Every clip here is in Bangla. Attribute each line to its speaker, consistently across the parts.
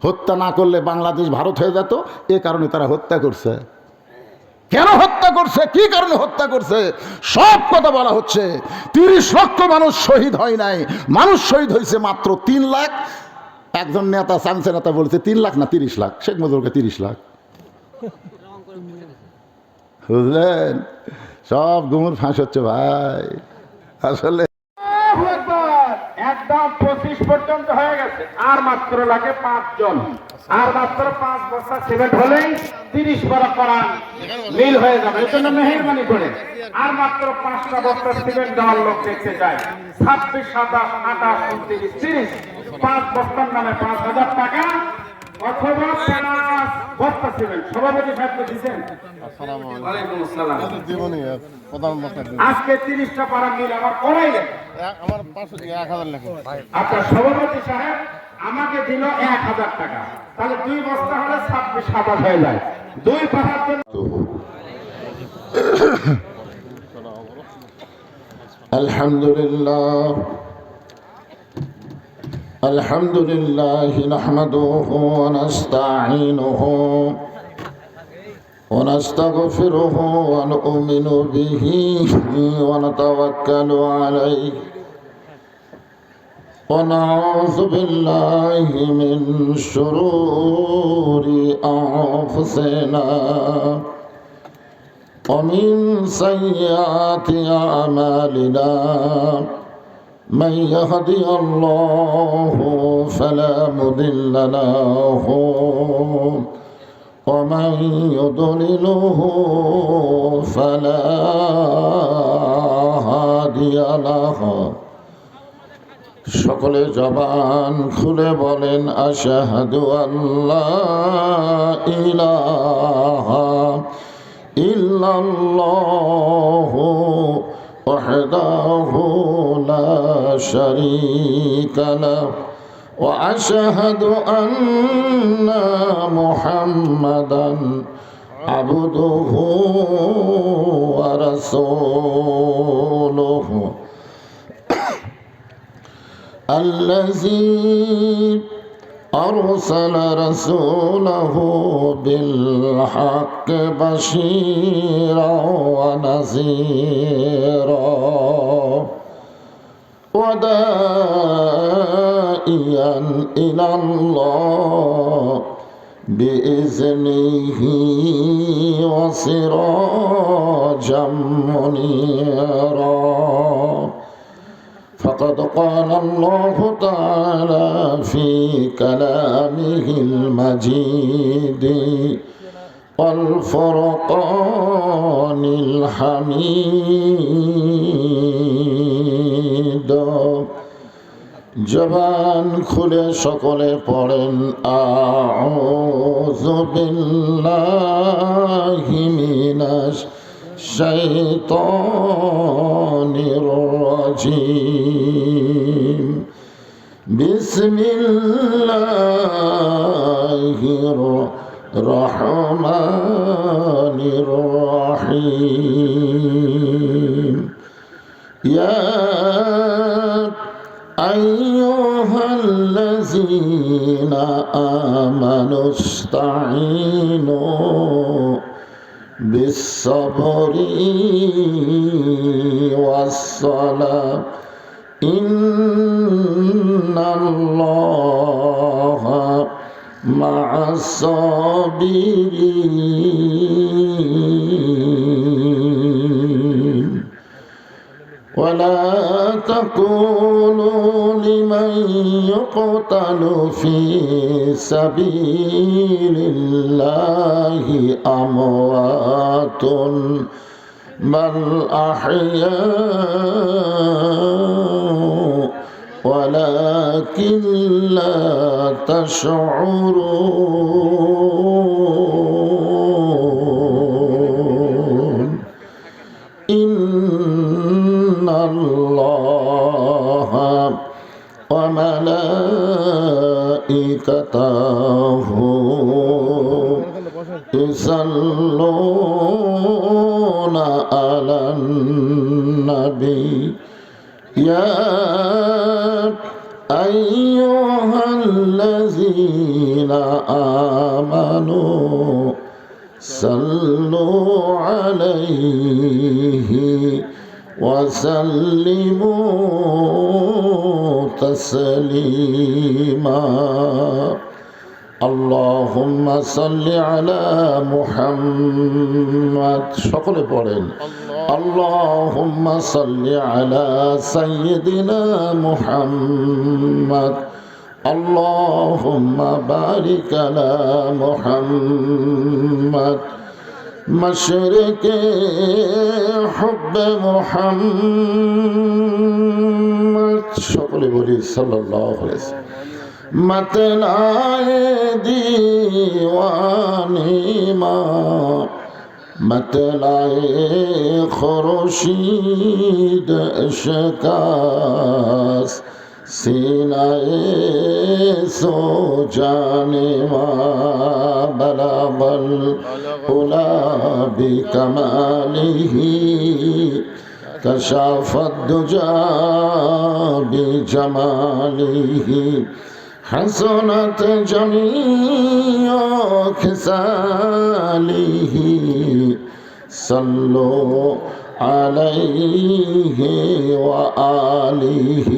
Speaker 1: হত্যা না করলে বাংলাদেশ ভারত হয়ে যেত, এ কারণে তারা হত্যা করছে। কেন হত্যা করছে, কি কারণে হত্যা করছে, সব কথা বলা হচ্ছে। 30 লক্ষ মানুষ শহীদ হয় নাই, মানুষ শহীদ হয়েছে মাত্র 3 লাখ। একজন নেতা, চামচে নেতা বলেছে 3 লাখ না 30 লাখ, শেখ মুজিবুরকে 30 লাখ। বুঝলেন, সব গুমুর ফাঁস হচ্ছে ভাই। আসলে
Speaker 2: একদম 25 পর্যন্ত হয়ে গেছে, আর মাত্র লাগে 5 জন, আর মাত্র 5 বস্তা সিমেন্ট হলেই 30 বড় করা মিল হয়ে যাবে। এই জন্য মেহেরবানি করে আর মাত্র 5টা বস্তা সিমেন্ট দেওয়ার লোক দেখতে চাই। 26, 27, 28, 29, 30, 5 বস্তার নামে 5,000 টাকা অথবা 5 বস্তা সিমেন্ট। সভাপতি সাহেবকে দিচ্ছেন। ওয়ালাইকুম আসসালাম। আজকে 30টা পাড়া মিল আমার করাই গেছে,
Speaker 3: আমার 1000 লেখা।
Speaker 2: আচ্ছা সভাপতি সাহেব আমাকে দিল 1000 টাকা, তাহলে 2 বস্তা হলে 26, 27 হয়ে যায়। 2 পাড়ার জন্য
Speaker 1: আলহামদুলিল্লাহ, আলহামদুলিল্লাহ নাহমাদুহু ওয়া নাস্তাঈনুহু ওয়া নাস্তাগফিরুহু ওয়া নু'মিনু বিহি ওয়া নাতাওয়াক্কালু আলাইহি ওয়া নাউযু বিল্লাহি মিন শুরুরি আনফুসিনা ওয়া মিন সাইয়্যাতি আ'মালিনা। من يهدي الله فلا مضل له ومن يضلله فلا هادي له। সকলে জবান খুলে বলেন আশহাদু আল্লা ইলাহা ইল্লাল্লাহু وحده لا شريك له وأشهد أن محمدا عبده ورسوله الذي أرسل رسوله بالحق بشيرا ونذيرا وداعيا إلى الله بإذنه وسراجا منيرا. فقد قال الله تعالى في كلامه المجيد والفرقان الحميد. জবান খুলে সকলে পড়েন আউযু বিল্লাহি মিনাশ শাইতানির রাজিম। বিসমিল্লাহির রহমানির রহিম। ইয়া আইয়ুহাল্লাযীনা আমানুস্তাঈনু বিস-সাবরি ওয়াস-সালাহ ইন্নাল্লাহা মা'আস-সাবিরিন। ولا تقولوا لمن يقتل في سبيل الله أموات بل أحياء ولكن لا تشعرون. إن الله وملائكته يصلون على النبي يا أيها الذين آمنوا صلوا عليه وسلموا تسليما اللهم صل على محمد সকলে পড়েন اللهم صل على سيدنا محمد اللهم بارك على محمد مشرق حب محمد সকলে বলি সাল্লাল্লাহু আলাইহি ওয়াসাল্লাম मतलाए दीवानी माँ मतलाए खुर्शीद शिकास सीनाए सो जाने माँ बलाबल उला भी कमालिही कशाफत दुजा भी जमालिही حسنت جميع خصاله صلوا عليه وآله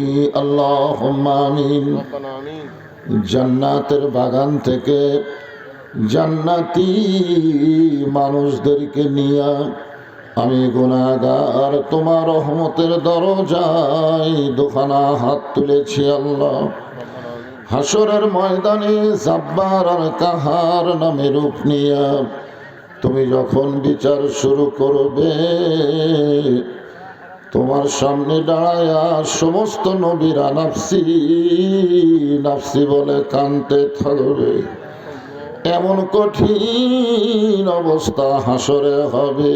Speaker 1: اللهم آمين জান্নাতের বাগান থেকে জান্নাতি মানুষদেরকে নিয়ে আমি গুনাহগার তোমার রহমতের দরজায় দুখানা হাত তুলেছি আল্লাহ হাসরের ময়দানে জাব্বার আর কাহার নামে রূপ নিয়া তুমি যখন বিচার শুরু করবে তোমার সামনে দাঁড়ায়া সমস্ত নবীরা নাফসি নাফসি বলে কাঁদতে থাকবে এমন কঠিন অবস্থা হাসরে হবে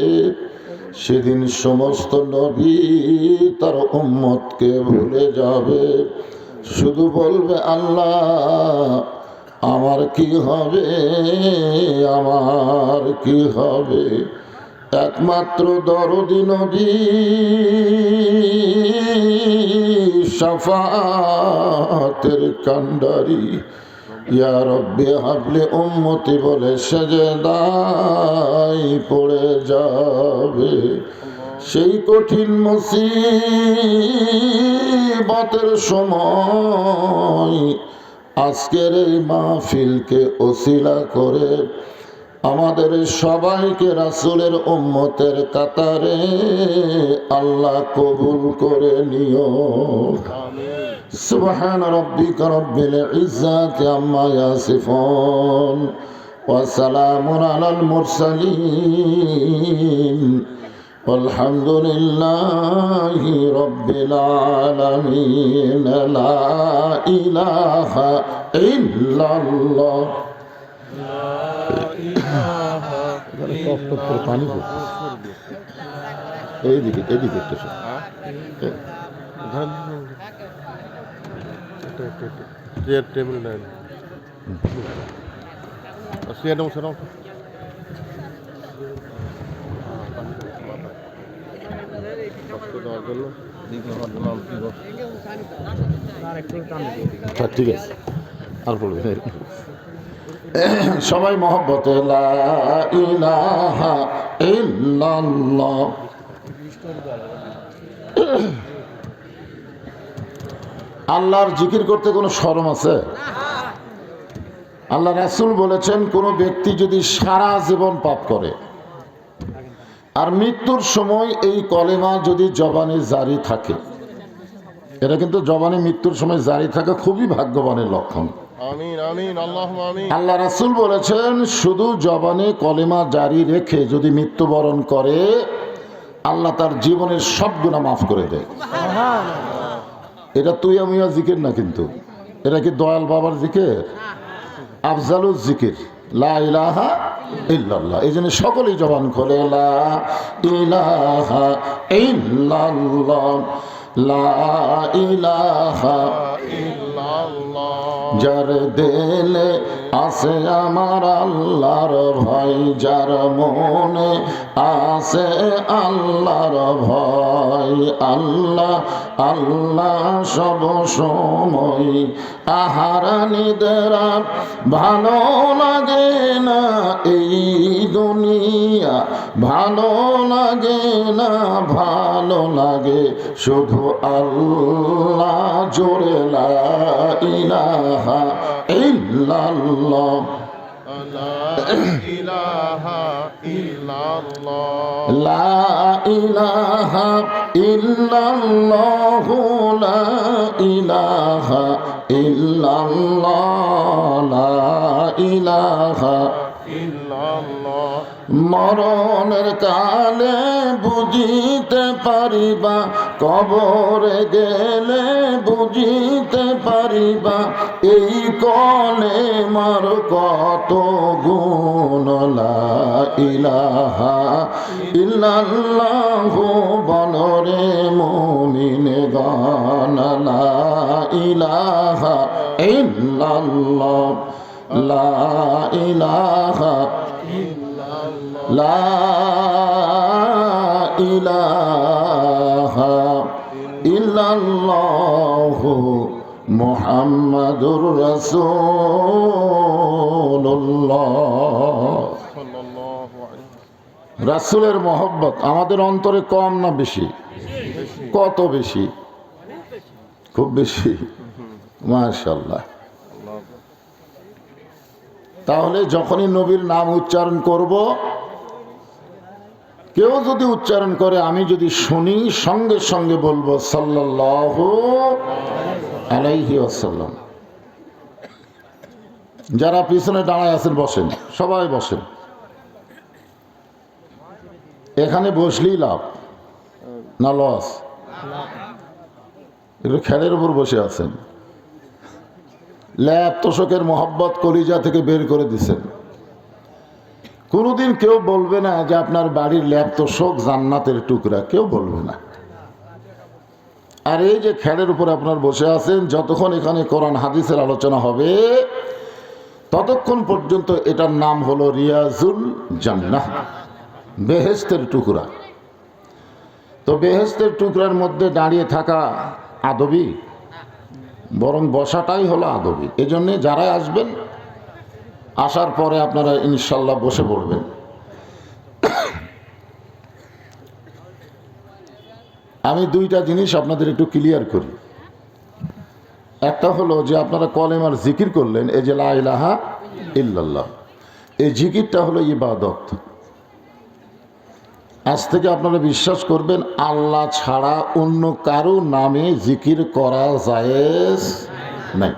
Speaker 1: সেদিন সমস্ত নবী তার উম্মতকে ভুলে যাবে শুধু বলবে আল্লাহ আমার কি হবে আমার কি হবে একমাত্র দরদি নবী শাফাতের কান্ডারি ইয়া রব্বি হাবলি উম্মতি বলে সেজদায় পড়ে যাবে সেই কঠিন মুসিবতের সময় আজকের এই মাহফিলকে ওসিলা করে আমাদের সবাইকে রাসূলের উম্মতের কাতারে আল্লাহ কবুল করে নিও সুবহান রাব্বিকা রাব্বিল ইজ্জাতি আম্মা ইয়াসিফুন ওয়া সালামুন আলাল মুরসালিন والحمد لله رب العالمين لا إله إلا الله এইদিকে এইদিকে একটু
Speaker 3: চেয়ার টেবিল নেন চেয়ার নেব সেরকম
Speaker 1: ঠিক আছে আর বলবে সবাই মহব্বতে লা ইলাহা ইল্লাল্লাহ আল্লাহর জিকির করতে কোনো শরম আছে? আল্লাহ রাসূল বলেছেন কোন ব্যক্তি যদি সারা জীবন পাপ করে আর মৃত্যুর সময় এই কলেমা যদি জবানে জারি থাকে, এটা কিন্তু জবানে মৃত্যুর সময় জারি থাকা খুবই ভাগ্যবানের লক্ষণ।
Speaker 3: আমিন আমিন আল্লাহুম্মা আমিন।
Speaker 1: আল্লাহ রাসূল বলেছেন শুধু জবানে কলেমা জারি রেখে যদি মৃত্যুবরণ করে আল্লাহ তার জীবনের সব গুনাহ মাফ করে দেয়। এটা তুই আমিও জিকির না, কিন্তু এটা কি দয়াল বাবার জিকির? আফজালুজ জিকির লা ইলাহা ইল্লাল্লাহ। এই জন্য সকলেই জবান খোলে লা ইলাহা ইল্লাল্লাহ লা ইলাহা ইল্লাল্লাহ
Speaker 3: ইল্লাল্লাহ
Speaker 1: যার দিলে আছে আমার আল্লাহর ভয়, যার মনে আছে আল্লাহর ভয়, আল্লাহ আল্লাহ সব সময়। আহার নিদ্রা ভালো লাগে না এই দুনিয়া, ভালো লাগে না, ভালো লাগে শুধু আল্লাহ জোরে লা ইলাহা ইল্লাল্লাহ।
Speaker 3: লা ইলাহা ইল্লাল্লাহ
Speaker 1: লা ইলাহা ইল্লাল্লাহ, লা ইলাহা ইল্লাল্লাহ, লা ইলাহা
Speaker 3: ইল্লাল্লাহ
Speaker 1: মরণের কালে বুঝিতে পারিবা, কবরে গেলে বুঝিতে পারিবা, এই কলে মার কত গুণ। লা ইলাহা ইল্লাল্লাহু বলরে মুমিন গান, লা ইলাহা ইল্লাল্লাহ, লা ইলাহা লা ইলাহা ইল্লাল্লাহু মুহাম্মাদুর রাসূলুল্লাহ।
Speaker 3: সাল্লাল্লাহু আলাইহি
Speaker 1: রাসূলের মহব্বত আমাদের অন্তরে কম না বেশি? কত বেশি? খুব বেশি, মাশাআল্লাহ। তাহলে যখনই নবীর নাম উচ্চারণ করব, কেউ যদি উচ্চারণ করে, আমি যদি শুনি, সঙ্গে সঙ্গে বলবো সাল্লাল্লাহু আলাইহি ওয়াসাল্লাম। যারা পিছনে দাঁড়ায় আছেন বসেন, সবাই বসেন। এখানে বসলেই লাভ না লস? একটু খেলের উপর বসে আছেন, ল্যাব তোষকের মোহাব্বত কলিজা থেকে বের করে দিছেন। কোনোদিন কেউ বলবে না যে আপনার বাড়ির ল্যাব তোষক জান্নাতের টুকরা, কেউ বলবে না। আর এই যে খেলের উপর আপনার বসে আছেন, যতক্ষণ এখানে কোরআন হাদিসের আলোচনা হবে ততক্ষণ পর্যন্ত এটার নাম হলো রিয়াজুল জান্নাহ, বেহেশতের টুকরা। তো বেহেশতের টুকরার মধ্যে দাঁড়িয়ে থাকা আদবি, বরং বসাটাই হলো আদবি। এই জন্যে যারাই আসবেন, আসার পরে আপনারা ইনশাল্লাহ বসে পড়বেন। আমি দুইটা জিনিস আপনাদের একটু ক্লিয়ার করি। একটা হলো যে আপনারা কলেমার জিকির করলেন, এই যে লা ইলাহা ইল্লাল্লাহ, এই জিকিরটা হলো ইবাদত। আজ থেকে আপনারা বিশ্বাস করবেন আল্লাহ ছাড়া অন্য কারো নামে জিকির করা জায়েজ নাই।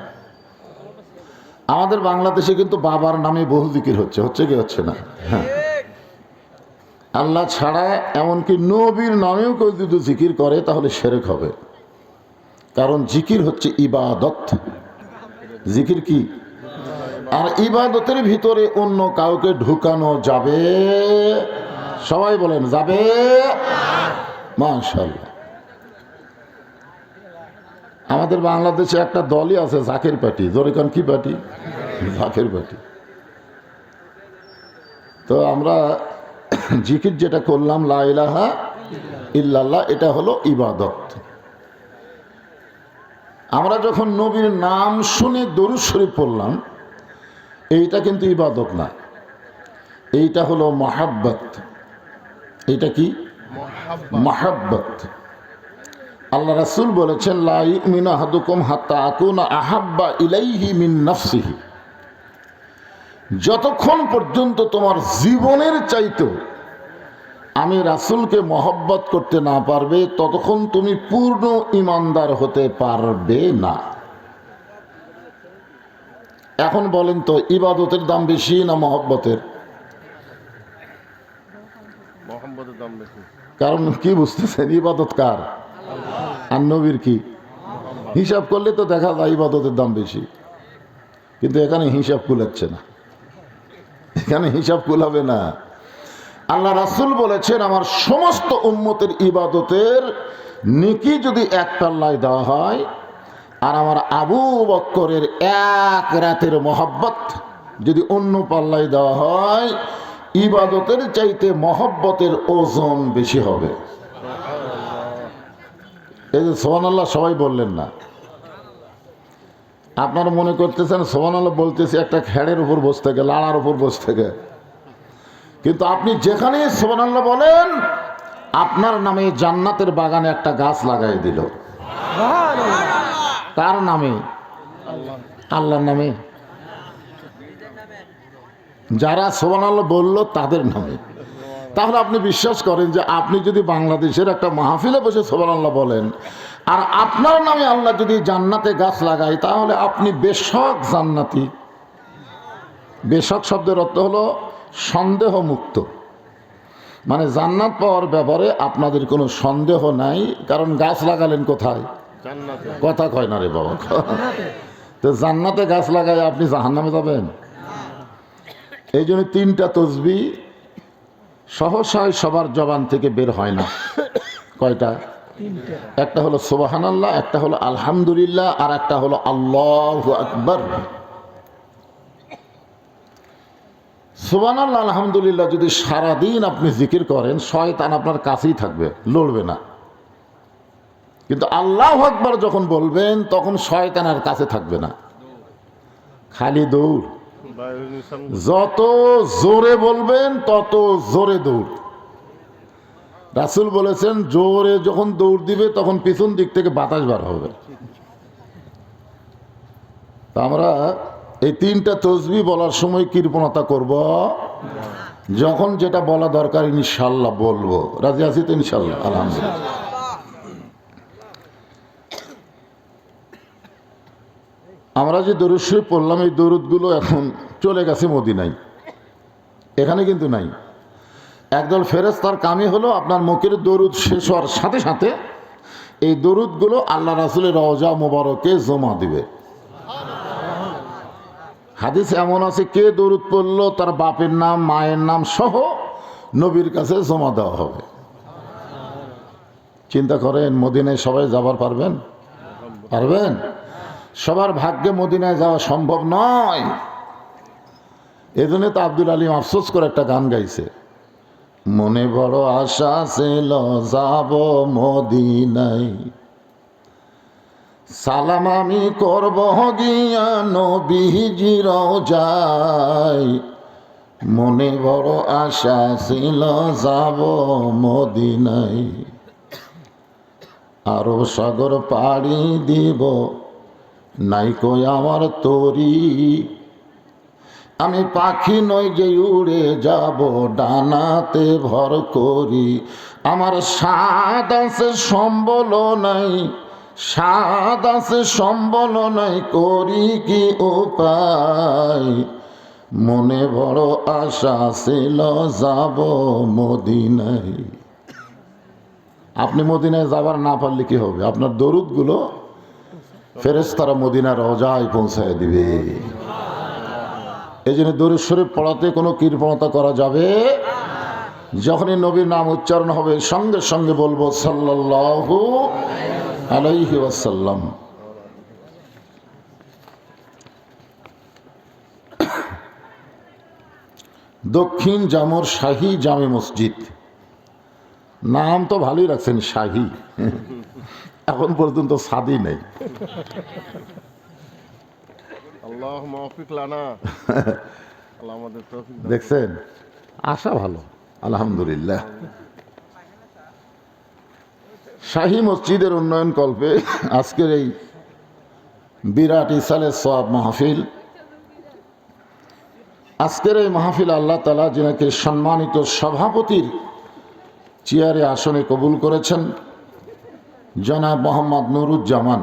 Speaker 1: আমাদের বাংলাদেশে কিন্তু বাবার নামে বহু জিকির হচ্ছে, হচ্ছে কি হচ্ছে না? হ্যাঁ, আল্লাহ ছাড়া এমনকি নবীর নামেও কেউ যদি জিকির করে তাহলে শিরক হবে। কারণ জিকির হচ্ছে ইবাদত। জিকির কি? আর ইবাদতের ভিতরে অন্য কাউকে ঢুকানো যাবে? সবাই বলেন যাবে? মাশাআল্লাহ। আমাদের বাংলাদেশে একটা দলই আছে জাকের পার্টি। জোরে কান, কি পার্টি? জাকের পার্টি। তো আমরা জিকির যেটা করলাম লা ইলাহা ইল্লাল্লাহ, এটা হলো ইবাদত। আমরা যখন নবীর নাম শুনে দরুদ শরীফ পড়লাম, এইটা কিন্তু ইবাদত না, এইটা হলো মহাব্বত। এইটা কি? মহাব্বত। আল্লাহ রাসূল বলেছেন লা ইউমিনু আহাদুকুম হাত্তা আকুনা আহাব্বা ইলাইহি মিন নাফসিহি। যতক্ষণ পর্যন্ত তোমার জীবনের চাইতে আমি রাসূলকে মহব্বত করতে না পারবে, ততক্ষণ তুমি পূর্ণ ঈমানদার হতে পারবে না। এখন বলেন তো, ইবাদতের দাম বেশি না মহব্বতের?
Speaker 3: মুহাম্মদের দাম বেশি।
Speaker 1: কারণ কি বুঝতেছেন, ইবাদত কার? আর নবীর কি? হিসাব করলে তো দেখা যায় ইবাদতের দাম বেশি, কিন্তু এখানে হিসাব কুলাচ্ছে না, এখানে হিসাব কুলাবে না। আল্লাহ রাসূল বলেছেন আমার সমস্ত উম্মতের ইবাদতের নেকি যদি এক পাল্লায় দেওয়া হয়, আর আমার আবু বক্করের এক রাতের মহব্বত যদি অন্য পাল্লায় দেওয়া হয়, ইবাদতের চাইতে মহব্বতের ওজন বেশি হবে। এই যে সুবহানাল্লাহ সবাই বললেন না, আপনারা মনে করতেছেন সুবহানাল্লাহ বলতেছি একটা খেড়ের উপর বসে থেকে, লাড়ার উপর বসে থেকে, কিন্তু আপনি যেখানে সুবহানাল্লাহ বলেন আপনার নামে জান্নাতের বাগানে একটা গাছ লাগাই দিল। কার নামে? আল্লাহর নামে। যারা সুবহানাল্লাহ বলল তাদের নামে। তাহলে আপনি বিশ্বাস করেন যে আপনি যদি বাংলাদেশের একটা মাহফিলে বসে সুবহানাল্লাহ বলেন আর আপনার নামে আল্লাহ যদি জান্নাতে গাছ লাগায়, তাহলে আপনি বেশক জান্নাতি। বেশক শব্দের অর্থ হলো সন্দেহ মুক্ত, মানে জান্নাত পাওয়ার ব্যাপারে আপনাদের কোনো সন্দেহ নাই। কারণ গাছ লাগালেন কোথায়?
Speaker 3: জান্নাতে।
Speaker 1: কথা কয় না রে বাবা। তো জান্নাতে গাছ লাগায় আপনি জাহান্নামে যাবেন? এই জন্য 3টা তসবিহ সহসায় সবার জবান থেকে বের হয় না। কয়টা? একটা হলো সুবহানাল্লাহ, একটা হলো আলহামদুলিল্লাহ, আর একটা হলো আল্লাহু আকবার। সুবহানাল্লাহ আলহামদুলিল্লাহ যদি সারাদিন আপনি জিকির করেন, শয়তান আপনার কাছেই থাকবে, লড়বে না। কিন্তু আল্লাহু আকবার যখন বলবেন তখন শয়তান আর কাছে থাকবে না, খালি দৌড়। যত জোরে বলবেন তত জোরে দৌড়। রাসূল বলেছেন জোরে যখন দৌড় দিবে তখন পিছন দিক থেকে বাতাস বার হবে। তা আমরা এই 3টা তসবিহ বলার সময় কৃপণতা করব, যখন যেটা বলা দরকার ইনশাআল্লাহ বলবো। রাজি আছি তো ইনশাআল্লাহ? আলহামদুলিল্লাহ। আমরা যে দরুদ শরীফ পড়লাম, এই দরুদগুলো এখন চলে গেছে মদিনায়, এখানে কিন্তু নাই। একদল ফেরেশতার কামই হলো আপনার মুখের দরুদ শেষ হওয়ার সাথে সাথে এই দরুদগুলো আল্লাহ রাসূলের রওজা মোবারকে জমা দিবে। হাদিস এমন আছে, কে দরুদ পড়লো তার বাপের নাম মায়ের নাম সহ নবীর কাছে জমা দেওয়া হবে। চিন্তা করেন, মদিনায় সবাই যাবার পারবেন? পারবেন? সবার ভাগ্যে মদিনায় যাওয়া সম্ভব নয়। এজন্য তো আব্দুল আলিম আফসোস করে একটা গান গাইছে, মনে বড় আশা ছিল যাব মদিনায়, সালাম আমি করব গিয়া নবীজির রওজায়। মনে বড় আশা ছিল যাব মদিনায়, আরব সাগর পাড়ি দিব নাই কই আমার তরি, আমি পাখি নই যে উড়ে যাব ডানাতে ভর করি। আমার স্বাদ আছে সম্বল নাই, স্বাদ আছে সম্বল নাই, করি কি উপায়। মনে বড় আশা ছিল যাব মদিনায়। আপনি মদিনায় যাবার না পারলে কি হবে? আপনার দরুদগুলো ফেরেশতারা মদিনার রওজায় পৌঁছায় দিবে। এই জন্য দরুদ শরীফ পড়াতে কোনো কৃপণতা করা যাবে। যখনই নবীর নাম উচ্চারণ হবে সঙ্গে সঙ্গে বলবো সাল্লাল্লাহু আলাইহি ওয়াসাল্লাম। দক্ষিণ জামুর শাহী জামে মসজিদ, নাম তো ভালোই রাখছেন শাহী, এখন পর্যন্ত সাদি নেই।
Speaker 3: আল্লাহ মাওফিক লানা, আল্লাহ আমাদের তৌফিক দান।
Speaker 1: দেখছেন, আশা ভালো আলহামদুলিল্লাহ। শাহী মসজিদের উন্নয়ন কল্পে আজকের এই বিরাট ইসালে সওয়াব মাহফিল, আজকের এই মাহফিল আল্লাহ তাআলা যিনাকে সম্মানিত সভাপতির চেয়ারে আসনে কবুল করেছেন, জনাব মোহাম্মদ নুরুজ্জামান,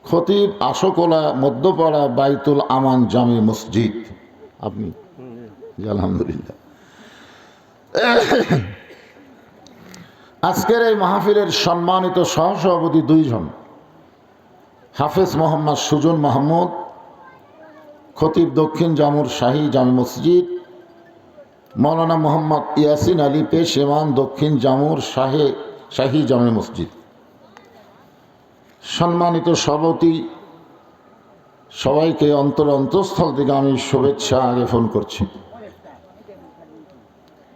Speaker 1: খতিব, আশোকোলা মধ্যপাড়া বাইতুল আমান জামে মসজিদ। আপনি জি, আলহামদুলিল্লাহ। আজকের এই মাহফিলের সম্মানিত সহসভাপতি 2 জন, হাফেজ মোহাম্মদ সুজন মাহমুদ, খতিব দক্ষিণ জামুর শাহী জামে মসজিদ, মৌলানা মোহাম্মদ ইয়াসিন আলী পেশ ইমাম দক্ষিণ জামুর শাহী জামে মসজিদ। সম্মানিত সভাপতি, সবাইকে অন্তঃস্থল থেকে আমি শুভেচ্ছা জ্ঞাপন করছি।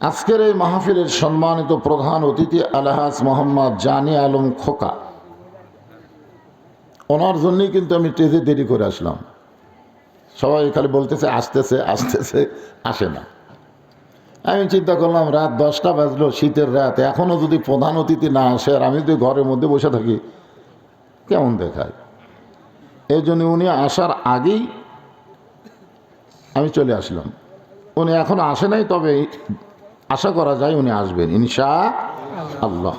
Speaker 1: আজকের এই মাহফিলের সম্মানিত প্রধান অতিথি আলহাজ মোহাম্মদ জানি আলম খোকা, ওনার জন্যই কিন্তু আমি স্টেজে দেরি করে আসলাম। সবাই খালি বলতেছে আসতেছে আসতেছে, আসে না। আমি চিন্তা করলাম রাত 10টা বাজলো, শীতের রাত, এখনও যদি প্রধান অতিথি না আসে আর আমি যদি ঘরের মধ্যে বসে থাকি কেমন দেখায়। এই জন্য উনি আসার আগেই আমি চলে আসলাম। উনি এখন আসে নাই, তবে আশা করা যায় উনি আসবেন ইনশাআল্লাহ।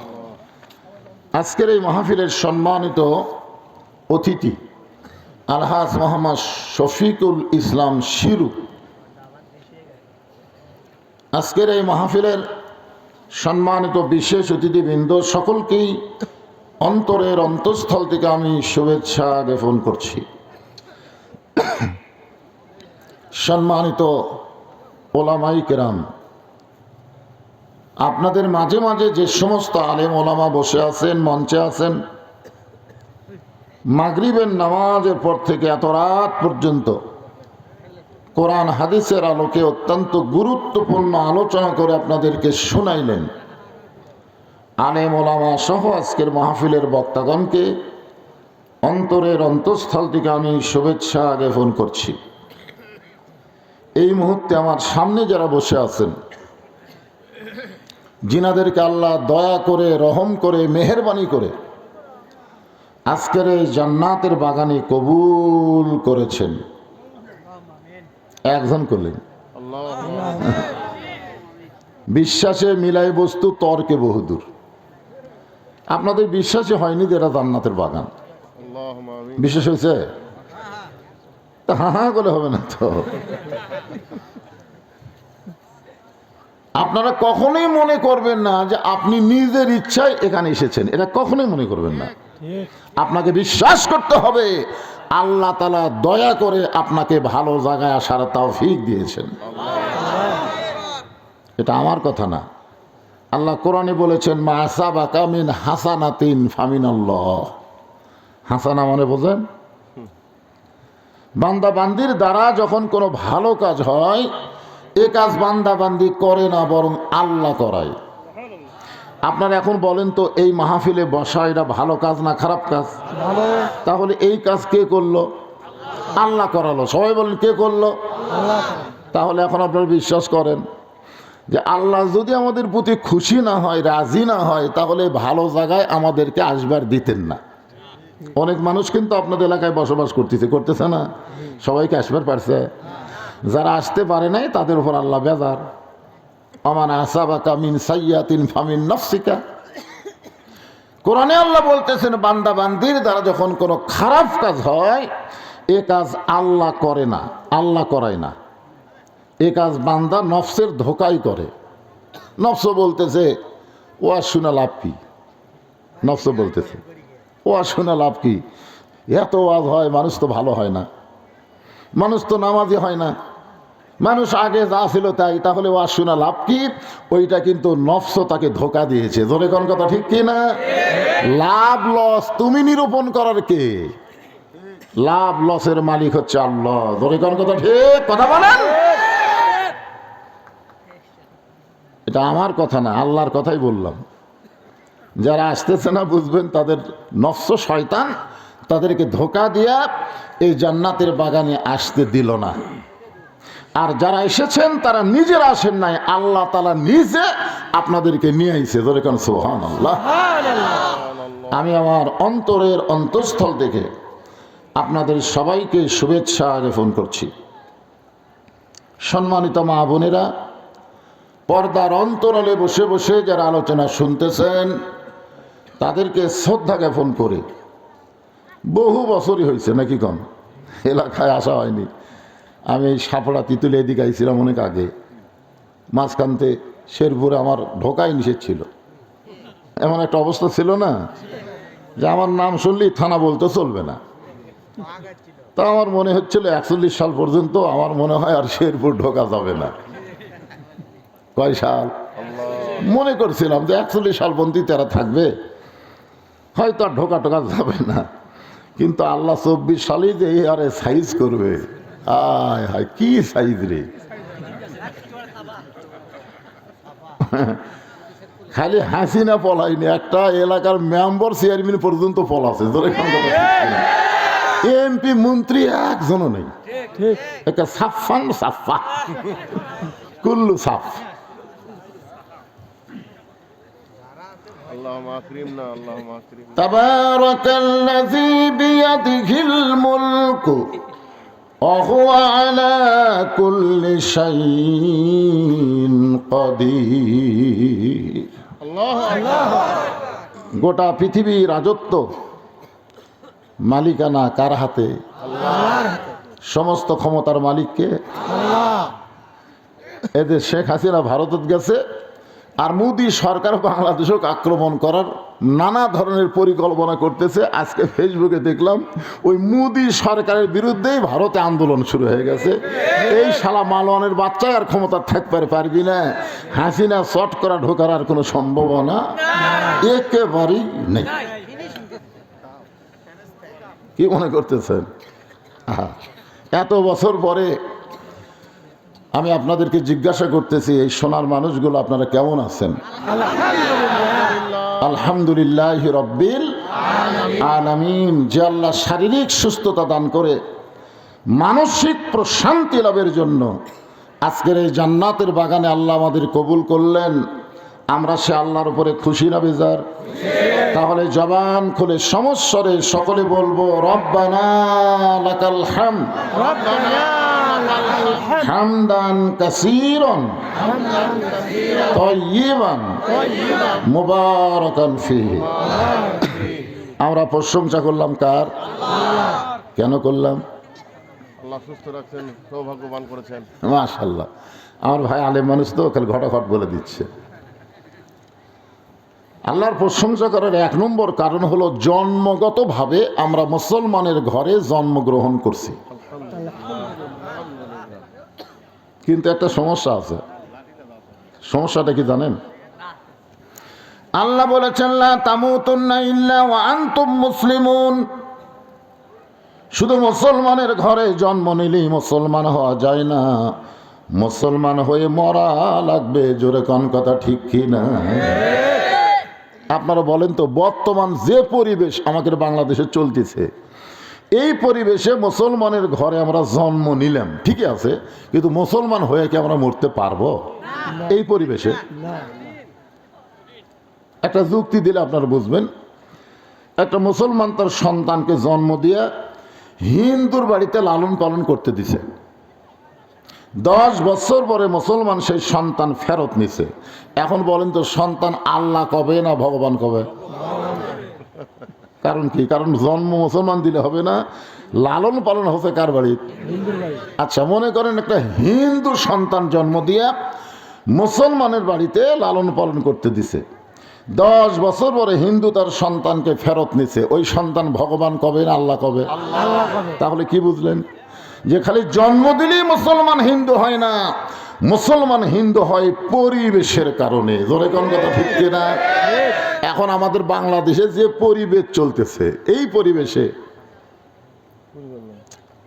Speaker 1: আজকের এই মাহফিলের সম্মানিত অতিথি আলহাজ মোহাম্মদ শফিকুল ইসলাম শিরু, আজকের এই মাহফিলের সম্মানিত বিশেষ অতিথিবৃন্দ, সকলকেই অন্তরের অন্তঃস্থল থেকে আমি শুভেচ্ছা জ্ঞাপন করছি। সম্মানিত ওলামাই কেরাম, আপনাদের মাঝে মাঝে যে সমস্ত আলেম ওলামা বসে আছেন, মঞ্চে আছেন, মাগরিবের নামাজের পর থেকে এত রাত পর্যন্ত কোরআন হাদিসের আলোকে অত্যন্ত গুরুত্বপূর্ণ আলোচনা করে আপনাদেরকে শোনাইলেন। আলেম ওলামা সহ আজকের মাহফিলের বক্তাগণকে অন্তরের অন্তঃস্থল থেকে আমি শুভেচ্ছা জ্ঞাপন করছি। এই মুহূর্তে আমার সামনে যারা বসে আছেন, যিনাদেরকে আল্লাহ দয়া করে, রহম করে, মেহেরবানি করে আজকের এই জান্নাতের বাগানে কবুল করেছেন, একজন করলেন। বিশ্বাসে মিলাই বস্তু, তর্কে বহুদূর। আপনাদের বিশ্বাসই হয়নি যে এটা জান্নাতের বাগান। বিশ্বাস হয়েছে? তা হা হা বলে হবে না তো। আপনারা কখনোই মনে করবেন না যে আপনি নিজের ইচ্ছায় এখানে এসেছেন, এটা কখনোই মনে করবেন না। আপনাকে বিশ্বাস করতে হবে আল্লাহ তাআলা দয়া করে আপনাকে ভালো জায়গায় আসার তৌফিক দিয়েছেন। এটা আমার কথা না, আল্লাহ কোরআনে বলেছেন মা আসাবাকা মিন হাসানাতিন ফামিনাল্লাহ। হাসানা মানে বোঝেন? বান্দা বান্দির দ্বারা যখন কোনো ভালো কাজ হয়, এ কাজ বান্দা বান্দি করে না, বরং আল্লাহ করায়। আপনারা এখন বলেন তো, এই মাহফিলে বসা এটা ভালো কাজ না খারাপ কাজ? তাহলে এই কাজ কে করলো? আল্লাহ করালো। সবাই বলেন কে করলো? তাহলে এখন আপনারা বিশ্বাস করেন যে আল্লাহ যদি আমাদের প্রতি খুশি না হয়, রাজি না হয়, তাহলে ভালো জায়গায় আমাদেরকে আসবার দিতেন না। অনেক মানুষ কিন্তু আপনাদের এলাকায় বসবাস করতেছে না? সবাইকে আসবার পারছে? যারা আসতে পারে নাই তাদের উপর আল্লাহ বেজার। আমান আসাবাকা মিন সাইয়াতিন ফামিন নাফসিকা। কোরআনে আল্লাহ বলতেছেন বান্দা বান্দির দ্বারা যখন কোনো খারাপ কাজ হয়, এ কাজ আল্লাহ করে না, আল্লাহ করায় না। এ কাজ বান্দা নফসের ধোকাই করে। নফস বলতেছে ও আর শোনা লাভ কি? নফস বলতেছে ও আর শোনা লাভ কি? এত ওয়াজ হয়, মানুষ তো ভালো হয় না, মানুষ তো নামাজি হয় না, মানুষ আগে যা ছিল তাই, তাহলে ওয়াজ শোনা লাভ কি? ওইটা কিন্তু নফস তাকে ধোকা দিয়েছে। ধরে কোন কথা ঠিক কি না? লাভ লস তুমি নিরূপণ করার কে? লাভ লসের মালিক হচ্ছে আল্লাহ। ধরে কোন কথা ঠিক? কথা বলেন। এটা আমার কথা না, আল্লাহর কথাই বললাম। যারা আসতেছে না বুঝবেন তাদের নফস শয়তান তাদেরকে ধোকা দিয়া এই জান্নাতের বাগানে আসতে দিল না। আর যারা এসেছেন তারা নিজেরা আসেন নাই, আল্লাহ তাআলা নিজে আপনাদেরকে নিয়ে আইছে। ধরে কেন সুবহানাল্লাহ। আমি আমার অন্তরের অন্তঃস্থল থেকে আপনাদের সবাইকে শুভেচ্ছা জ্ঞাপন করছি। সম্মানিত মা বোনেরা, পর্দার অন্তরালে বসে বসে যারা আলোচনা শুনতেছেন তাদেরকে শ্রদ্ধা জ্ঞাপন করে, বহু বছরই হয়েছে নাকি কম এলাকায় আসা হয়নি। আমি সাপড়া তিতুলে এদিকে আইছিলাম অনেক আগে, মাঝখানতে শেরপুরে আমার ঢোকাই নিষেধ ছিল। এমন একটা অবস্থা ছিল না যে আমার নাম শুনলেই থানা বলতে চলবে না। তা আমার মনে হচ্ছিল 41 সাল পর্যন্ত আমার মনে হয় আর শেরপুর ঢোকা যাবে না। কয় সাল? মনে করছিলাম যে 41 সাল পর্যন্ত তারা থাকবে, হয়তো আর ঢোকা টোকা যাবে না। কিন্তু আল্লাহ 24 সালেই যে আরে সাইজ করবে, আয় হায় কি সাইজ রে! খালি হাসিনা পলায়নি, একটা এলাকার মেম্বার চেয়ারম্যান পর্যন্ত পলাছে। এমপি মন্ত্রী একজনও নেই, একটা সাফান সাফা কুল্লু সাফ।
Speaker 3: আল্লাহুম্মা আকরিমনা, আল্লাহুম্মা আকরিমনা।
Speaker 1: তাবারাকাল্লাযী বিয়াদিহিল মুলকু ওয়া হুয়া আলা কুল্লি শাইইন কাদির। গোটা পৃথিবীর রাজত্ব মালিকানা কার হাতে? সমস্ত ক্ষমতার মালিককে। এদের শেখ হাসিনা ভারতত গেছে, আর মোদি সরকার বাংলাদেশকে আক্রমণ করার নানা ধরনের পরিকল্পনা করতেছে। আজকে ফেসবুকে দেখলাম ওই মোদি সরকারের বিরুদ্ধেই ভারতে আন্দোলন শুরু হয়ে গেছে। এই শালা মালওয়ানের বাচ্চায় আর ক্ষমতা থাকতে পারবি না, হাসিনা শট করা ঢোকার আর কোনো সম্ভাবনা একেবারেই নেই। কি মনে করতেছেন? এত বছর পরে আমি আপনাদেরকে জিজ্ঞাসা করতেছি, এই সোনার মানুষগুলো আপনারা কেমন আছেন? আলহামদুলিল্লাহ রব্বিল আলামিন। যে আল্লাহ শারীরিক সুস্থতা দান করে মানসিক প্রশান্তি লাভের জন্য আজকের এই জান্নাতের বাগানে আল্লাহ আমাদের কবুল করলেন, আমরা সে আল্লাহর উপরে খুশি না বেজার? তাহলে জবান খুলে সমস্বরে সকলে বলবো রব্বানা লাকাল হামদ, হামদান কাসীরান তাইয়িবান মুবারাকান ফীহি। আমরা প্রশংসা করলাম কার? কেন করলাম?
Speaker 3: আল্লাহ সুস্থ রাখছেন, সৌভাগ্যবান করেছেন।
Speaker 1: মাশাআল্লাহ। আমার ভাই আলেম মানুষ তো খালি ঘটাঘট বলে দিচ্ছে। আল্লাহর প্রশংসা করার এক নম্বর কারণ হলো জন্মগতভাবে আমরা মুসলমানের ঘরে জন্মগ্রহণ করছি। কিন্তু একটা সমস্যা আছে। সমস্যাটা কি জানেন? আল্লাহ বলেছেন লা তামুতুন্না ইল্লা ওয়া আনতুম মুসলিমুন। শুধু মুসলমানের ঘরে জন্ম নিলেই মুসলমান হওয়া যায় না, মুসলমান হয়ে মরা লাগবে। জোরে কোন কথা ঠিক কি না? আপনারা বলেন তো, বর্তমান যে পরিবেশ আমাদের বাংলাদেশে চলতেছে, এই পরিবেশে মুসলমানের ঘরে আমরা জন্ম নিলাম ঠিকই আছে, কিন্তু মুসলমান হয়ে কি আমরা মরতে পারবো এই পরিবেশে? একটা যুক্তি দিলে আপনারা বুঝবেন। একটা মুসলমান তার সন্তানকে জন্ম দিয়ে হিন্দুর বাড়িতে লালন পালন করতে দিছে। 10 বছর পরে মুসলমান সেই সন্তান ফেরত নিছে। এখন বলেন তো, সন্তান আল্লাহ কবে না ভগবান কবে? কারণ কি? কারণ জন্ম মুসলমান দিলে হবে না, লালন পালন হচ্ছে কার বাড়ি? আচ্ছা, মনে করেন একটা হিন্দু সন্তান জন্ম দিয়ে মুসলমানের বাড়িতে লালন পালন করতে দিছে। 10 বছর পরে হিন্দু তার সন্তানকে ফেরত নিছে। ওই সন্তান ভগবান কবে না আল্লাহ কবে? তাহলে কি বুঝলেন? যে খালি জন্ম দিলেই মুসলমান হিন্দু হয় না, মুসলমান হিন্দু হয় পরিবেশের কারণে। জোরে কোন কথা ঠিক কিনা? এখন আমাদের বাংলাদেশে যে পরিবেশ চলতেছে, এই পরিবেশে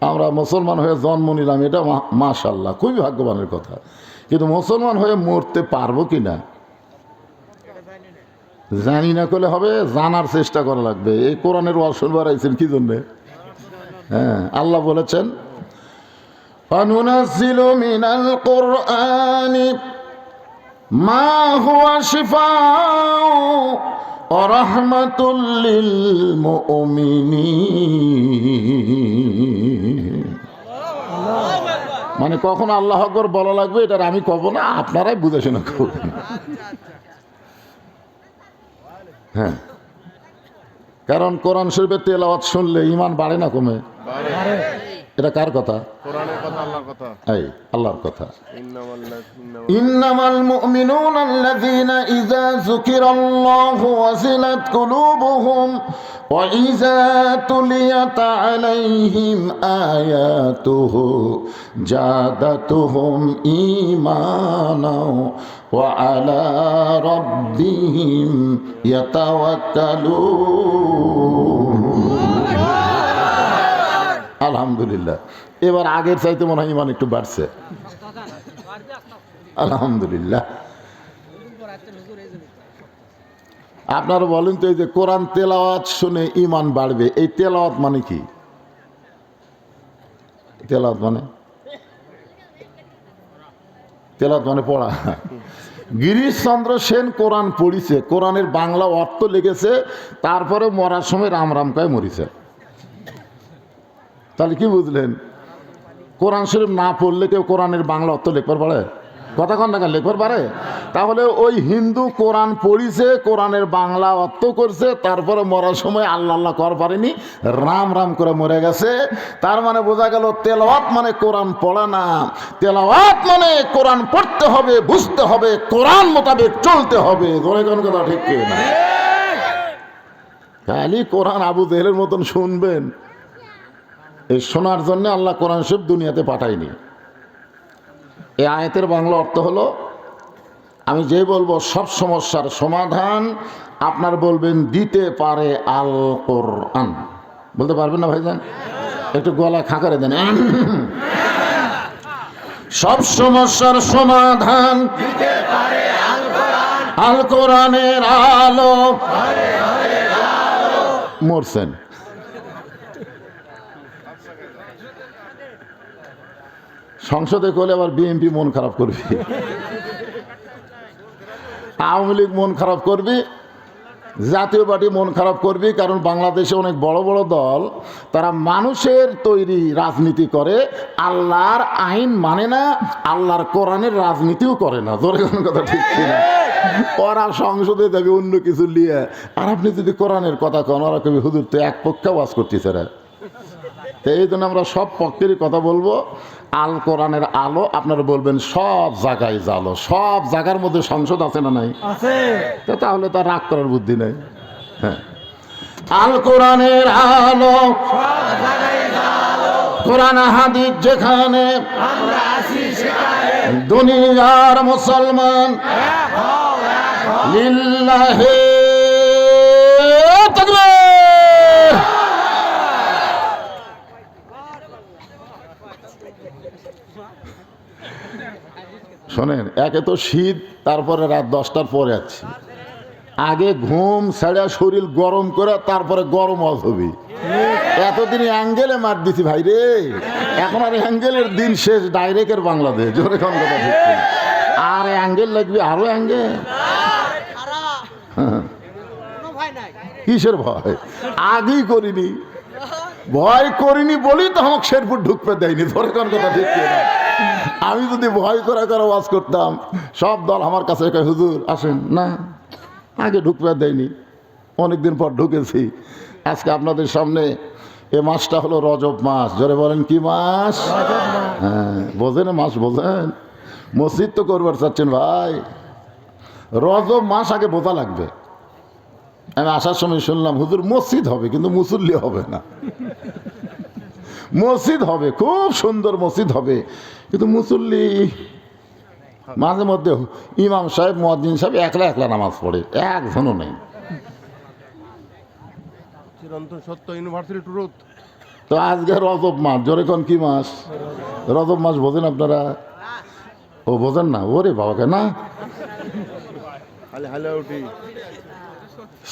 Speaker 1: আমরা মুসলমান হয়ে জন্ম নিলাম, এটা মাশাআল্লাহ খুবই ভাগ্যবানের কথা। কিন্তু মুসলমান হয়ে মরতে পারবো কিনা জানি না। করলে হবে, জানার চেষ্টা করা লাগবে। এই কোরআনের ওয়াজ শুনবার আইছেন কি জন্যে? হ্যাঁ, আল্লাহ বলেছেন অনুনাজ্জিলু মিনাল কুরআনি মা হুয়া শিফাউ ওয়া রাহমাতুল লিল মুমিনিন। মানে কখন আল্লাহ আকবার বলা লাগবে এটা আমি কব না, আপনারাই বুঝে শোনা করবেন। হ্যাঁ, কারণ কোরআন শরীফের তেলাওয়াত শুনলে ঈমান বাড়ে না কমে? এটা কার কথা?
Speaker 3: কোরআনের কথা, আল্লাহর কথা।
Speaker 1: এই আল্লাহর কথা।
Speaker 3: ইন্নামাল
Speaker 1: মুমিনুনা আল্লাযীনা ইযা যুকিরাল্লাহু ওয়াজিলাত কুলুবুহুম ওয়া ইযা তুলিয়াত আলাইহিম আয়াতুহু জাদাতুহুম ঈমানাও ওয়া আলা রাব্বিহিম ইয়াতাওয়াক্কালুন। আলহামদুলিল্লাহ, এবার আগের চাইতে মনে হয় ইমান একটু বাড়ছে। আলহামদুলিল্লাহ। আপনারা বলেন তো, এই যে কোরআন তেলাওয়াত শুনে ইমান বাড়বে, এই তেলাওয়াত মানে কি? তেলাওয়াত মানে পড়া। গিরিশচন্দ্র সেন কোরআন পড়িছে, কোরআনের বাংলা অর্থ লিখেছে, তারপরে মরার সময় রাম রাম কয়ে মরিছে। তাহলে কি বুঝলেন? কোরআন শরীফ না পড়লে কেউ কোরআনের বাংলা অর্থ লিখবার পারে? কথা কন না, লিখবার পারে? তাহলে ওই হিন্দু কোরআন পড়িছে, কোরআনের বাংলা অর্থ করছে, তারপরে মরার সময় আল্লাহ আল্লাহ কর পারেনি, রাম রাম করে মরে গেছে। তার মানে বোঝা গেল তেলাওয়াত মানে কোরআন পড়া না, তেলাওয়াত মানে কোরআন পড়তে হবে, বুঝতে হবে, কোরআন মোতাবেক চলতে হবে। ধরে কোন কথা ঠিক কি না? খালি কোরআন আবু জেহেলের মতন শুনবেন, এই শোনার জন্য আল্লাহ কোরআন শরীফ দুনিয়াতে পাঠায়নি। এই আয়াতের বাংলা অর্থ হলো, আমি যে বলবো সব সমস্যার সমাধান আপনার বলবেন দিতে পারে আল কোরআন। বলতে পারবেন না ভাইজান? একটু গলা খাকারে দেন। সব সমস্যার সমাধান দিতে পারে আল কোরআনের আলো। মরছেন। সংসদে করলে আবার বিএনপি মন খারাপ করবে, আওয়ামী লীগ মন খারাপ করবে, জাতীয় পার্টি মন খারাপ করবে। কারণ বাংলাদেশে অনেক বড় বড় দল, তারা মানুষের তৈরি রাজনীতি করে, আল্লাহর আইন মানে না, আল্লাহর কোরআনের রাজনীতিও করে না। জোরে কোন কথা ঠিক কিনা? ওরা সংসদে যাবে অন্য কিছু নিয়ে, আর আপনি যদি কোরআনের কথা কন, ওরা কবি হুজুর তো এক পক্ষে ওয়াজ করতেছে। এই জন্য আমরা সব পক্ষেরই কথা বলবো। আল কোরআনের আলো, আপনারা বলবেন সব জায়গায় জালো। সব জায়গার মধ্যে সংসদ আছে না নাই? তাহলে তার রাগ করার বুদ্ধি নেই। হ্যাঁ, আল কোরআনের আলো, কোরআন হাদিস যেখানে, দুনিয়ার মুসলমান লিল্লাহি তাকবীর। শোনেন, একে তো শীত, তারপরে রাত 10টার পরে আছি, আগে ঘুম ছাড়া শরীর গরম করে, তারপরে গরম হবে। এতদিন অ্যাঙ্গেলে মার দিছি ভাই রে, এখন আর অ্যাঙ্গেলের দিন শেষ, ডাইরেক্টের বাংলাদেশ। জোরে কোন কথা ঠিক কিনা? আর অ্যাঙ্গেল লাগবে, আরো অ্যাঙ্গেল। কিসের ভয়? আগেই করিনি, ভয় করিনি বলেই তো আমাকে শেরপুর ঢুকতে দেয়নি। ধরে কোন কথা ঠিক কিনা? আমি যদি ভয় করে ওয়াজ করতাম, সব দল আমার কাছে কয় হুজুর আসেন না, আগে ঢুকতে দেয়নি, অনেকদিন পর ঢুকেছি। আজকে আপনাদের সামনে এ মাসটা হলো রজব মাস। জোরে বলেন কি মাস? হ্যাঁ, বোঝেন মাস, বোঝেন? মসজিদ তো করবার চাচ্ছেন ভাই, রজব মাস আগে বোঝা লাগবে। আমি আসার সময় শুনলাম হুজুর মসজিদ হবে, কিন্তু মুসল্লি হবে না। মসজিদ হবে, খুব সুন্দর মসজিদ হবে, কিন্তু মুসল্লি মাঝে মধ্যে ইমাম সাহেব, মুয়াজ্জিন সাহেব একলা একলা নামাজ পড়ে, একজনও নেই।
Speaker 3: চিরন্তন সত্য, ইউনিভার্সাল ট্রুথ।
Speaker 1: তো আজকে রজব মাস। জোরে কোন কি মাস? রজব মাস বোঝেন আপনারা? ও বোঝেন না? ওরে বাবাকে না।
Speaker 3: হালে হালে উঠি।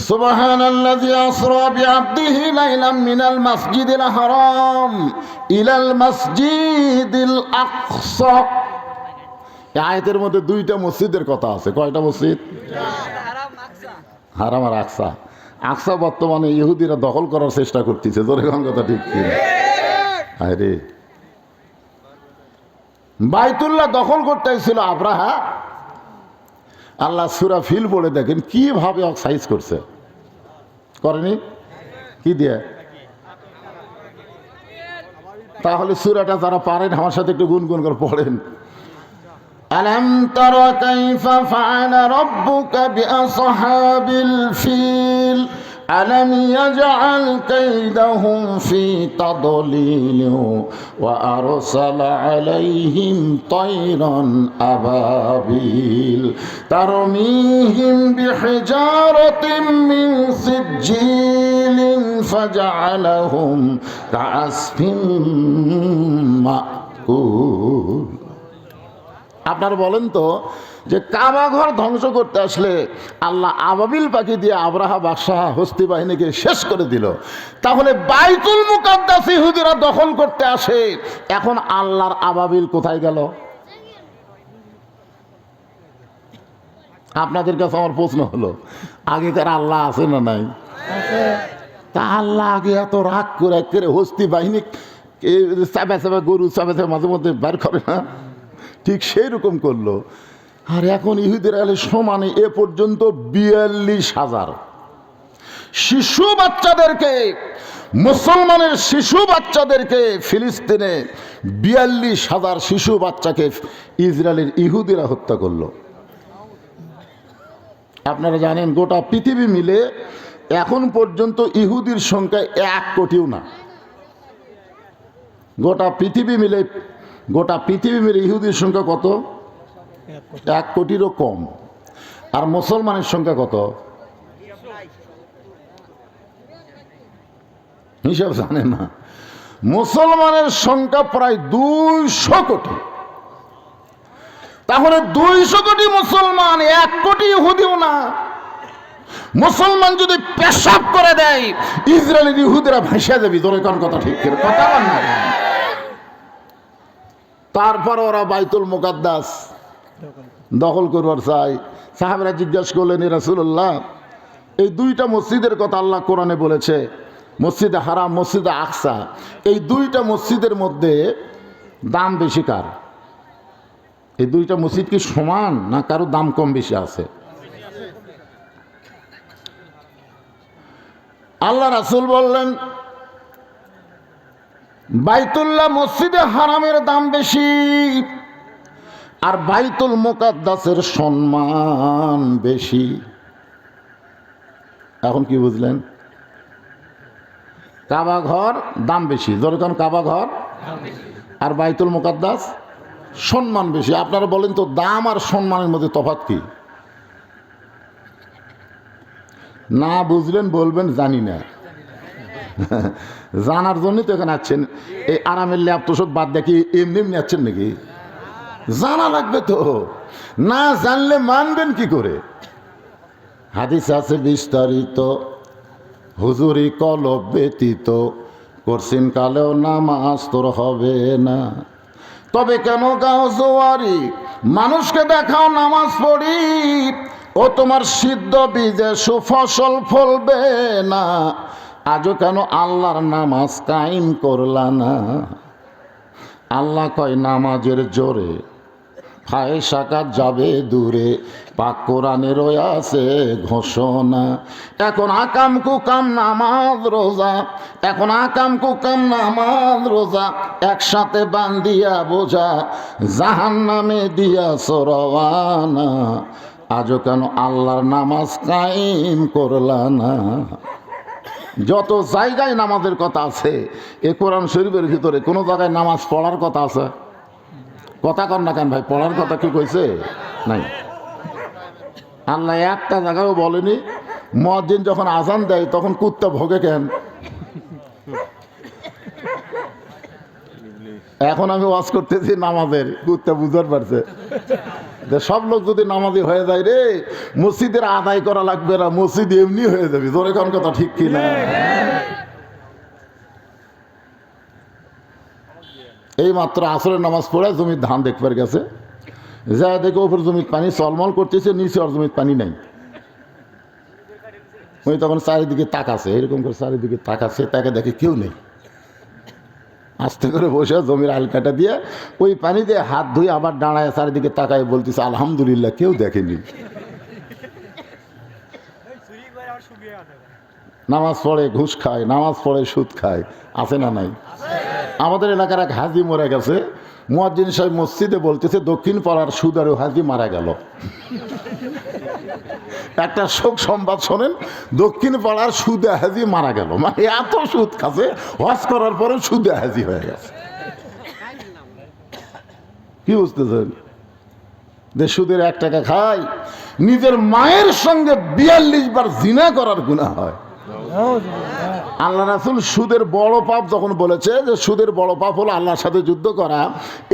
Speaker 1: সুবহানাল্লাযী আসরা বিআবদিহি লাইলাম মিনাল মাসজিদিল হারাম ইলাল মাসজিদিল আকসা। এই আয়াতের মধ্যে দুইটা মসজিদের কথা আছে। কয়টা মসজিদ? হারাম আর আকসা। আকসা বর্তমানে ইহুদিরা দখল করার চেষ্টা করতেছে। জোরে কোন কথা ঠিক কিনা? আরে বাইতুল্লাহ দখল করতে ছিল আব্রাহা। আল্লাহ সূরা ফিল পড়ে দেখেন কিভাবে সাইজ করছে, করেনি? কি দিয়ে? তাহলে সূরাটা যারা পারেন আমার সাথে একটু গুনগুন করে পড়েন। আলাম তারা কাইফা ফাআলা রাব্বুকা বিআসহাবিল ফিল আলাম ইয়াজআল কাইদাহুম ফি তাদলিল ওয়া আরসালা আলাইহিম তায়রান আবাবিল তারমিহিম বিহিজারাতিন মিন সিজ্জিলিন فجعلهم كعصف مأكول। আপনারা বলেন তো যে কাবা ঘর ধ্বংস করতে আসলে আল্লাহ আবাবিল পাখি দিয়ে আব্রাহা বাদশাহ হস্তি বাহিনীকে শেষ করে দিল, তাহলে বাইতুল মুকাদ্দাস ইহুদিরা দখল করতে আসে, এখন আল্লাহর আবাবিল কোথায় গেল? আপনাদের কাছে আমার প্রশ্ন হলো, আগেকার আল্লাহ আছে না নাই? তা আল্লাহ আগে এত রাগ করে হস্তি বাহিনী চাপা চাপা গরু চাপা চাপা মাঝে মধ্যে বের করে না, ঠিক সেই রকম করলো। আর এখন ইহুদিরা এলে সমানে এ পর্যন্ত ৪২,০০০ শিশু বাচ্চাদেরকে, মুসলমানের শিশু বাচ্চাদেরকে, ফিলিস্তিনে ৪২,০০০ শিশু বাচ্চাকে ইসরায়েলের ইহুদিরা হত্যা করলো। আপনারা জানেন গোটা পৃথিবী মিলে এখন পর্যন্ত ইহুদির সংখ্যা ১ কোটিও না। গোটা পৃথিবী মিলে ইহুদির সংখ্যা কত? ১ কোটিরও কম। আর মুসলমানের সংখ্যা কত? হিসাব জানে না। মুসলমানের সংখ্যা প্রায় ২০০ কোটি। তাহলে ২০০ কোটি মুসলমান, ১ কোটি ইহুদিও না। মুসলমান যদি পেশাব করে দেয়, ইসরায়েলের ইহুদিরা ভাসিয়ে দেবে। তোর কোন কথা ঠিক করে কথা বল না। তারপর ওরা বাইতুল মুকাদ্দাস দখল করবার চাই। সাহাবারা জিজ্ঞাসা করলেন, রাসূলুল্লাহ, এই দুইটা মসজিদের কথা আল্লাহ কোরআনে বলেছে, মসজিদে হারাম, মসজিদে আকসা, এই দুইটা মসজিদের মধ্যে দাম বেশি কার? এই দুইটা মসজিদ কি সমান না কারো দাম কম বেশি আছে? আল্লাহ রাসূল বললেন, বাইতুল্লাহ মসজিদে হারামের দাম বেশি, আর বাইতুল মুকাদ্দাসের সম্মান বেশি। এখন কি বুঝলেন? কাবা ঘর দাম বেশি, যেরকম কাবা ঘর, আর বাইতুল মুকাদ্দাস সম্মান বেশি। আপনারা বলেন তো, দাম আর সম্মানের মধ্যে তফাৎ কি? না বুঝলেন বলবেন জানি না। জানার জন্যই তো এখানে আছেন। এই আরামের ল্যাপটপ বাদ দেখি এমনি এমনি আছেন নাকি? জানা লাগবে তো, না জানলে মানবেন কি করে? হাদিস আছে বিস্তারিত, হুজুরি কলব ব্যতীত করছেন কালেও নামাজ তোর হবে না। তবে কেন গাও জোয়ারি, মানুষকে দেখাও নামাজ পড়ি, ও তোমার সিদ্ধ বীজে সুফসল ফলবে না। আজও কেন আল্লাহর নামাজ কায়েম করলা না? আল্লাহ কয় নামাজের জোরে ফায়সাকাত যাবে দূরে, পাক কোরআনে রয়েছে ঘোষণা। এখন আকাম কুকাম নামাজ রোজা, এখন আকাম কুকাম নামাজ রোজা, একসাথে বান্দিয়া বোঝা জাহান্নামে দিয়া সরওয়ানা। আজও কেন আল্লাহর নামাজ কায়েম করলা না? যত জায়গায় নামাজের কথা আছে, এ কোরআন শরীফের ভিতরে কোনো জায়গায় নামাজ পড়ার কথা আছে? কথা কর না কেন ভাই, পড়ার কথা কি কইছে? নাই। আল্লাহ একটা জায়গায়ও বলেনি মুয়াজ্জিন যখন আজান দেয় তখন কুত্তা ভোগে কেন? এখন আমি ওয়াজ করতেছি নামাজের, কুত্তা বুঝতে পারছে যে সব লোক যদি নামাজি হয়ে যায় রে, মসজিদের আদায় করা লাগবে না, মসজিদ এমনি হয়ে যাবে। তোর এখন কথা ঠিক কিনা? এই মাত্র আসরের নামাজ পড়ে জমির ধান দেখবার গেছে, যা দেখে ওপর জমির পানি চলমল করতেছে, নিচে আর জমির পানি নাই। ওই তখন চারিদিকে তাকাছে, এরকম করে চারিদিকে তাকাচ্ছে, তাকে দেখে কেউ নেই। আস্তে করে বসে জমির আলকাটা দিয়ে ওই পানি দিয়ে হাত ধুয়ে আবার দাঁড়ায় চারিদিকে তাকায় বলতেছে আলহামদুলিল্লাহ, কেউ দেখেনি। নামাজ পড়ে ঘুষ খায়, নামাজ পড়ে সুদ খায়, আছে না নাই? আমাদের এলাকার এক হাজি মরে গেছে, মুয়াজ্জিন সাহেব মসজিদে বলতেছে দক্ষিণ পাড়ার সুদারু হাজি মারা গেল। একটা শোক সংবাদ শোনেন, দক্ষিণ পাড়ার সুদে হাজি মারা গেল। মানে এত সুদ খাচ্ছে, হজ করার পরে সুদে হাজি হয়ে গেছে। কি বুঝতেছেন? যে সুদের 1 টাকা খায়, নিজের মায়ের সঙ্গে 42 বার জিনা করার গুনাহ হয়। আল্লাহ রাসূল সুদের বড় পাপ যখন বলেছে যে সুদের বড় পাপ হলো আল্লাহর সাথে যুদ্ধ করা,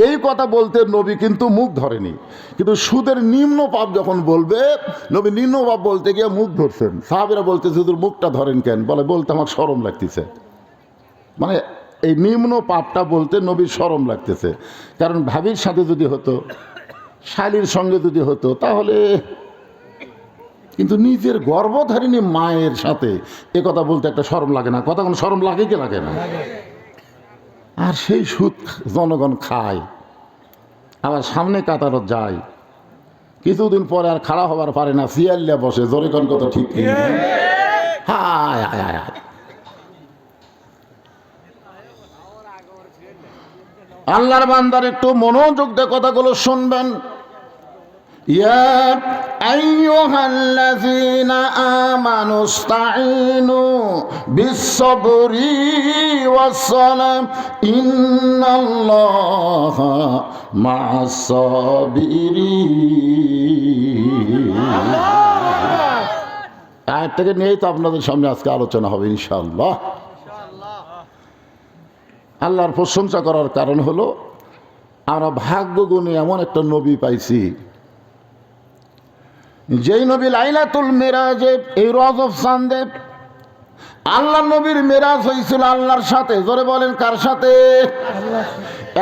Speaker 1: এই কথা বলতে নবী কিন্তু মুখ ধরেনি। কিন্তু সুদের নিম্ন পাপ যখন বলবে, নবী নিম্ন পাপ বলতে গিয়ে মুখ ধরছেন। সাহাবীরা বলতেছে হুজুর মুখটা ধরেন কেন? বলতে আমার শরম লাগতেছে। মানে এই নিম্ন পাপটা বলতে নবীর শরম লাগতেছে, কারণ ভাবির সাথে যদি হতো, শালীর সঙ্গে যদি হতো তাহলে, কিন্তু নিজের গর্ভধারিণী মায়ের সাথে এ কথা বলতে একটা শরম লাগে না? কথা কোনো শরম লাগে কি লাগে না? আর সেই সুদ জনগণ খায়, আবার সামনে কাতারত যায়, কিছুদিন পরে আর খাড়া হবার পারে না, সিয়াল্লা বসে। জোরে কোন কথা ঠিক কি? হায় হায় হায় হায়। আল্লাহর বান্দার একটু মনোযোগ দিয়ে কথাগুলো শুনবেন। ইয়া আইয়ুহাল্লাযীনা আমানুস্তাঈনু বিস-সাবরি ওয়াস-সালাম ইন্নাল্লাহা মা'আস-সাবিরিন। আয়াতটাকে নিয়েই তো আপনাদের সামনে আজকে আলোচনা হবে ইনশাআল্লাহ। আল্লাহর প্রশংসা করার কারণ হলো আমরা ভাগ্যগুণে এমন একটা নবী পাইছি, যেই নবী লাইলাতুল মিরাজে, এই রজব চাঁদে আল্লাহ নবীর মিরাজ হয়েছিল আল্লাহর সাথে। জোরে বলেন কার সাথে?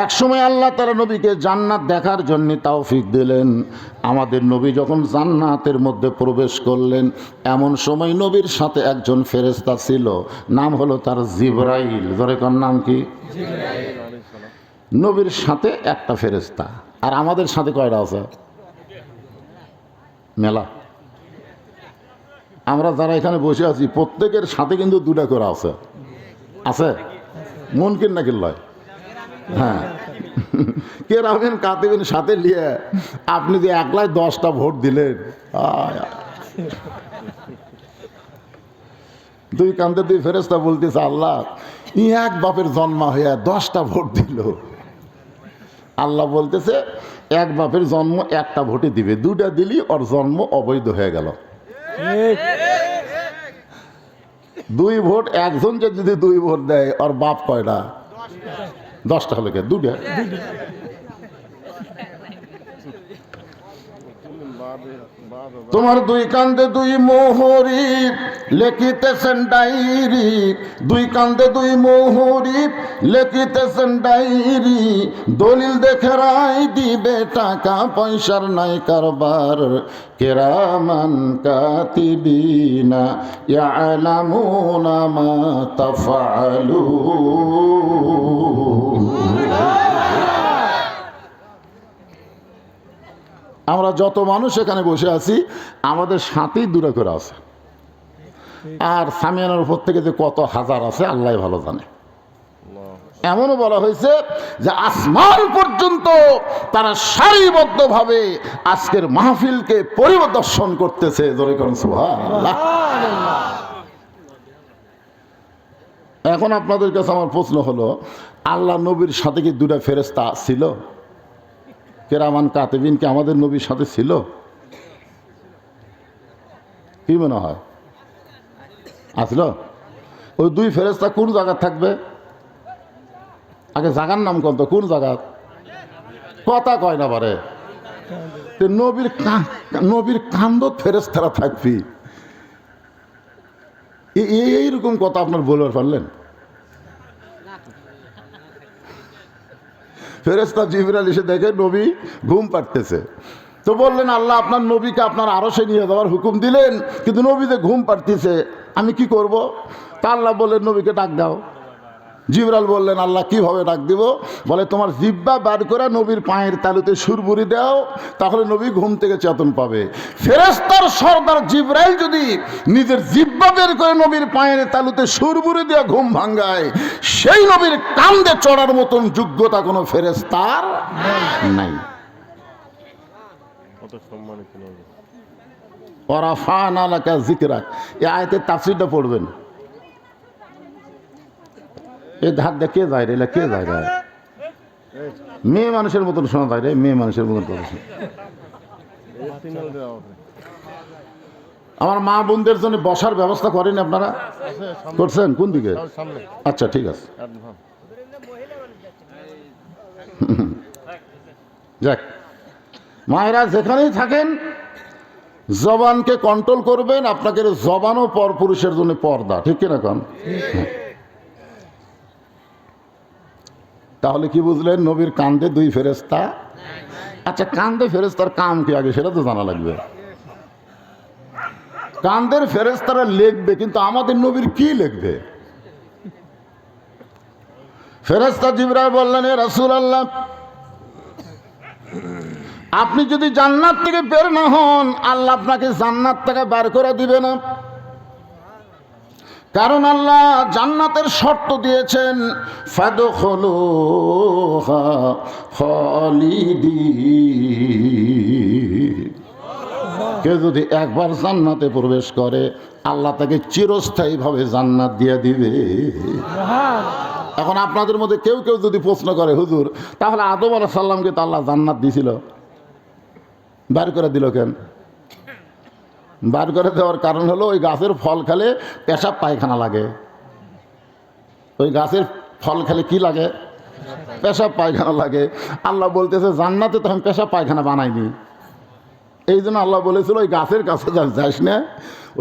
Speaker 1: এক সময় আল্লাহ তাআলা নবীকে জান্নাত দেখার জন্য তৌফিক দিলেন। আমাদের নবী যখন জান্নাতের মধ্যে প্রবেশ করলেন, এমন সময় নবীর সাথে একজন ফেরেশতা ছিল, নাম হলো তার জিবরাইল। জোরে কোন নাম কি? নবীর সাথে একটা ফেরেশতা, আর আমাদের সাথে কয়টা আছে? মেলা। আমরা যারা এখানে বসে আছি প্রত্যেকের সাথে কিন্তু দুটা করে আছে। আছে মুনকির নাকি লয়? হ্যাঁ, কে রাখবেন কাতিবেন সাথে নিয়ে আপনি যে একলাই 10টা ভোট দিলেন, দুই কান্দে দুই ফেরেশতা বলতেছে আল্লাহ এক বাপের জন্ম হইয়া 10টা ভোট দিল। আল্লাহ বলতেছে এক বাপের জন্ম একটা ভোটে দিবে, দুটা দিলি ওর জন্ম অবৈধ হয়ে গেল। 2 ভোট, একজন যদি 2 ভোট দেয় ওর বাপ কয়টা? 10টা হলো কে? 2টা। তোমার 2 কান্দে 2 মোহরি লেখিতেছেন ডায়েরি, 2 কান্দে 2 মোহরি লেখিতেছেন ডায়েরি, দলিল দেখে রায় দিবে, টাকা পয়সার নাই কারবার, কিরামান কাতিবিনা ইয়ালামুনা মা তাফআলুন। আমরা যত মানুষ এখানে বসে আছি আমাদের সাথেই দূরে করে আছে, আর সামিয়ানার উপর থেকে যে কত হাজার আছে আল্লাহ ভালো জানে। এমনও বলা হয়েছে যে আসমান পর্যন্ত তারা সারিবদ্ধভাবে আজকের মাহফিলকে পরিদর্শন করতেছে। জোরে করুন সুবহানাল্লাহ। এখন আপনাদের কাছে আমার প্রশ্ন হলো, আল্লাহ নবীর সাথে কি 2টা ফেরেশতা ছিল? কিরামান কাতিবিন কি আমাদের নবীর সাথে ছিল? কি মনে হয় আসলো? ওই 2 ফেরেশতা কোন জায়গা থাকবে? আগে জায়গার নাম কত? কোন জায়গা? কথা কয় না পারে। নবীর কান্দত ফেরেশতারা থাকবি, এইরকম কথা আপনার বলতে পারলেন? ফেরেশতা জিবরাইল এসে দেখে নবী ঘুম পাড়তেছে, তো বললেন আল্লাহ আপনার নবীকে আপনার আরশে নিয়ে যাওয়ার হুকুম দিলেন, কিন্তু নবী যে ঘুম পাড়তেছে আমি কি করব? তা আল্লাহ বললেন নবীকে ডাক দাও। জিবরাইল বললেন আল্লাহ কিভাবে ডাক দিব? বলে তোমার জিহ্বা বার করে নবীর পায়ের তালুতে সুরবুরি দাও, তাহলে নবী ঘুম থেকে চেতন পাবে। ফেরেশতার সর্দার জিবরাইল যদি নিজের জিহ্বা বের করে নবীর পায়ের তালুতে সুরবুরি দিয়ে ঘুম ভাঙ্গায়, সেই নবীর কান্দে চড়ার মতন যোগ্যতা কোনো ফেরেশতার নাই।
Speaker 3: কত সম্মানিত নবী।
Speaker 1: ওয়ারাফা'না লাকা যিকরাক, এই আয়াতের তাফসীরটা পড়বেন। এই ধার দিয়ে কে যায় রে? কে যায় রে? মেয়ে মানুষের মতন শোনা যায় রে, মেয়ে মানুষের মতন কথা শোনা। আমার মা বোনদের জন্য বসার ব্যবস্থা করেন আপনারা? করছেন কোন দিকে?
Speaker 3: সামনে
Speaker 1: আচ্ছা ঠিক আছে, যাক। মায়েরা যেখানেই থাকেন জবানকে কন্ট্রোল করবেন। আপনাকে জবানও পরপুরুষের জন্য পর্দা, ঠিক কিনা কন? তাহলে কি বুঝলেন? নবীর কান্দে দুই ফেরেশতা। আচ্ছা, কান্দে ফেরেশতার কাম কি আগে সেটা তো জানা লাগবে। কান্দের ফেরেশতারা লিখবে, কিন্তু আমাদের নবীর কি লিখবে? ফেরেশতা জিবরাইল বললেন, এ রাসূলুল্লাহ, আপনি যদি জান্নাত থেকে বের না হন, আল্লাহ আপনাকে জান্নাত থেকে বের করে দিবে না। কারণ আল্লাহ জান্নাতের শর্ত দিয়েছেন, ফাদখুলুহা খালিদিন। কেউ যদি একবার জান্নাতে প্রবেশ করে, আল্লাহ তাকে চিরস্থায়ীভাবে জান্নাত দিয়ে দিবে। এখন আপনাদের মধ্যে কেউ কেউ যদি প্রশ্ন করে, হুজুর তাহলে আদম আলাইহিস সালামকে তো আল্লাহ জান্নাত দিয়েছিল, বার করে দিল কেন? বার করে দেওয়ার কারণ হলো ওই গাছের ফল খেলে পেশাব পায়খানা লাগে। ওই গাছের ফল খেলে কি লাগে? পেশাব পায়খানা লাগে। আল্লাহ বলতেছে জান্নাতে তো আমি পেশাব পায়খানা বানাইনি। এই জন্য আল্লাহ বলেছিল ওই গাছের কাছে যাস না,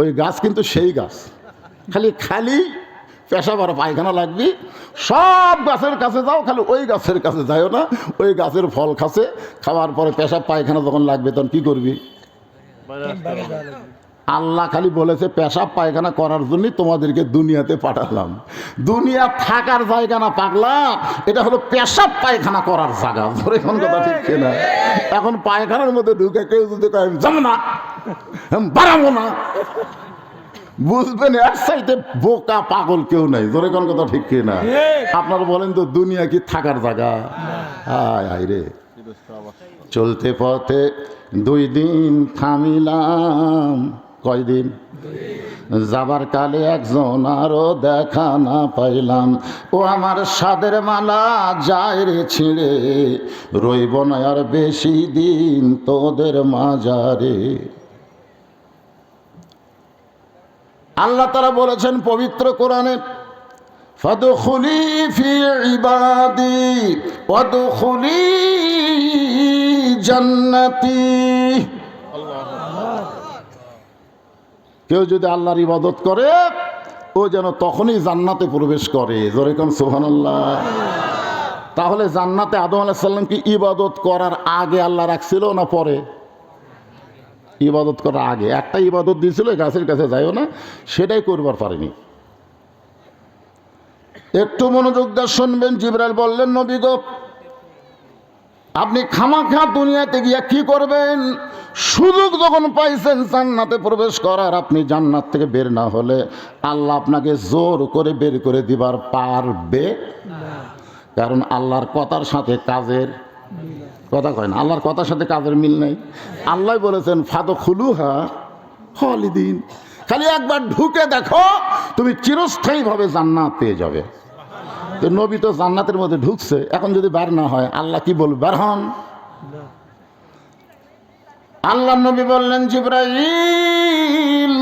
Speaker 1: ওই গাছ কিন্তু সেই গাছ, খালি খালি পেশাব আর পায়খানা লাগবি। সব গাছের কাছে যাও, খালি ওই গাছের কাছে যাও না। ওই গাছের ফল খাসে, খাওয়ার পরে পেশাব পায়খানা যখন লাগবে তখন কি করবি? আল্লাহ খালি বলেছে পেশাব পায়খানা করার জন্যই তোমাদেরকে দুনিয়াতে পাঠালাম। দুনিয়া থাকার জায়গা না পাগলা, এটা হলো পেশাব পায়খানা করার জায়গা। ধরে কোন কথা ঠিক না? এখন পায়খানার মধ্যে ঢুকে কেউ যদি কয় যাবো না, বাড়াবো না, বুঝবেন এক সাইডে বোকা পাগল কেউ নাই। ধরে কোন কথা ঠিক না? আপনারা বলেন তো দুনিয়া কি থাকার জায়গা? হায় হায় রে। চলতে পথে 2 দিন থামিলাম। কয়দিন? যাবার কালে একজন আরো দেখা না পাইলাম। ও আমার সাদের মালা যায় রে ছিঁড়ে, রইব না আর বেশি দিন তোদের মাজারে। আল্লাহ তাআলা বলেছেন পবিত্র কোরআনে, ফাদখুলি ফি ইবাদি ওয়াদখুলি জান্নাতি। কেউ যদি আল্লাহর ইবাদত করে, ও যেন তখনই জান্নাতে প্রবেশ করে। জোরে কোন সুবহানাল্লাহ। তাহলে জান্নাতে আদম আলাইহিস সালাম কি ইবাদত করার আগে আল্লাহ রাখছিল না পরে? ইবাদত করার আগে একটা ইবাদত দিয়েছিল, গাছের কাছে যাইও না, সেটাই করবার পারেনি। একটু মনোযোগ দিয়ে শুনবেন। জিবরাইল বললেন, নবী গো, আপনি খামাখা দুনিয়াতে গিয়া কি করবেন? সুযোগ যখন পাইছেন জান্নাতে প্রবেশ করার, আপনি জান্নাত থেকে বের না হলে আল্লাহ আপনাকে জোর করে বের করে দিবার পারবে। কারণ আল্লাহর কথার সাথে কাজের কথা কয় না, আল্লাহর কথার সাথে কাজের মিল নেই। আল্লাহ বলেছেন ফাদখুলুহা খালিদিন। খালি একবার ঢুকে দেখো, তুমি চিরস্থায়ীভাবে জান্নাত পেয়ে যাবে। তো নবী তো জান্নাতের মধ্যে ঢুকছে, এখন যদি বার না হয় আল্লাহ কি বলবে? বার হন। আল্লাহ নবী বললেন, জিবরাইল,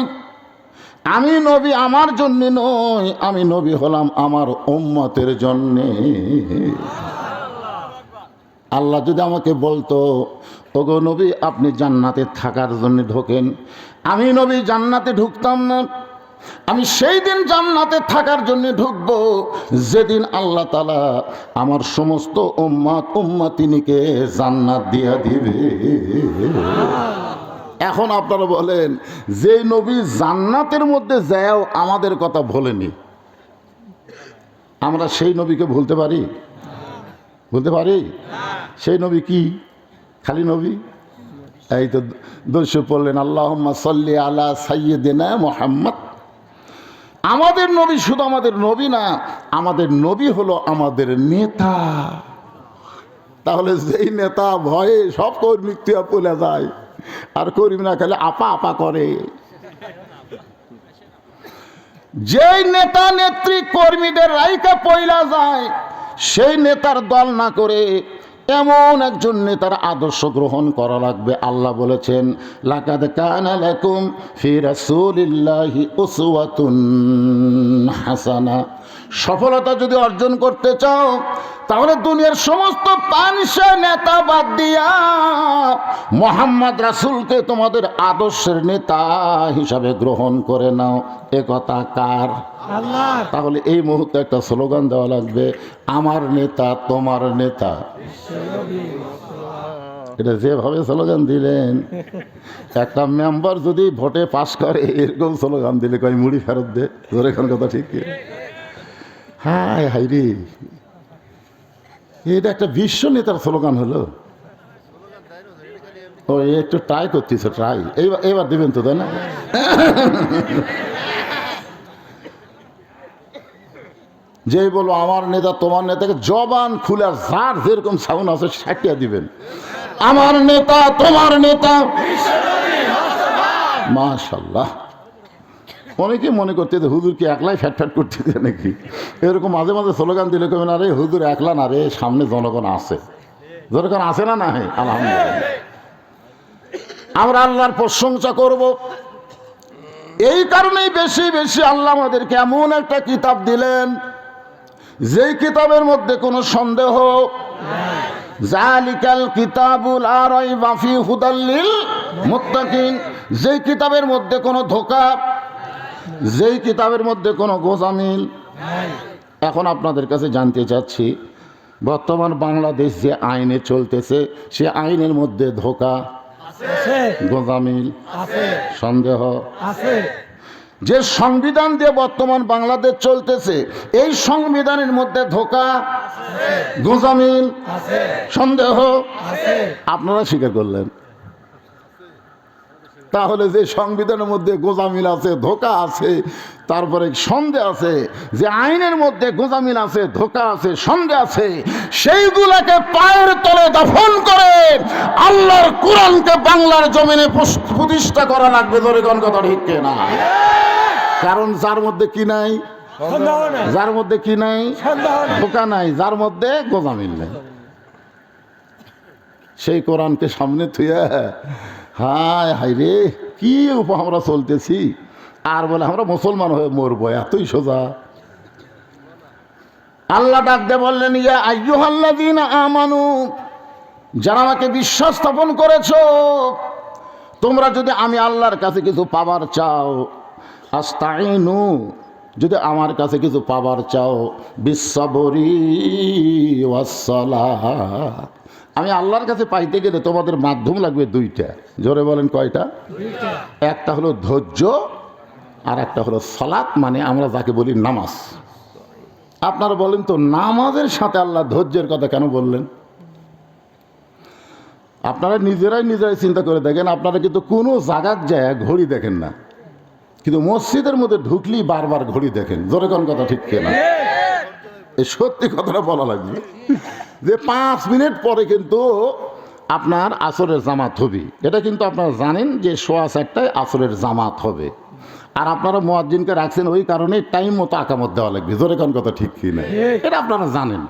Speaker 1: আমি নবী আমার জন্য নই, আমি নবী হলাম আমার উম্মতের জন্যে। আল্লাহ যদি আমাকে বলতো, ওগো নবী আপনি জান্নাতে থাকার জন্য ঢোকেন, আমি নবী জান্নাতে ঢুকতাম না। আমি সেই দিন জান্নাতে থাকার জন্য ঢুকবো যেদিন আল্লাহ তাআলা আমার সমস্ত উম্মত উম্মতিনীকে জান্নাত দিয়া দিবে। এখন আপনারা বলেন, যে নবী জান্নাতের মধ্যে যাও আমাদের কথা ভোলেনি, আমরা সেই নবীকে ভুলতে পারি? বলতে পারি? সেই নবী কি খালি নবী? এই তো দর্শে পড়লেন, আল্লাহুম্মা সাল্লি আলা সাইয়্যিদিনা মুহাম্মদ। আমাদের নবী শুধু আমাদের নবী না, আমাদের নবী হলো আমাদের নেতা। তাহলে যেই নেতা ভয়ে সব কর্মী পলে যায়, আর কর্মী না খেলে আপা আপা করে। যেই নেতা নেত্রী কর্মীদের রাইকা পয়লা যায়, সেই নেতার দল না করে এমন একজন নেতার আদর্শ গ্রহণ করা লাগবে। আল্লাহ বলেছেন, লাকাদ কানা লাকুম ফি রাসূলিল্লাহি উসওয়াতুন হাসানা। সফলতা যদি অর্জন করতে চাও তাহলে দুনিয়ার সমস্ত পানসা নেতা বাদ দিয়া মোহাম্মদ রাসূলকে তোমাদের আদর্শের নেতা হিসাবে গ্রহণ করে নাও। এ কথা কার?
Speaker 4: আল্লাহ।
Speaker 1: তাহলে এই মুহূর্তে একটা স্লোগান দেওয়া লাগবে, আমার নেতা তোমার নেতা। এটা যেভাবে স্লোগান দিলেন, একটা মেম্বার যদি ভোটে পাশ করে এরকম স্লোগান দিলে কয় মুড়ি ফেরত দে, তোর এখন কথা ঠিক কি? হায় হাই রে, এটা একটা বিশ্ব নেতার স্লোগান হলো। ও একটু ট্রাই করতেছে, ট্রাই এবার দিবেন তো, তাই না? যেই বলো আমার নেতা তোমার নেতাকে জবান খুলে যার যেরকম সাউন্ড আছে সাটিয়া দিবেন, আমার নেতা তোমার নেতা। মাশাআল্লাহ। অনেকে মনে করতে যে হুজুর কি একলাই ফ্যাট ফ্যাট করতেছে নাকি, এরকম মাঝে মাঝে স্লোগান দিলে কেমন, আরে হুজুর একলা না রে, সামনে জনগণ আছে, জনগণ আছে না? না, আলহামদুলিল্লাহ। আমরা আল্লাহর প্রশংসা করব। এই কারণেই বেশি বেশি আল্লাহ আমাদেরকে এমন একটা কিতাব দিলেন যেই কিতাবের মধ্যে কোনো সন্দেহ, জালিকাল কিতাবুল লা রাইবা ফি হুদাল লিল মুত্তাকিন, যেই কিতাবের মধ্যে কোনো ধোঁকা, যেই কিতাবের মধ্যে কোনো গোজামিল। এখন আপনাদের কাছে জানতে চাচ্ছি, বর্তমান বাংলাদেশ যে আইনে চলতেছে সে আইনের মধ্যে ধোঁকা, গোজামিল, সন্দেহ আছে। যে সংবিধান দিয়ে বর্তমান বাংলাদেশ চলতেছে এই সংবিধানের মধ্যে ধোঁকা, গোজামিল, সন্দেহ আপনারা স্বীকার করলেন। তাহলে যে সংবিধানের মধ্যে গোজামিল আছে, ধোঁকা আছে, তারপরে সন্দেহ আছে, যে আইনের মধ্যে গোজামিল আছে, ধোঁকা আছে, সন্দেহ আছে, সেইগুলাকে পায়ের তলে দাফন করে আল্লাহর কোরআনকে বাংলার জমিনে প্রতিষ্ঠা করা লাগবে। ধরে কোন কথা ঠিক না? কারণ যার মধ্যে কি নাই, যার মধ্যে কি নাই, ধোঁকা নাই, যার মধ্যে গোজামিল নাই, সেই কোরআনকে সামনে থুয়া হায় হায় রে কি আমরা চলতেছি, আর বলে আমরা মুসলমান হয়ে মরবো, এতই সোজা। আল্লাহ ডাক দিয়ে বললেন, ইয়া আইয়ুহাল্লাযীনা আমানু, যারা আমাকে বিশ্বাস স্থাপন করেছো, তোমরা যদি আমি আল্লাহর কাছে কিছু পাবার চাও, আস্তাইনু, যদি আমার কাছে কিছু পাবার চাও, বিসসবরি ওয়াসসালাহ, আমি আল্লাহর কাছে পাইতে গেলে তোমাদের মাধ্যম লাগবে দুইটা। জোরে বলেন কয়টা? একটা হলো ধৈর্য, আর একটা হলো সালাত, মানে আমরা যাকে বলি নামাজ। আপনারা বলেন তো, নামাজের সাথে আল্লাহ ধৈর্যের কথা কেন বললেন? আপনারা নিজেরাই চিন্তা করে দেখেন, আপনারা কিন্তু কোনো জায়গার যায় ঘড়ি দেখেন না, কিন্তু মসজিদের মধ্যে ঢুকলেই বারবার ঘড়ি দেখেন। জোরে কোন কথা ঠিক কিনা? এই সত্যি কথাটা বলা লাগবে যে 5 মিনিট পরে কিন্তু আপনার আসরের জামাত হবে। এটা কিন্তু আপনারা জানেন যে 4:15টায় আসরের জামাত হবে, আর আপনারা মুয়াজ্জিনকে রাখছেন ওই কারণে টাইম মতো আকামত দেওয়া লাগবে। জোরে কোন কথা ঠিক কি না? এটা আপনারা জানেন।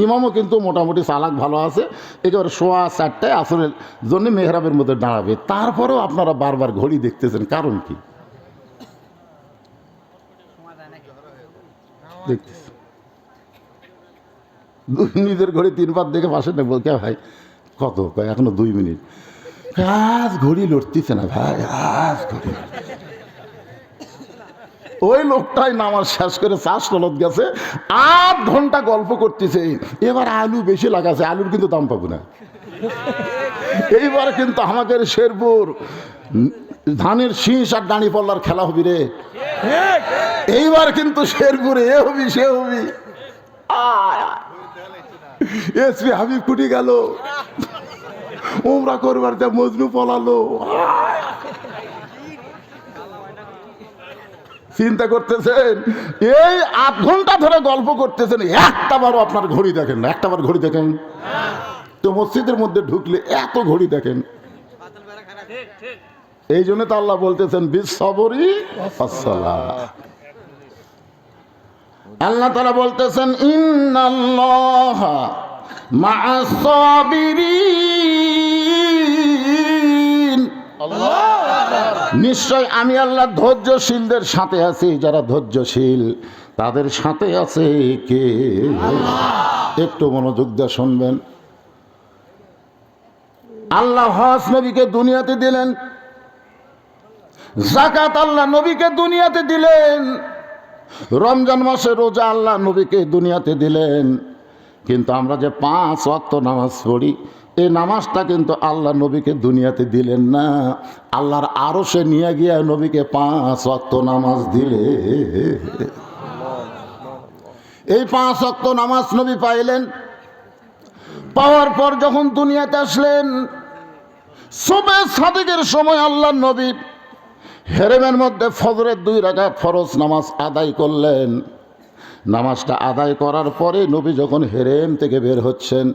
Speaker 1: ইমামও কিন্তু মোটামুটি চালাক ভালো আছে, একেবারে 4:15টায় আসরের জন্য মেহরাবের মধ্যে দাঁড়াবে, তারপরেও আপনারা বারবার ঘড়ি দেখতেছেন, কারণ কি? দেখতেছেন নিজের ঘড়ি 3 বার দেখে পাশে নেব, কে ভাই কত কয়, এখনো 2 মিনিট, আজ ঘড়ি লড়তেছে না ভাই, আজ ঘড়ি। ওই লোকটাই নামাজ শেষ করে চাষ তলত গেছে, 8 ঘন্টা গল্প করতেছে, এবার আলু বেশি লাগাছে, আলুর কিন্তু দাম পাবো না। এইবার কিন্তু আমাদের শেরপুর ধানের শীষ আর দাঁড়ি পল্লার খেলা হবি রে, এইবার কিন্তু শেরপুরে এ হবি সে হবি। এসপি হাবিব কুটি গেল, ওমরা করবার যা মজনু পলালো। চিন্তা করতেছেন, এই 8 ঘন্টা ধরে গল্প করতেছেন, একটা বারও আপনার ঘড়ি দেখেন না, একটা বার ঘড়ি দেখেন তো মসজিদের মধ্যে ঢুকলে এত ঘড়ি দেখেন। এই জন্য তো আল্লাহ বলতেছেন বিসসবরি ওয়াসসালাহ। আল্লাহ তাআলা বলতেছেন ইন্নাল্লাহা মা'আস সাবিরিন। নিশ্চয় আমি আল্লাহ ধৈর্যশীলদের সাথে আছি। যারা ধৈর্যশীল তাদের সাথে আছে কে? একটু মনোযোগ দিয়ে শুনবেন। আল্লাহ হজ নবীকে দুনিয়াতে দিলেন, যাকাত আল্লাহ নবীকে দুনিয়াতে দিলেন, রমজান মাসে রোজা আল্লাহ নবীকে দুনিয়াতে দিলেন। কিন্তু আমরা যে 5 ওয়াক্ত নামাজ পড়ি, এই নামাজটা কিন্তু আল্লাহ নবীকে দুনিয়াতে দিলেন না, আল্লাহর আরশে নিয়ে গিয়ে নবীকে 5 ওয়াক্ত নামাজ দিলে। এই 5 ওয়াক্ত নামাজ নবী পাইলেন। পাওয়ার পর যখন দুনিয়াতে আসলেন, সুবহে সাদিকের সময় আল্লাহ নবী হেরেমের মধ্যে ফজরের 2 রাকাত ফরজ নামাজ আদায় করলেন। নামাজটা আদায় করার পরে নবী যখন হেরেম থেকে বের হচ্ছেন,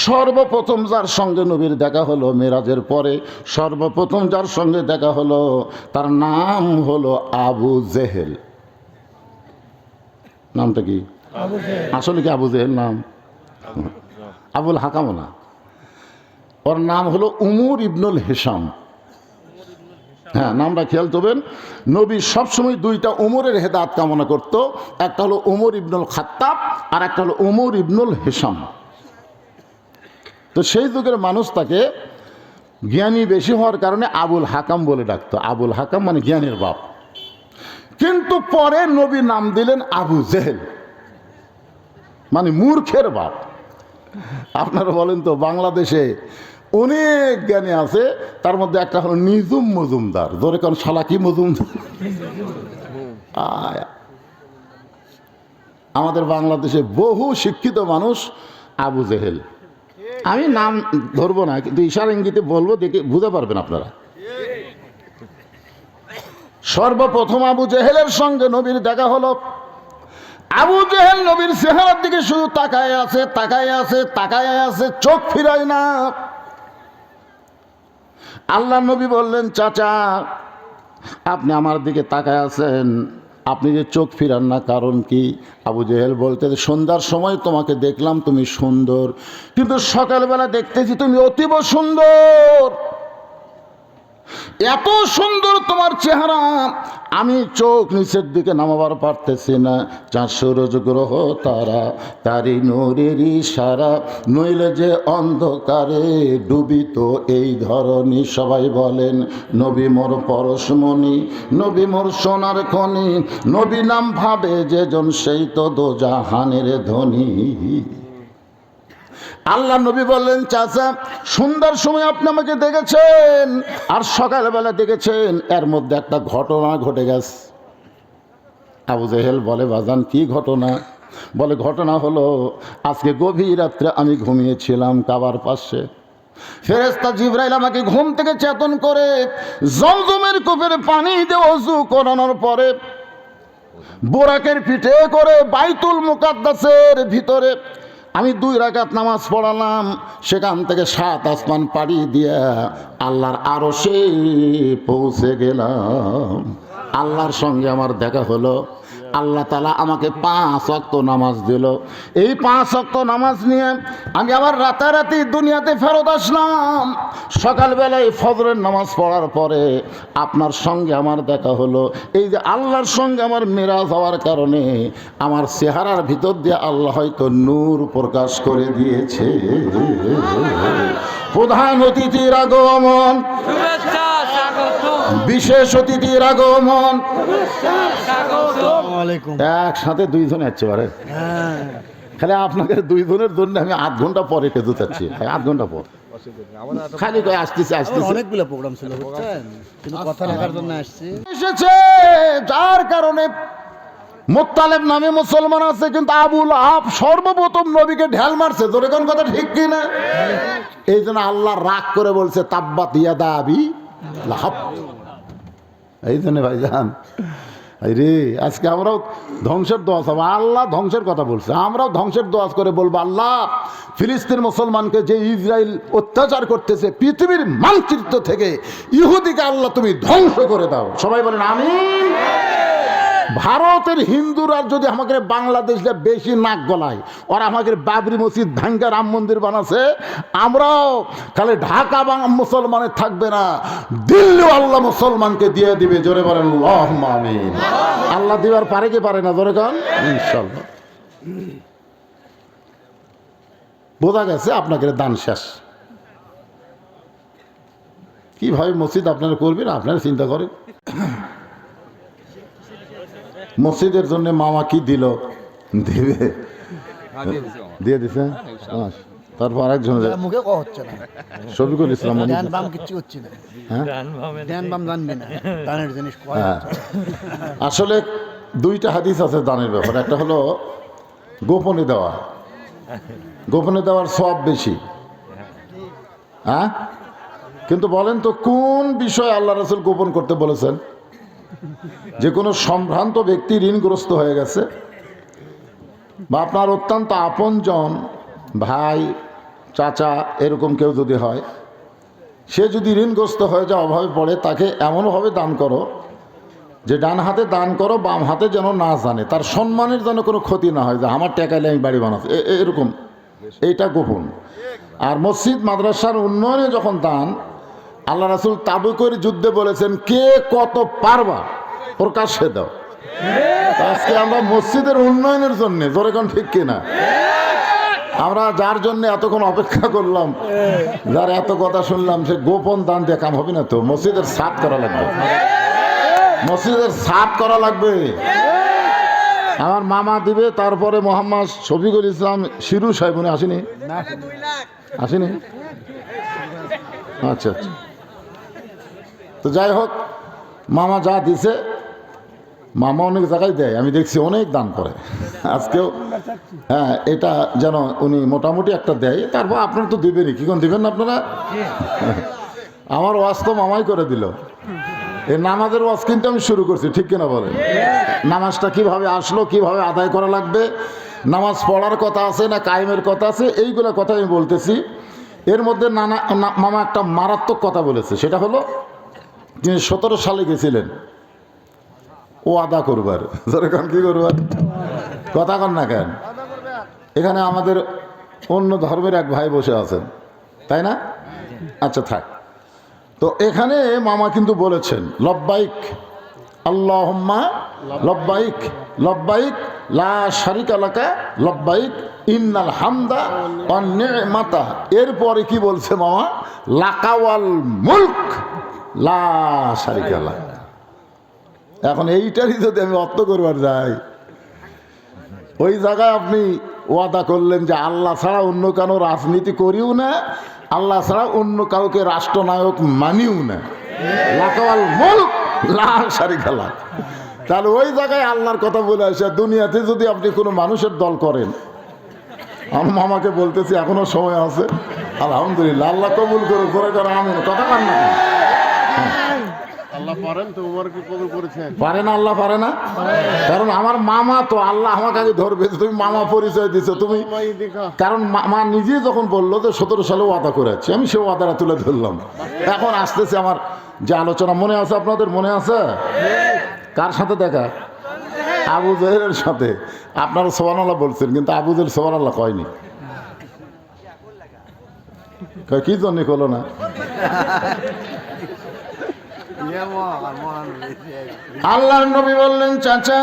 Speaker 1: সর্বপ্রথম যার সঙ্গে নবীর দেখা হলো মেরাজের পরে, সর্বপ্রথম যার সঙ্গে দেখা হলো তার নাম হলো আবু জেহেল। নামটা কি? আসলে কি আবু জেহেল নাম? আবুল হাকামও না, ওর নাম হলো উমর ইবনুল হিসাম। হ্যাঁ, নামটা খেয়াল করবেন। নবী সবসময় 2টা উমরের হেদায়েত কামনা করত, একটা হলো উমর ইবনুল খাত্তাব আর একটা হলো উমর ইবনুল হিসাম। তো সেই যুগের মানুষ তাকে জ্ঞানী বেশি হওয়ার কারণে আবুল হাকাম বলে ডাকতো। আবুল হাকাম মানে জ্ঞানের বাপ। কিন্তু পরে নবী নাম দিলেন আবু জেহেল, মানে মূর্খের বাপ। আপনারা বলেন তো, বাংলাদেশে অনেক জ্ঞানী আছে, তার মধ্যে একটা হলো নিজুম মজুমদার। ধরে কোন শালা কি মজুমদার? আমাদের বাংলাদেশে বহু শিক্ষিত মানুষ আবু জেহেল। আমি নাম ধরবো না, কিন্তু ইশারা ইঙ্গিতে বলবো, দেখে বুঝতে পারবেন আপনারা। সর্বপ্রথম আবু জেহেলের সঙ্গে নবীর দেখা হলো। আবু জেহেল নবীর চেহারার দিকে শুধু তাকায় আছে, তাকায় আছে, তাকায় আছে, চোখ ফিরায় না। আল্লাহ নবী বললেন, চাচা আপনি আমার দিকে তাকায় আছেন, আপনি যে চোখ ফিরান না, কারণ কি? আবু জেহেল বলতে, সন্ধ্যার সময় তোমাকে দেখলাম তুমি সুন্দর, কিন্তু সকালবেলা দেখতেছি তুমি অতীব সুন্দর। এত সুন্দর তোমার চেহারা, আমি চোখ নিচের দিকে নামাবার পারতেছি না। চাঁদ সূরজ গ্রহ তারা তারি নূরের ইশারা, নইলে যে অন্ধকারে ডুবিত এই ধরনী। সবাই বলেন নবী মোর পরশমণি, নবী মোর সোনার খনি, নবী নাম ভাবে যে জন সেই তো দোজাহানের ধনী। আল্লাহ নবী বললেন, চাচা সন্ধ্যার সময় আপনি আমাকে দেখেছেন আর সকালবেলা দেখেছেন, এর মধ্যে একটা ঘটনা ঘটে গেছে। আবু জেহেল বলে, বাজান কি ঘটনা? বলে, ঘটনা হলো আজকে গভীর রাত্রে আমি ঘুমিয়েছিলাম কাবার পাশে। ফেরেশতা জিবরাইল আমাকে ঘুম থেকে চেতন করে জমজমের কূপের পানি দিয়ে ওযু করানোর পরে বোরাকের পিঠে করে বাইতুল মুকাদ্দাসের ভিতরে আমি 2 রাকাত নামাজ পড়ালাম। সেখান থেকে 7 আসমান পাড়ি দিয়ে আল্লাহর আরশে পৌঁছে গেলাম। আল্লাহর সঙ্গে আমার দেখা হলো। আল্লাহ তাআলা আমাকে 5 ওয়াক্ত নামাজ দিল। এই 5 ওয়াক্ত নামাজ নিয়ে আমি আবার রাতারাতি দুনিয়াতে ফেরত আসলাম। সকালবেলায় ফজরের নামাজ পড়ার পরে আপনার সঙ্গে আমার দেখা হলো। এই যে আল্লাহর সঙ্গে আমার মেরাজ হওয়ার কারণে আমার চেহারার ভিতর দিয়ে আল্লাহ হয়তো নূর প্রকাশ করে দিয়েছে। প্রধান অতিথির আগমন, বিশেষ অতিথির আগমন, একসাথে 2 জন আসছে পারে। খালি আপনাকে 2 জনের জন্য আমি 8 ঘন্টা পরে পেতে চাচ্ছি, 8 ঘন্টা পর খালি কয়ে আসতেছে আসতেছে।
Speaker 4: অনেকগুলো প্রোগ্রাম ছিল বুঝছেন, কিন্তু কথা রাখার জন্য আসছি।
Speaker 1: এসেছে যার কারণে মুত্তালেব নামে মুসলমান আছে, কিন্তু আবু লাহাব সর্বপ্রথম নবীকে ঢেল মারছে। তোর কোন কথা ঠিক কি না? এই জন্য আল্লাহ রাগ করে বলছে, তাব্বাত ইয়াদা আবি লাহাব। এই জন্য ভাইজান, রে আজকে আমরাও ধ্বংসের দোয়া চাবো। আল্লাহ ধ্বংসের কথা বলছে, আমরাও ধ্বংসের দোয়া করে বলবো, আল্লাহ ফিলিস্তিন মুসলমানকে যে ইসরায়েল অত্যাচার করতেছে, পৃথিবীর মানচিত্র থেকে ইহুদিকে আল্লাহ তুমি ধ্বংস করে দাও। সবাই বলেন আমিন। ভারতের হিন্দুরা যদি আমাকে বাংলাদেশে বেশি নাক গলায়, ওরা আমাকে বাবরি মসজিদ ভাঙ্গা রাম মন্দির বানাচ্ছে, আমরাও খালি ঢাকা মুসলমানের থাকবে না, দিল্লি আল্লাহ মুসলমানকে দিয়ে দিবে। জোরে বলেন আল্লাহুম্মা আমিন। আল্লাহ দিবার পারে কি পারে না? জোরে কান ইনশাআল্লাহ। বোঝা গেছে আপনাকে দান শেষ। কিভাবে মসজিদ আপনারা করবেন আপনারা চিন্তা করেন। মসজিদের জন্য মামা কি দিল? দিবে, দিয়ে দিছে। তারপর আরেকজন
Speaker 4: মুখে কথা হচ্ছে না,
Speaker 1: শফিকুল ইসলাম
Speaker 4: ধ্যান বাম কিচ্ছু হচ্ছে না।
Speaker 1: হ্যাঁ
Speaker 4: ধ্যান বাম জানবে না, দানের জিনিস
Speaker 1: হ্যাঁ। আসলে দুইটা হাদিস আছে দানের ব্যাপারে। একটা হলো গোপনে দেওয়া, গোপনে দেওয়ার সব বেশি। হ্যাঁ, কিন্তু বলেন তো কোন বিষয়ে আল্লাহ রাসূল গোপন করতে বলেছেন? যে কোনো সম্ভ্রান্ত ব্যক্তি ঋণগ্রস্ত হয়ে গেছে, বা আপনার অত্যন্ত আপনজন ভাই চাচা এরকম কেউ যদি হয়, সে যদি ঋণগ্রস্ত হয়ে যায়, অভাবে পড়ে, তাকে এমনভাবে দান করো যে ডান হাতে দান করো, বাম হাতে যেন না জানে, তার সম্মানের যেন কোনো ক্ষতি না হয়, যে আমার টাকালে আমি বাড়ি বানাচ্ছি, এরকম। এইটা গোপন। আর মসজিদ মাদ্রাসার উন্নয়নে যখন দান, আল্লাহ রাসূল তাবুকের যুদ্ধে বলেছেন কে কত পারবা প্রকাশ্যে দাও। আজকে আমরা মসজিদের উন্নয়নের জন্য, জোরে কোন ঠিক কিনা, আমরা যার জন্য এতক্ষণ অপেক্ষা করলাম, যার এত কথা শুনলাম, সে গোপন দান দিয়ে কাম হবে না তো। মসজিদের সাফ করা লাগবে, মসজিদের সাফ করা লাগবে। আমার মামা দিবে, তারপরে মোহাম্মদ শফিকুল ইসলাম শিরু সাহেব উনি আসেনি, আসেনি? আচ্ছা আচ্ছা। তো যাই হোক, মামা যা দিছে, মামা অনেক জায়গায় দেয়, আমি দেখছি অনেক দান করে আজকেও। হ্যাঁ, এটা যেন উনি মোটামুটি একটা দেয়। তারপর আপনারা তো দেবেনই, কি কোন দেবেন না আপনারা? আমার ওয়াজ তো মামাই করে দিল। এই নামাজের ওয়াজ কিন্তু আমি শুরু করছি, ঠিক কিনা বলেন? নামাজটা কিভাবে আসলো, কিভাবে আদায় করা লাগবে, নামাজ পড়ার কথা আছে না কায়েমের কথা আছে, এইগুলো কথা আমি বলতেছি। এর মধ্যে মামা একটা মারাত্মক কথা বলেছে, সেটা হলো তিনি 17 সালে গেছিলেন ও আদা করবার। যেরকম কি করবার কথা কন না কেন? এখানে আমাদের অন্য ধর্মের এক ভাই বসে আছেন, তাই না? আচ্ছা থাক। তো এখানে মামা কিন্তু বলেছেন লব্বাইক আল্লাহুম্মা লব্বাইক লব্বাইক লা শারিকা লাকা লব্বাইক ইন্নাল হামদা ওয়ান নি'মাতা। এরপরে কি বলছে মামা? লাকা ওয়াল মুলক লা শারিকা লাক। এখন এইটারই যদি আমি অর্থ করবার যাই, ওই জায়গায় আপনি ওয়াদা করলেন যে আল্লাহ ছাড়া অন্য কারো রাজনীতি করিও না, আল্লাহ ছাড়া অন্য কাউকে রাষ্ট্রনায়ক মানিও না, লাকাওয়াল মুলক লা শারিকা লাক। তাহলে ওই জায়গায় আল্লাহর কথা বলে আসে। দুনিয়াতে যদি আপনি কোনো মানুষের দল করেন, আমার মামাকে বলতেছি এখনো সময় আছে, আলহামদুলিল্লাহ, আল্লাহ কবুল করে করে করে আমিন। কথা কান না,
Speaker 3: আল্লাহ পারেন তো, উমরকে কবুল করেছেন।
Speaker 1: পারে না? আল্লাহ পারে না? কারণ আমার মামা তো, আল্লাহ আমাকে আগে ধরবে, তুমি মামা পরিচয় দিছো তুমি। কারণ মা নিজে যখন বললো যে 17 সালে ওয়াদা করেছি, আমি সে ওয়াদাটা তুলে ধরলাম। এখন আসতেছে আমার যে আলোচনা, মনে আছে আপনাদের? মনে আছে কার সাথে দেখা? আবু জেহেলের সাথে। আপনারা সুবহানাল্লাহ বলছেন, কিন্তু আবু জেহেল সুবহানাল্লাহ কয়নি। কি জন্য করলো না? আল্লাহর নবী বললেন, চাচা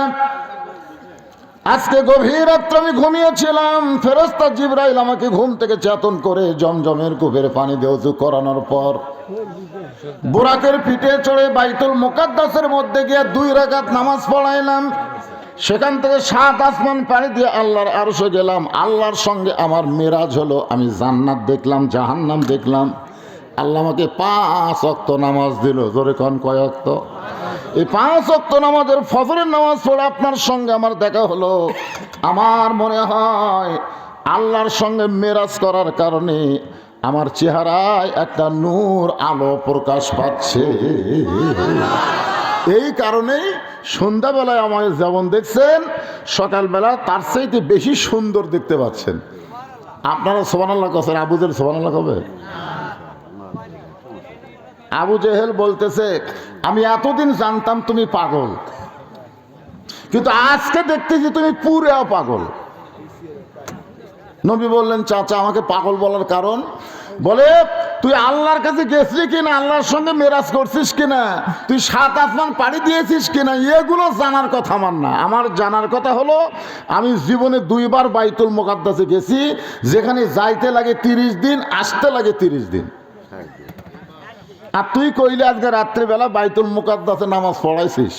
Speaker 1: আজকে গভীর রাত্রে আমি ঘুমিয়েছিলাম, ফেরেশতা জিবরাইল আমাকে ঘুম থেকে চেতন করে জমজমের কূপের পানি দিয়ে ওযু করানোর পর বুরাকের পিঠে চড়ে বাইতুল মুকাদ্দাসের মধ্যে গিয়ে 2 রাকাত নামাজ পড়াইলাম। সেখান থেকে 7 আসমান পাড়ি দিয়ে আল্লাহর আরশে গেলাম। আল্লাহর সঙ্গে আমার মেরাজ হলো, আমি জান্নাত দেখলাম, জাহান্নাম দেখলাম। আল্লাহ আমাকে 5 ওয়াক্ত নামাজ দিল। জোরে কোন কয় ওয়াক্ত? এই 5 ওয়াক্ত নামাজের ফজরের নামাজ পড়ে আপনার সঙ্গে আমার দেখা হলো। আমার মনে হয় আল্লাহর সঙ্গে মেরাজ করার কারণে আমার চেহারায় একটা নূর আলো প্রকাশ পাচ্ছে। এই কারণেই সন্ধ্যাবেলায় আমায় যেমন দেখছেন, সকালবেলা তার চাইতে বেশি সুন্দর দেখতে পাচ্ছেন। আপনারা সুবহানাল্লাহ কছেন, আবু জেহেল সুবহানাল্লাহ কবে? আবু জেহেল বলতেছে আমি এতদিন জানতাম তুমি পাগল, কিন্তু আজকে দেখতেছি তুমি পুরো পাগল। নবী বললেন, চাচা আমাকে পাগল বলার কারণ? বলে তুই আল্লাহর কাছে গেছিলি কিনা, আল্লাহর সঙ্গে মেরাজ করছিস কিনা, তুই 7 আসমান পাড়ি দিয়েছিস কিনা, এগুলো জানার কথা আমার না। আমার জানার কথা হলো আমি জীবনে 2 বার বাইতুল মুকাদ্দাসে গেছি, যেখানে যাইতে লাগে 30 দিন, আসতে লাগে 30 দিন। আর তুই কইলে আজকে রাত্রিবেলা বাইতুল মুকাদ্দাসে নামাজ পড়াইছিস।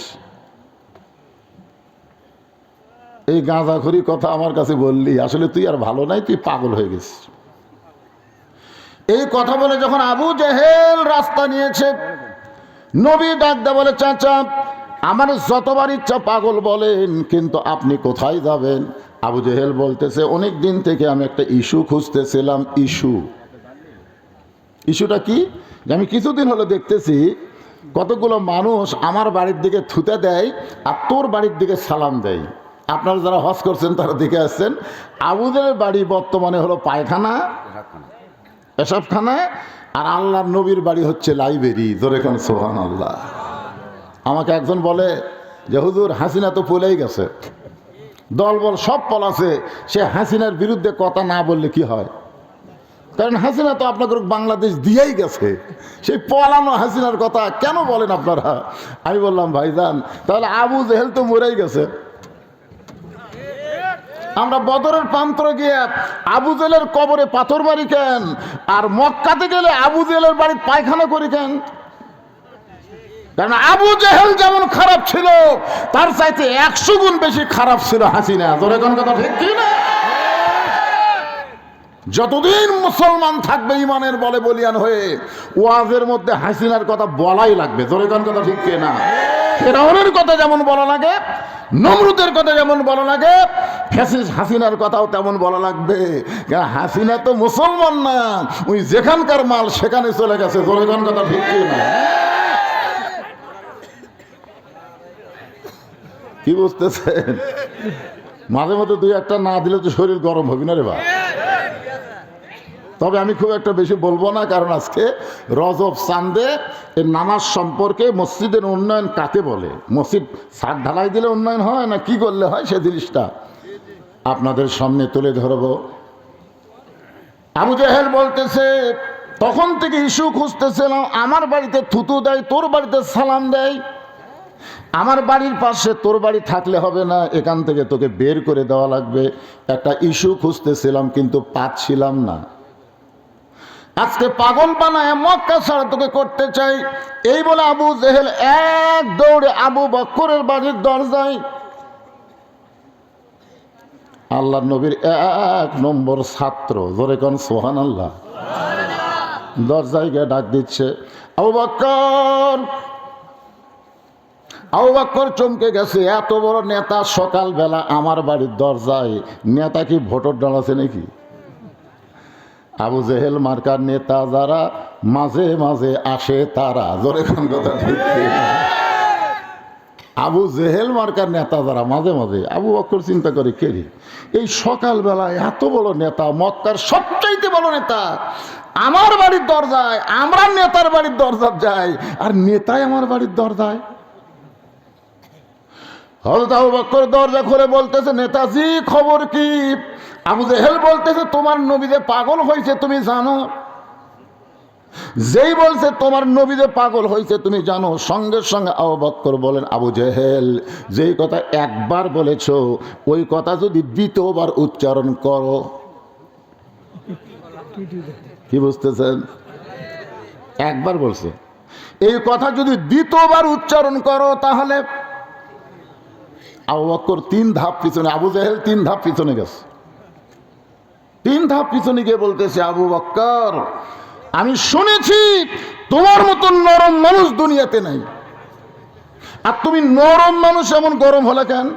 Speaker 1: এই গাঁজাখুরি কথা আমার কাছে বললি, আসলে তুই আর ভালো নাই, তুই পাগল হয়ে গেছিস। এই কথা বলে যখন আবু জেহেল রাস্তা নিয়েছে, নবী ডাক দে বলে, চাচা আমার যতবার ইচ্ছা পাগল বলেন, কিন্তু আপনি কোথায় যাবেন? আবু জেহেল বলতেছে, অনেক দিন থেকে আমি একটা ইস্যু খুঁজতেছিলাম। ইস্যুটা কি? যে আমি কিছুদিন হলো দেখতেছি কতগুলো মানুষ আমার বাড়ির দিকে থুতে দেয় আর তোর বাড়ির দিকে সালাম দেয়। আপনারা যারা হজ করছেন তারা দেখে আসছেন, আবুদের বাড়ি বর্তমানে হলো পায়খানা, এসবখানা, আর আল্লাহর নবীর বাড়ি হচ্ছে লাইব্রেরি। জোরে কোন সুবহানাল্লাহ। আমাকে একজন বলে যে হুজুর হাসিনা তো পলেই গেছে, দলবল সব পলাছে, সে হাসিনার বিরুদ্ধে কথা না বললে কি হয়? কারণ হাসিনা তো আপনাকে বাংলাদেশ দিয়েই গেছে, সেই পলানো হাসিনার কথা কেন বলেন আপনারা? আমি বললাম, ভাইজান তাহলে আবু জেহেল তো মরেই গেছে। আমরা বদরের প্রান্তরে গিয়ে আবু জেলের কবরে পাথর মারি কেন, আর মক্কাতে গেলে আবু জেলের বাড়ির পায়খানা করি কেন? কারণ আবু জেহেল যেমন খারাপ ছিল, তার চাইতে 100 গুণ বেশি খারাপ ছিল হাসিনা। জোরে কোন কথা ঠিক কি না? যতদিন মুসলমান থাকবে ইমানের বলে বলিয়ান হয়ে, ওয়াজের মধ্যে হাসিনার কথা বলাই লাগবে। জোরে কোন কথা ঠিক কি না? ফেরাউনের কথা যেমন বলা লাগে, নমরুদের কথা যেমন বলা লাগে, ফ্যাসিস্ট হাসিনার কথাও তেমন বলা লাগবে। কারণ হাসিনা তো মুসলমান না, ওই যেখানকার মাল সেখানে চলে গেছে। জোরে কোন কথা ঠিক কি না? কি বুঝতেছেন? মাঝে মধ্যে 2-1টা না দিলে তো শরীর গরম হবে না রে বা। তবে আমি খুব একটা বেশি বলবো না, কারণ আজকে রজব চাঁদে এর নামাজ সম্পর্কে মসজিদের উন্নয়ন কাকে বলে, মসজিদ ছাদ ঢালাই দিলে উন্নয়ন হয় না কি করলে হয়, সে জিনিসটা আপনাদের সামনে তুলে ধরব। আবু জেহেল বলতেছে, তখন থেকে ইস্যু খুঁজতেছিলাম, আমার বাড়িতে থুতু দেয়, তোর বাড়িতে সালাম দেয়, আমার বাড়ির পাশে তোর বাড়ি থাকলে হবে না, এখান থেকে তোকে বের করে দেওয়া লাগবে। একটা ইস্যু খুঁজতেছিলাম কিন্তু পাচ্ছিলাম না। আজকে পাগল বানায় মক্কা ছাড়া তোকে করতে চাই। এই বলে আবু জেহেল এক দৌড়ে আবু বকরের বাড়ির দরজায়, আল্লাহ নবীর 1 নম্বর ছাত্র, জোরে কোন সুবহানাল্লাহ, দরজায় গিয়ে ডাক দিচ্ছে, আবু বকর। আবু বকর চমকে গেছে, এত বড় নেতা সকালবেলা আমার বাড়ির দরজায়। নেতা কি ভোটর দাঁড়াচ্ছে নাকি? আবু জেহেল মার্কার নেতা যারা মাঝে মাঝে আসে তারা। জোরে কোন কথা ঠিক না? আবু জেহেল মার্কার নেতা যারা মাঝে মাঝে, আবু বকর চিন্তা করে, কে রে এই সকালবেলা এত বড় নেতা, মক্কার সবচাইতে বড় নেতা আমার বাড়ির দরজায়, আমরা নেতার বাড়ির দরজা যাই, আর নেতাই আমার বাড়ির দরজায়। হযরত আবু বকর দরজা খুলে বলতেছে, নেতাজি খবর কি? আবু জেহেল বলতেছে, তোমার নবী যে পাগল হয়েছে তুমি জানো? যেই বলছে তোমার নবী যে পাগল হয়েছে তুমি জানো, সঙ্গে সঙ্গে আবু বকর বলেন, আবু জেহেল যেই কথা একবার বলেছো, ওই কথা যদি 2বার উচ্চারণ করো। কি বুঝতেছেন? একবার বলছে, এই কথা যদি 2বার উচ্চারণ করো তাহলে। আবু বকর 3 ধাপ পিছনে, আবু জেহেল 3 ধাপ পিছনে গেছে। 3 ধাপ পিছনে গিয়ে বলতেছে, আবু বকর আমি শুনেছি তোমার মতো নরম মানুষ দুনিয়াতে নাই, আর তুমি নরম মানুষ এমন গরম হলে কেন?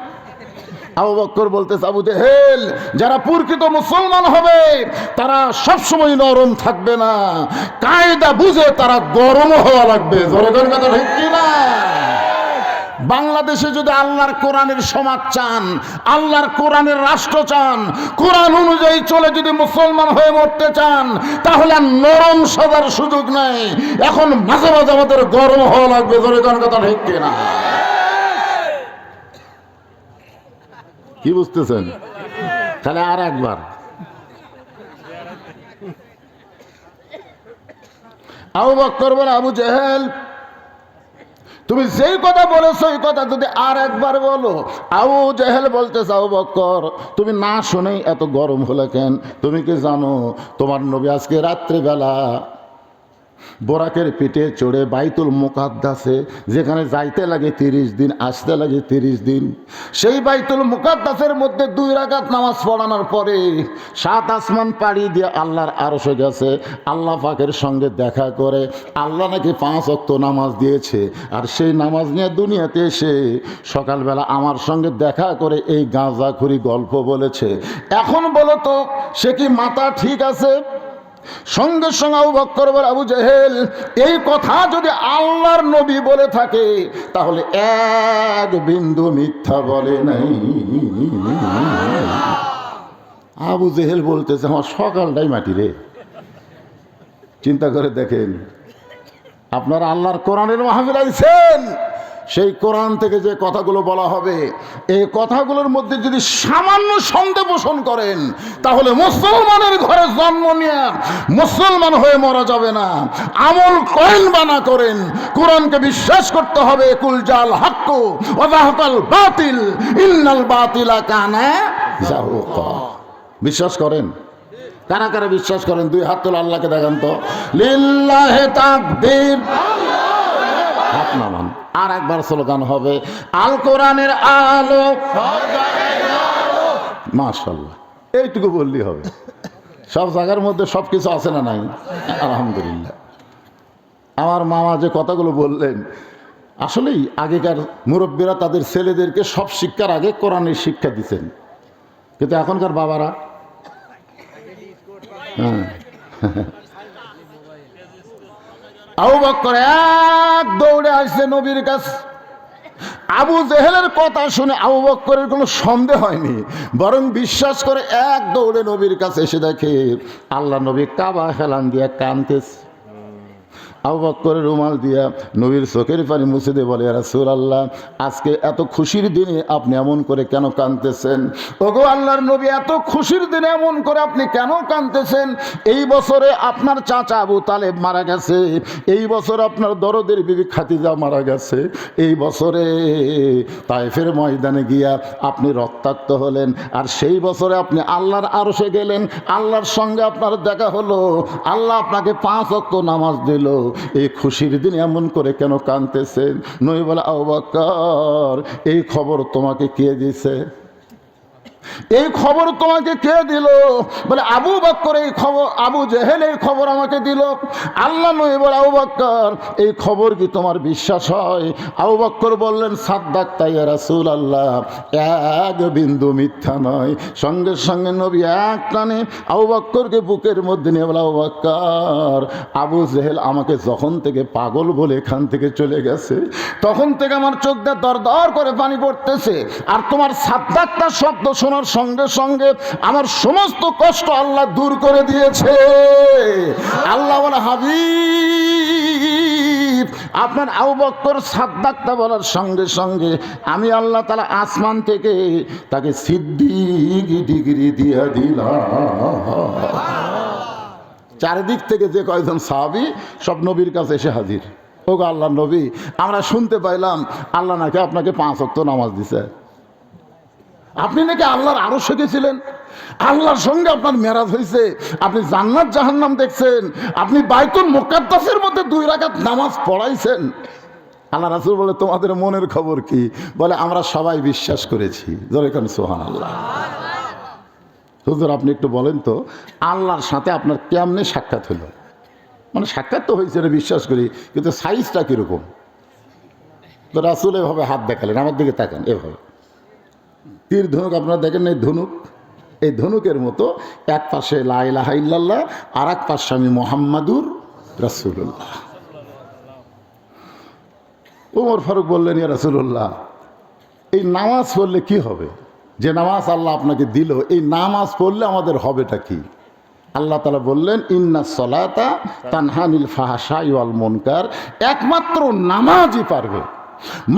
Speaker 1: আবু বকর বলতেছে, আবু জেহেল যারা প্রকৃত মুসলমান হবে তারা সবসময় নরম থাকবে না, কায়দা বুঝে তারা গরম হওয়া লাগবে। জোরে কথা ঠিক কি না? বাংলাদেশে যদি আল্লাহর কোরআনের সমাজ চান, আল্লাহর কোরআনের রাষ্ট্র চান, কোরআন অনুযায়ী চলে যদি মুসলমান হয়ে মরতে চান, তাহলে আর নরম সাজার সুযোগ নাই। এখন মাঝে মাঝে আমাদের গরম হওয়া লাগবে। জোরে কথা ঠিক কিনা? কি বুঝতেছেন? তাহলে আর একবার আবু বকর বলে, আবু জেহেল তুমি যেই কথা বলেছো এই কথা যদি আর একবার বলো। আবু জেহেল বলতেছে, আবু বকর তুমি না শুনেই এত গরম হলে কেন? তুমি কি জানো তোমার নবী আজকে রাত্রিবেলা বোরাকের পিঠে চড়ে বাইতুল মুকাদ্দাসে, যেখানে যাইতে লাগে 30 দিন, আসতে লাগে 30 দিন, সেই বাইতুল মুকাদ্দাসের মধ্যে 2 রাকাত নামাজ পড়ানোর পরে 7 আসমান পাড়ি দিয়ে আল্লাহর আরশে গেছে। আল্লাহ পাকের সঙ্গে দেখা করে আল্লাহ নাকি 5 ওয়াক্ত নামাজ দিয়েছে। আর সেই নামাজ নিয়ে দুনিয়াতে এসে সকালবেলা আমার সঙ্গে দেখা করে এই গাঁজাখুরি গল্প বলেছে। এখন বলো তো সে কি মাথা ঠিক আছে? সঙ্গে সঙ্গে আবু বকর বলে, আবু জেহেল এই কথা যদি আল্লাহর নবী বলে থাকে তাহলে এক বিন্দু মিথ্যা বলে নাই। আবু জেহেল বলতেছে, আমার সকালটাই মাটি রে। চিন্তা করে দেখেন, আপনারা আল্লাহর কোরআনের মাহফিল আইছেন, সেই কোরআন থেকে যে কথাগুলো বলা হবে এই কথাগুলোর মধ্যে যদি সামান্য সন্দেহ পোষণ করেন তাহলে মুসলমানের ঘরে জন্ম নিয়ে মুসলমান হয়ে মরা যাবে না। আমল করেন বা না করেন, কোরআনকে বিশ্বাস করতে হবে। কুল জাল হাক্কু ওয়া যাহাকাল বাতিল ইন্নাল বাতিলা কানা যাহুকা। বিশ্বাস করেন? কারা কারা বিশ্বাস করেন? 2 হাত তোলা, আল্লাহকে দেখান তো। লিল্লাহি তাকবীর। হাত নামান। আর একবার স্লোগান হবে, আল কোরআনের আলো। মাশাআল্লাহ, এইটুকু বললেই হবে। সব জায়গার মধ্যে সব কিছু আছে না নাই? আলহামদুলিল্লাহ। আমার মামা যে কথাগুলো বললেন, আসলেই আগেকার মুরব্বীরা তাদের ছেলেদেরকে সব শিক্ষার আগে কোরআনের শিক্ষা দিতেন, কিন্তু এখনকার বাবারা আবু বকর এক দৌড়ে আসছে নবীর কাছে। আবু জেহেলের কথা শুনে আবু বকরের কোনো সন্দেহ হয়নি, বরং বিশ্বাস করে এক দৌড়ে নবীর কাছে এসে দেখে আল্লাহ নবী কাবা হেলান দিয়া কাঁদতেছে। আবু বকরের রুমাল দিয়া নবীর চোখের পানি মুছে দিয়ে বলে, ইয়া রাসূলুল্লাহ আজকে এত খুশির দিনে আপনি এমন করে কেন কাঁদতেছেন? ওগো আল্লাহর নবী, এত খুশির দিনে এমন করে আপনি কেন কাঁদতেছেন? এই বছরে আপনার চাচা আবু তালেব মারা গেছে, এই বছর আপনার দরদের বিবি খাদিজা মারা গেছে, এই বছরে তায়েফের ময়দানে গিয়া আপনি রক্তাক্ত হলেন, আর সেই বছরে আপনি আল্লাহর আরশে গেলেন, আল্লাহর সঙ্গে আপনার দেখা হলো, আল্লাহ আপনাকে 5 ওয়াক্ত নামাজ দিল। এই খুশির দিন এমন করে কেন কাঁদতেছেন? নবী বলে, আবু বকর এই খবর তোমাকে কে দিয়েছে? এই খবর তোমাকে কে দিল? বলে, আবু বকর এই খবর, আবু জেহেল এই খবর আমাকে দিল। আল্লাহ নবী বলে, আবু বকর এই খবর কি তোমার বিশ্বাস হয়? আবু বকর বললেন, সাদ্দাকতা ইয়া রাসূলুল্লাহ, এক বিন্দু মিথ্যা নয়। সঙ্গে সঙ্গে নবী এক টানে আবু বকরকে বুকের মধ্যে নিয়ে বলে, আবু বকর আবু জেহেল আমাকে যখন থেকে পাগল বলে এখান থেকে চলে গেছে, তখন থেকে আমার চোখ দিয়ে দর দর করে পানি পড়তেছে, আর তোমার সাদ্দাকতা শব্দ শোনার সঙ্গে সঙ্গে আমার সমস্ত কষ্ট আল্লাহ দূর করে দিয়েছে। আল্লাহ বলে, হাবিব আপনার আবু বকর সাদ্দাকতা বলার সঙ্গে সঙ্গে আমি আল্লাহ তাআলা আসমান থেকে তাকে সিদ্দিক ডিগ্রি দিয়ে দিলাম। চারিদিক থেকে যে কয়েকজন সাহাবী সব নবীর কাছে এসে হাজির। ওগো আল্লাহ নবী, আমরা শুনতে পাইলাম আল্লাহ নাকি আপনাকে 5 ওয়াক্ত নামাজ দিছে, আপনি নাকি আল্লাহর আরশে গেছিলেন, আল্লাহর সঙ্গে আপনার মেরাজ হয়েছে, আপনি জান্নাত জাহান্নাম দেখছেন, আপনি বাইতুল মুকাদ্দাসের মধ্যে 2 রাকাত নামাজ পড়াইছেন। আল্লাহ রাসূল বলে, তোমাদের মনের খবর কি? বলে, আমরা সবাই বিশ্বাস করেছি। জোরে কোন সুবহানাল্লাহ। হুজুর আপনি একটু বলেন তো, আল্লাহর সাথে আপনার কেমনে সাক্ষাৎ হলো? মানে সাক্ষাৎ তো হয়েছে এটা বিশ্বাস করি, কিন্তু সাইজটা কীরকম? তো রাসূল এভাবে হাত দেখালেন, আমার দিকে তাকান, এভাবে তীর ধনুক আপনারা দেখেন না, এই ধনুক, এই ধনুকের মতো এক পাশে লা ইলাহা ইল্লাল্লাহ, আর এক পাশে আমি মুহাম্মাদুর রাসূলুল্লাহ। ওমর ফারুক বললেন, ইয়া রাসূলুল্লাহ এই নামাজ পড়লে কি হবে? যে নামাজ আল্লাহ আপনাকে দিল, এই নামাজ পড়লে আমাদের হবেটা কি? আল্লাহ তাআলা বললেন, ইন্নাস সালাতা তানহা আনিল ফাহশাই ওয়াল মুনকার, একমাত্র নামাজই পারবে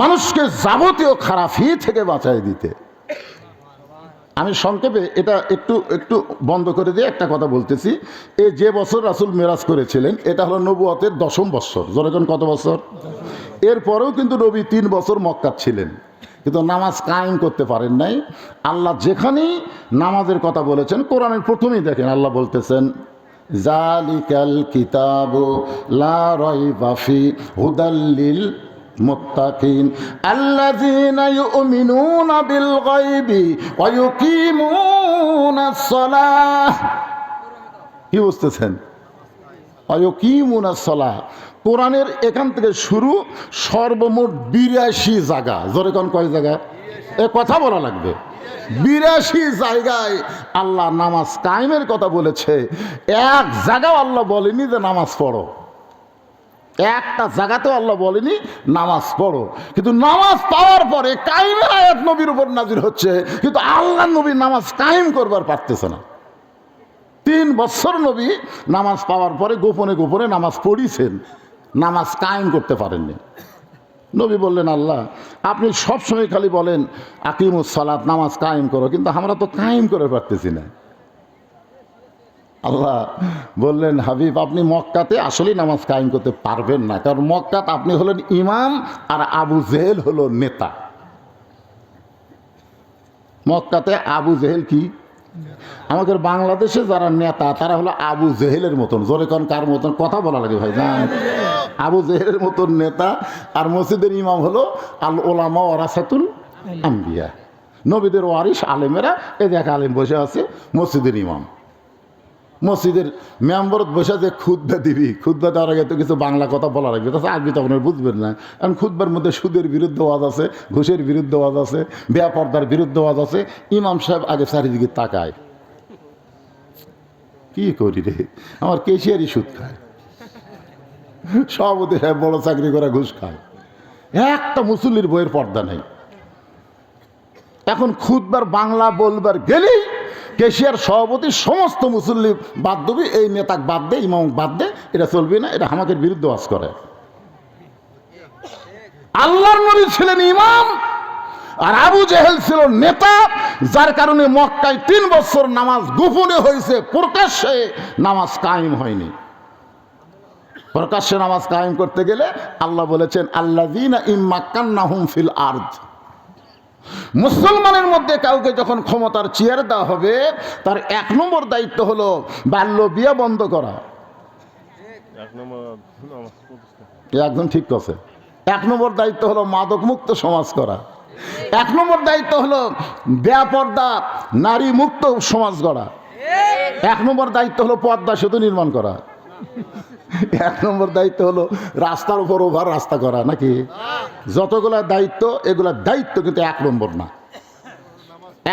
Speaker 1: মানুষকে যাবতীয় খারাপি থেকে বাঁচায় দিতে। আমি সংক্ষেপে এটা একটু একটু বন্ধ করে দিয়ে একটা কথা বলতেছি। এই যে বছর রাসূল মেরাজ করেছিলেন এটা হলো নবুয়তের 10ম বছর। যেরকম কত বছর? এরপরেও কিন্তু নবী 3 বছর মক্কাত ছিলেন, কিন্তু নামাজ কায়েম করতে পারেন নাই। আল্লাহ যেখানেই নামাজের কথা বলেছেন, কোরআনের প্রথমেই দেখেন আল্লাহ বলতেছেন জালিকাল কিতাবু লা রাইবা ফি হুদাল লিল মুত্তাকিন আল্লাযীনা ইউমিনুনা বিল গায়বি ওয়া ইউকিমুনাস সালাহ। কি বুঝতেছেন? ওয়া ইউকিমুনাস সালাহ। কোরআনের এখান থেকে শুরু সর্বমোট 82 জায়গা। জোরে কোন কয় জায়গা? এ কথা বলা লাগবে। 82 জায়গায় আল্লাহ নামাজ কায়েমের কথা বলেছে। এক জায়গাও আল্লাহ বলেনি যে নামাজ পড়ো, একটা জায়গাতেও আল্লাহ বলেনি নামাজ পড়ো। কিন্তু নামাজ পাওয়ার পরে কায়েমের আয়াত নবীর উপর নাজির হচ্ছে, কিন্তু আল্লাহ নবী নামাজ কায়েম করবার পারতেছে না। 3 বছর নবী নামাজ পাওয়ার পরে গোপনে গোপনে নামাজ পড়িছেন, নামাজ কায়েম করতে পারেননি। নবী বললেন আল্লাহ আপনি সবসময় খালি বলেন আকিমুস সালাত, নামাজ কায়েম করো, কিন্তু আমরা তো কায়েম করে পারতেছি না। আল্লাহ বললেন হাবিব আপনি মক্কাতে আসলেই নামাজ কায়েম করতে পারবেন না, কারণ মক্কাতে আপনি হলেন ইমাম আর আবু জেহেল হলো নেতা। মক্কাতে আবু জেহেল কি? আমাদের বাংলাদেশে যারা নেতা তারা হলো আবু জেহেলের মতন। জোরে কোন কার মতন? কথা বলা লাগে ভাই জান। আবু জেহেলের মতন নেতা। আর মসজিদের ইমাম হলো আল ওলামা ওয়ারাসাতুল আম্বিয়া, নবীদের ওয়ারিস আলেমেরা। এ দেখ আলেম বসে আছে মসজিদের ইমাম, মসজিদের মেম্বরত বসে যে খুতবা দিবি, খুতবা দেওয়ার আগে তো কিছু বাংলা কথা বলা লাগবে, তাছাড়া আরবি তো আপনার বুঝবেন না। কারণ খুতবার মধ্যে সুদের বিরুদ্ধে ওয়াজ আছে, ঘুষের বিরুদ্ধে ওয়াজ আছে, বেপরদার বিরুদ্ধে ওয়াজ আছে। ইমাম সাহেব আগে চারিদিকে তাকায়, কি করি রে, আমার কেশিয়ারই সুদ খায়, সভাপতি সাহেব বড় চাকরি করে ঘুষ খায়, একটা মুসল্লির বইয়ের পর্দা নেই। এখন খুতবার বাংলা বলবার গেলেই কেশিয়ার সভাপতি সমস্ত মুসল্লি বাদ দেবে, এই নেতা বাদ দে, ইমাম বাদ দে, এটা চলবে না, এটা আমাদের বিরুদ্ধে ওয়াজ করে। আল্লাহর নবী ছিলেন ইমাম আর আবু জেহেল ছিল নেতা, যার কারণে মক্কায় 3 বছর নামাজ গোপনে হয়েছে, প্রকাশ্যে নামাজ কায়েম হয়নি। প্রকাশ্যে নামাজ কায়েম করতে গেলে আল্লাহ বলেছেন আল্লাযীনা ইম্মাক্কান্নাহুম ফিল আরদ। মুসলমানের মধ্যে কাউকে যখন ক্ষমতার চেয়ার দেওয়া হবে, তার 1 নম্বর দায়িত্ব হলো বাল্য বিয়ে বন্ধ করা। একদম ঠিক আছে। 1 নম্বর দায়িত্ব হলো মাদক মুক্ত সমাজ করা। 1 নম্বর দায়িত্ব হলো বেপরদা নারী মুক্ত সমাজ গড়া। 1 নম্বর দায়িত্ব হলো পদ্মা সেতু নির্মাণ করা। 1 নম্বর দায়িত্ব হলো রাস্তার উপর ওভার রাস্তা করা, নাকি? যতগুলা দায়িত্ব, এগুলা দায়িত্ব কিন্তু 1 নম্বর না।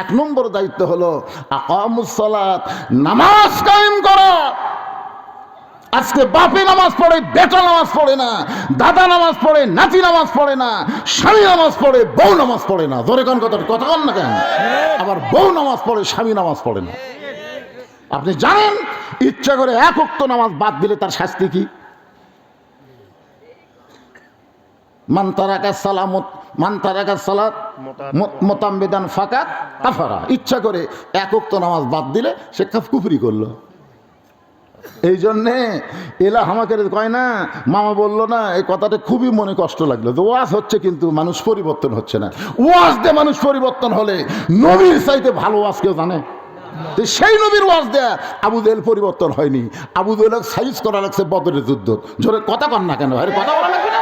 Speaker 1: 1 নম্বর দায়িত্ব হলো আকামুস সালাত, নামাজ কায়েম করা। আজকে বাপে নামাজ পড়ে, বেটা নামাজ পড়ে না, দাদা নামাজ পড়ে, নাতি নামাজ পড়ে না, স্বামী নামাজ পড়ে, বউ নামাজ পড়ে না। ধরে কোন কথা কন না কেন? আবার বউ নামাজ পড়ে, স্বামী নামাজ পড়ে না। আপনি জানেন ইচ্ছা করে 1 ওয়াক্ত নামাজ বাদ দিলে তার শাস্তি কি? মান তারাকা সালাত মুতাম্মিদান ফাকাত কাফারা। ইচ্ছা করে 1 ওয়াক্ত নামাজ বাদ দিলে সে কুফরি করলো। এই জন্যে এলা আমাকে কয় না, মামা বললো না, এই কথাটা খুবই মনে কষ্ট লাগলো। যে ওয়াজ হচ্ছে কিন্তু মানুষ পরিবর্তন হচ্ছে না। ওয়াজ দিয়ে মানুষ পরিবর্তন হলে নবীর চাইতে ভালো ওয়াজ কেউ জানে? সেই নবীর ওয়াজ দেয়া আবু জেহেল পরিবর্তন হয়নি। আবু জেহেল সাইজ করা লাগছে বদরের যুদ্ধ। জোরে কথা কন না কেন? আরে কথা বলা লাগবে না।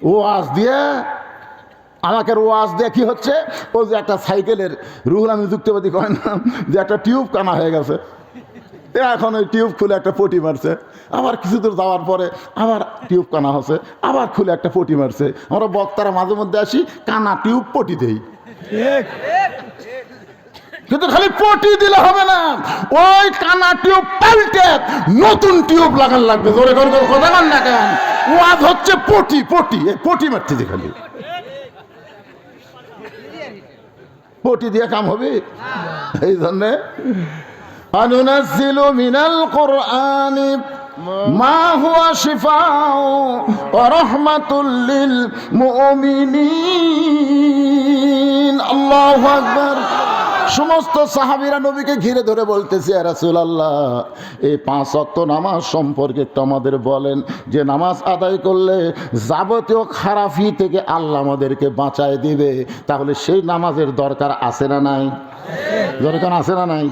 Speaker 1: ওয়াজ দিয়ে আমাকে ওয়াজ দিয়ে কি হচ্ছে? ও যে একটা সাইকেলের রুহুল আমিন যুক্তিবাদী কয় না, যে একটা টিউব কানা হয়ে গেছে, এখন ওই টিউব খুলে একটা পটি মারছে, আবার কিছু দূর যাওয়ার পরে আবার টিউব কানা হচ্ছে, আবার খুলে একটা পটি মারছে। আমরা বক্তারা মাঝে মধ্যে আসি, কানা টিউব পটি দেই, কিন্তু খালি পটি দিলে হবে না, ওই কানা টিউব পাল্টে নতুন টিউব লাগান লাগবে। জোরে করে কথা বল না কেন? ওয়াজ হচ্ছে পটি পটি, এই পটি মারতেছি, খালি পটি দিয়ে কাম হবে? এই জন্যে আনুনাজ্জিলু মিনাল কুরআনি মা হুয়া শিফাউ ওয়া রাহমাতুল লিল মুমিনিন। আল্লাহু আকবার। সমস্ত সাহাবীরা নবীকে ঘিরে ধরে বলতেছে, ইয়া রাসূলুল্লাহ, এই 5 ওয়াক্ত নামাজ সম্পর্কে একটু আমাদের বলেন, যে নামাজ আদায় করলে যাবতীয় খারাপি থেকে আল্লাহ আমাদেরকে বাঁচায় দিবে, তাহলে সেই নামাজের দরকার আছে না নাই? দরকার আছে না নাই?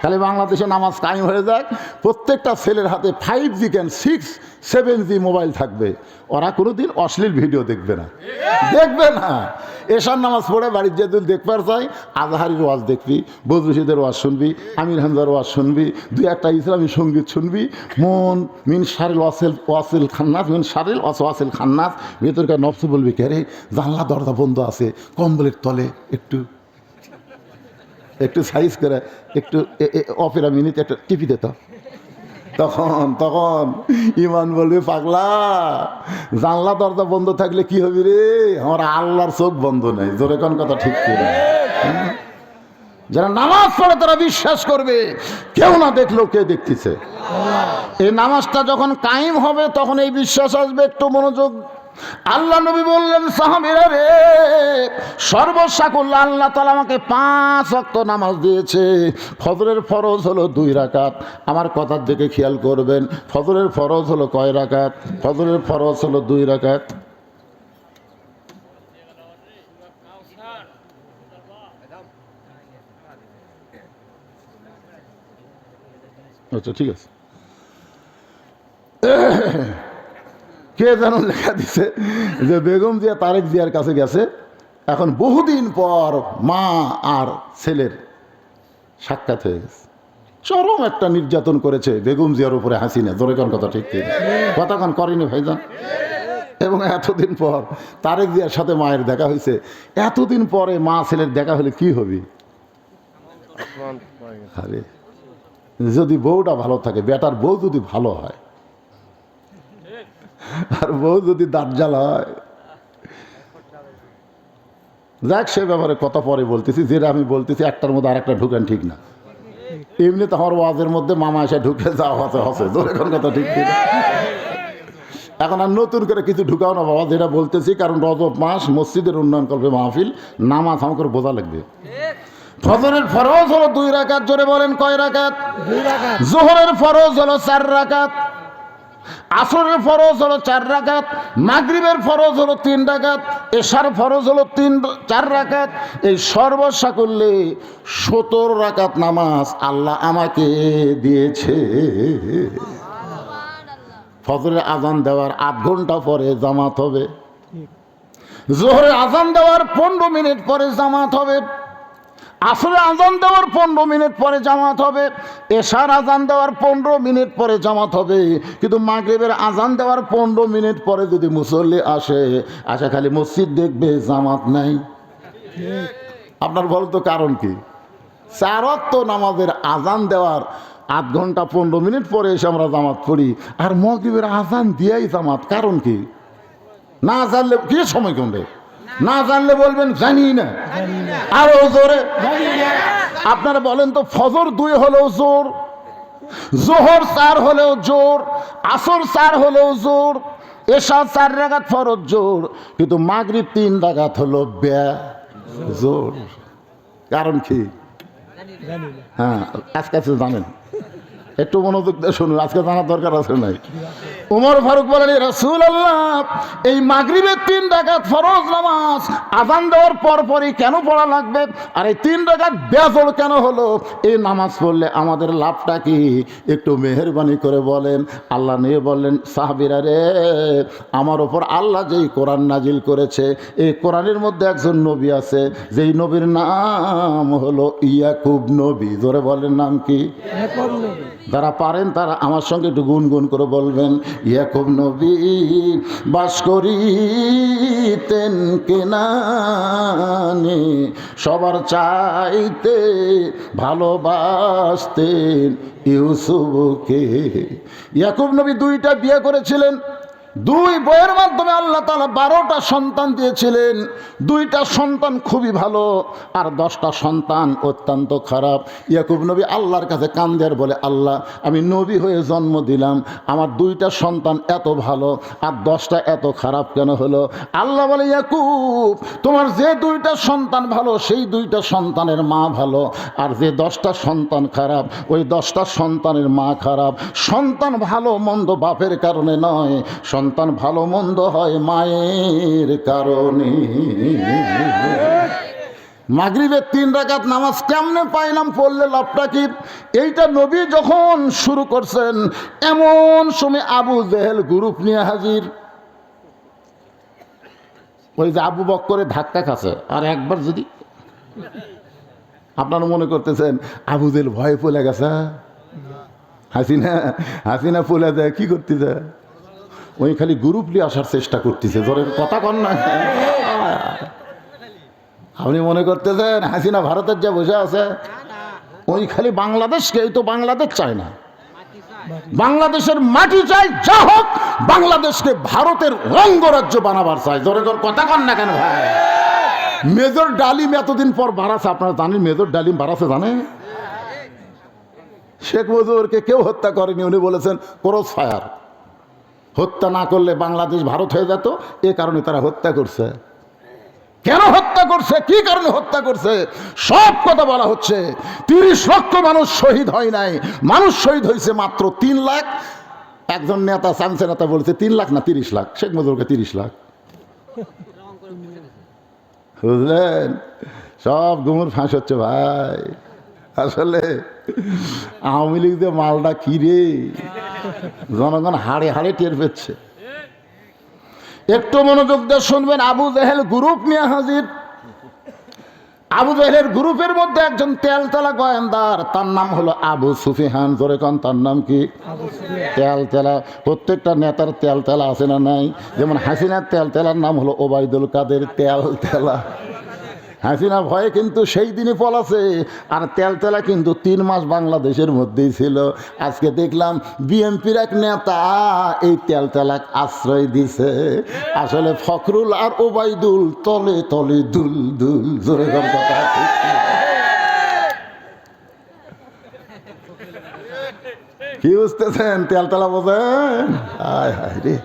Speaker 1: তাহলে বাংলাদেশে নামাজ কায়েম হয়ে যাক, প্রত্যেকটা ছেলের হাতে 5G কেন 6, 7G মোবাইল থাকবে, ওরা কোনোদিন অশ্লীল ভিডিও দেখবে না, দেখবে না। এশার নামাজ পড়ে বাড়ির যে তুই দেখবার চাই, আজহারির ওয়াজ দেখবি, বদরুশিদের ওয়াজ শুনবি, আমির হামজার ওয়াজ শুনবি, দুই একটা ইসলামী সঙ্গীত শুনবি, মন মিন শারিল ওয়াসিল খান্নাস, মিন শারিল ওয়াসিল খান্নাস, ভেতরকার নফস বলবি, কে রে জানলা দরজা বন্ধ আছে, কম্বলের তলে একটু সাইজ করে একটু অপেরা মিনিট একটা টিপি দিত, তখন ইমান বলবে, পাগলা জানলা দরজা বন্ধ থাকলে কি হবে রে, আমার আল্লাহর চোখ বন্ধ নেই। জোরে কোন কথা ঠিক করে, যারা নামাজ পড়ে তারা বিশ্বাস করবে কেউ না দেখলেও কে দেখতেছে। এই নামাজটা যখন কায়েম হবে তখন এই বিশ্বাস আসবে। একটু মনোযোগ। আল্লাহ নবী বললেন, সাহাবীরা রে, সর্বসাকুল্য আল্লাহ তাআলা আমাকে 5 ওয়াক্ত নামাজ দিয়েছে। ফজরের ফরজ হলো 2 রাকাত। আমার কথার দিকে খেয়াল করবেন, ফজরের ফরজ হলো কয় রাকাত? ফজরের ফরজ হলো 2 রাকাত। আচ্ছা ঠিক আছে। কে যেন লেখা দিছে যে বেগম জিয়া তারেক জিয়ার কাছে গেছে, এখন বহুদিন পর মা আর ছেলের সাক্ষাৎ হয়ে গেছে। চরম একটা নির্যাতন করেছে বেগম জিয়ার উপরে হাসিনা। জোরে কোন কথা ঠিক ঠিক কথাক্ষণ করেনি ভাইজান। এবং এতদিন পর তারেক জিয়ার সাথে মায়ের দেখা হয়েছে। এতদিন পরে মা ছেলের দেখা হলে কি হবে? আরে যদি বউটা ভালো থাকে, বেটার বউ যদি ভালো হয়, আর বউ যদি দাজ্জাল হয়, যাক সে ব্যাপারে কথা পরে বলতেছি। যেটা আমি বলতেছি একটার মধ্যে আর একটা ঢুকেন ঠিক না। এমনি তো আমার ওয়াজের মধ্যে মামা এসে ঢুকে যাওয়া হচ্ছে, ধরে কোন কথা ঠিক ঠিক। এখন আর নতুন করে কিছু ঢুকাও না বাবা, যেটা বলতেছি, কারণ রজব মাস, মসজিদের উন্নয়ন করবে মাহফিল, নামাজ আমাকে বোঝা লাগবে। ফজরের ফরজ হলো 2 রাকাত। জোরে বলেন কয় রাকাত?
Speaker 4: 2 রাকাত।
Speaker 1: যোহরের ফরজ হলো 4 রাকাত। আসরের ফরজ হলো 4 রাকাত। মাগরিবের ফরজ হলো 3 রাকাত। এশার ফরজ হলো 4 রাকাত। এই সর্বসাকুল্যে 17 রাকাত নামাজ আল্লাহ আমাকে দিয়েছে। ফজরের আজান দেওয়ার 8 ঘন্টা পরে জামাত হবে। যোহরের আজান দেওয়ার 15 মিনিট পরে জামাত হবে। আসলে আজান দেওয়ার 15 মিনিট পরে জামাত হবে। এশার আজান দেওয়ার 15 মিনিট পরে জামাত হবে। কিন্তু মাগরিবের আজান দেওয়ার 15 মিনিট পরে যদি মুসল্লি আসে, খালি মসজিদ দেখবে, জামাত নাই। আপনার বলতো কারণ কি? 4 ওয়াক্ত নামাজের আজান দেওয়ার 8 ঘন্টা 15 মিনিট পরে এসে আমরা জামাত পড়ি, আর মাগরিবের আজান দিয়েই জামাত। কারণ কি? না জানলে কি সময় কমবে? না জানলে বলবেন জানি না, আরো জোরে। আপনারা বলেন তো, ফজর 2 হলেও জোর, যোহর 4 হলেও জোর, আসর 4 হলেও জোর, এশা 4 রাকাত ফরজ জোর, কিন্তু মাগরিব 3 রাকাত হলো জোর। কারণ কি? হ্যাঁ, আজকে জানেন, একটু মনোযোগ দিয়ে শুনুন, আজকে জানার দরকার আছে নাই। ওমর ফারুক বলেন, রাসূলুল্লাহ, এই মাগরিবের 3 রাকাত ফরজ নামাজ আজান দেওয়ার পরপরই কেন পড়া লাগবে? আর এই 3 রাকাত বেজোড় কেন হলো? এই নামাজ পড়লে আমাদের লাভটা কি? একটু মেহেরবানি করে বলেন। আল্লাহ নিয়ে বললেন, সাহাবীরা রে, আমার ওপর আল্লাহ যেই কোরআন নাজিল করেছে, এই কোরআনের মধ্যে একজন নবী আছে, যেই নবীর নাম হলো ইয়াকুব নবী। জোরে বলেন, নাম কি?
Speaker 4: ইয়াকুব নবী।
Speaker 1: যারা পারেন তারা আমার সঙ্গে একটু গুনগুন করে বলবেন, ইয়াকুব নবী বাস করিতেন কেনানে, সবার চাইতে ভালোবাসতেন ইউসুফকে। ইয়াকুব নবী 2টা বিয়ে করেছিলেন। দুই বইয়ের মাধ্যমে আল্লাহ তাআলা 12টা সন্তান দিয়েছিলেন। 2টা সন্তান খুবই ভালো আর 10টা সন্তান অত্যন্ত খারাপ। ইয়াকুব নবী আল্লাহর কাছে কান্দের বলে, আল্লাহ আমি নবী হয়ে জন্ম দিলাম, আমার 2টা সন্তান এত ভালো আর 10টা এত খারাপ কেন হলো? আল্লাহ বলে, ইয়াকুব তোমার যে 2টা সন্তান ভালো সেই 2টা সন্তানের মা ভালো, আর যে 10টা সন্তান খারাপ ওই 10টা সন্তানের মা খারাপ। সন্তান ভালো মন্দ বাপের কারণে নয়, সন্তান ভালো মন্দ হয় মায়ের কারণে। মাগরিবের 3 রাকাত নামাজ কেমনে পাইলাম, পড়লে লাভটা কি? এইটা নবী যখন শুরু করছেন এমন সময় আবু জেহেল গ্রুপ নিয়ে হাজির। ওই যে আবু বক্করের ধাক্কা খাচ্ছে, আর একবার যদি আপনারা মনে করতেছেন আবু জেহেল ভয়ে পড়ে গেছে, হাসিনা পড়ে যায় কি করতেছে, ওই খালি গ্রুপ নিয়ে আসার চেষ্টা করতেছে। জোরের কথা কন না। আপনি মনে করতেছেন হাসিনা ভারতের যে বসে আছে ওই খালি বাংলাদেশকে, এই তো বাংলাদেশ চায় না, বাংলাদেশের মাটি চাই, যা হোক বাংলাদেশকে ভারতের অঙ্গরাজ্য বানাবার চাই। জোরে কথা কন না কেন ভাই? মেজর ডালিম এতদিন পর বাড়াছে, আপনারা জানেন মেজর ডালিম বাড়াছে জানে? শেখ মুজিবুরকে কেউ হত্যা করেনি, উনি বলেছেন ক্রস ফায়ার, হত্যা না করলে বাংলাদেশ ভারত হয়ে যেত, এ কারণে তারা হত্যা করছে। কেন হত্যা করছে, কি কারণে হত্যা করছে, সব কথা বলা হচ্ছে। 30 লক্ষ মানুষ শহীদ হয় নাই, মানুষ শহীদ হয়েছে মাত্র 3 লাখ। একজন নেতা চামচে নেতা বলেছে 3 লাখ না 30 লাখ, শেখ মুজিবুরকে 30 লাখ। বুঝলেন, সব গুমুর ফাঁস হচ্ছে ভাই। আসলে আওয়ামী লীগ যে মালটা কি রে, জনগণ হাড়ে হাড়ে টের পেচ্ছে। একটু মনোযোগ দিয়ে শুনবেন। আবু জেহেল গ্রুপ নিয়ে হাজির। আবু জেহেলের গ্রুপের মধ্যে একজন তেলতেলা গোয়েন্দার, তার নাম হলো আবু সুফিয়ান। জোরে কন, তার নাম কি? তেলতেলা। প্রত্যেকটা নেতার তেলতেলা আছে না নাই? যেমন হাসিনার তেলতেলার নাম হলো ওবায়দুল কাদের তেলতেলা। হাসিনা ভয়ে কিন্তু সেই দিনই পলাছে, আর তেলতেলা কিন্তু 3 মাস বাংলাদেশের মধ্যেই ছিল। আজকে দেখলাম বিএনপির এক নেতা এই তেলতেলাক আশ্রয় দিছে। আসলে ফখরুল আর ওবায়দুল তলে তলে দুল দুল। জোরে কথা কি বুঝতেছেন? তেলতেলা বোঝেন? আয় হায় রে,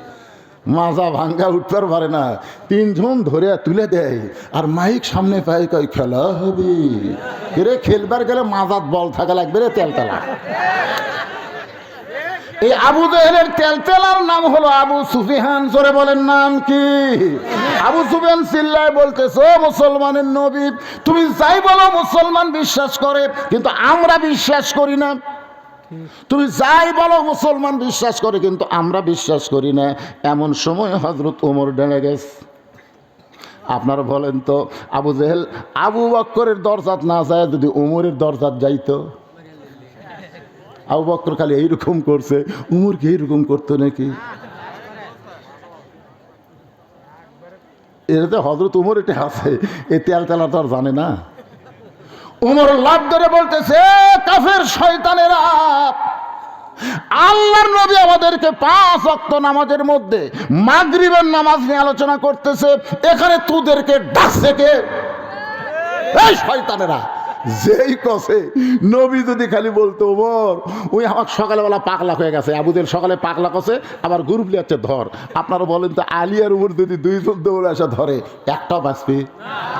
Speaker 1: মাজা ভাঙ্গা উঠতে পারে না, 3 জন ধরে তুলে দেয়, আর মাইক সামনে পাই কই খেলা হবে রে। খেলবার গেলে মাজাত বল থাকা লাগবে রে। তেলতেলা, এই আবু জেহেলের তেলতেলার নাম হলো আবু সুফিয়ান। জোরে বলেন নাম কি? আবু সুফিয়ান চিল্লায় বলতেছে, ও মুসলমানের নবী, তুমি যাই বলো মুসলমান বিশ্বাস করে, কিন্তু আমরা বিশ্বাস করি না। তুমি যাই বলো মুসলমান বিশ্বাস করে, কিন্তু আমরা বিশ্বাস করি না। এমন সময় হযরত ওমর ডেকে গেছে। আপনারা বলেন তো, আবু জেহেল আবু বক্করের দরজাত না যায় যদি ওমরের দরজাত যাইতো? আবু বক্কর খালি এইরকম করছে, উমর কি এইরকম করতো নাকি? এটাতে হযরত উমর এটা আছে, এই তেলতেলা তো আর জানে না। উমর লাভ ধরে বলতেছে, কাফের শয়তানেরা, আল্লাহর নবী আমাদেরকে 5 ওয়াক্ত নামাজের মধ্যে মাগরিবের নামাজ নিয়ে আলোচনা করতেছে, এখানে তোদেরকে ডাকছে কে? এই শয়তানেরা। যেই কসে নবী যদি খালি বলতো ওমর ওই আমার সকালবেলা পাগলা হয়ে গেছে, আবু জেহেল সকালে পাগলা কষে আবার গ্রুপ লিয়াচ্ছে ধর। আপনারা বলেন তো, আলিয়ার উপর যদি 2 জন দৌড়ে আসা ধরে, একটাও বাঁচবি?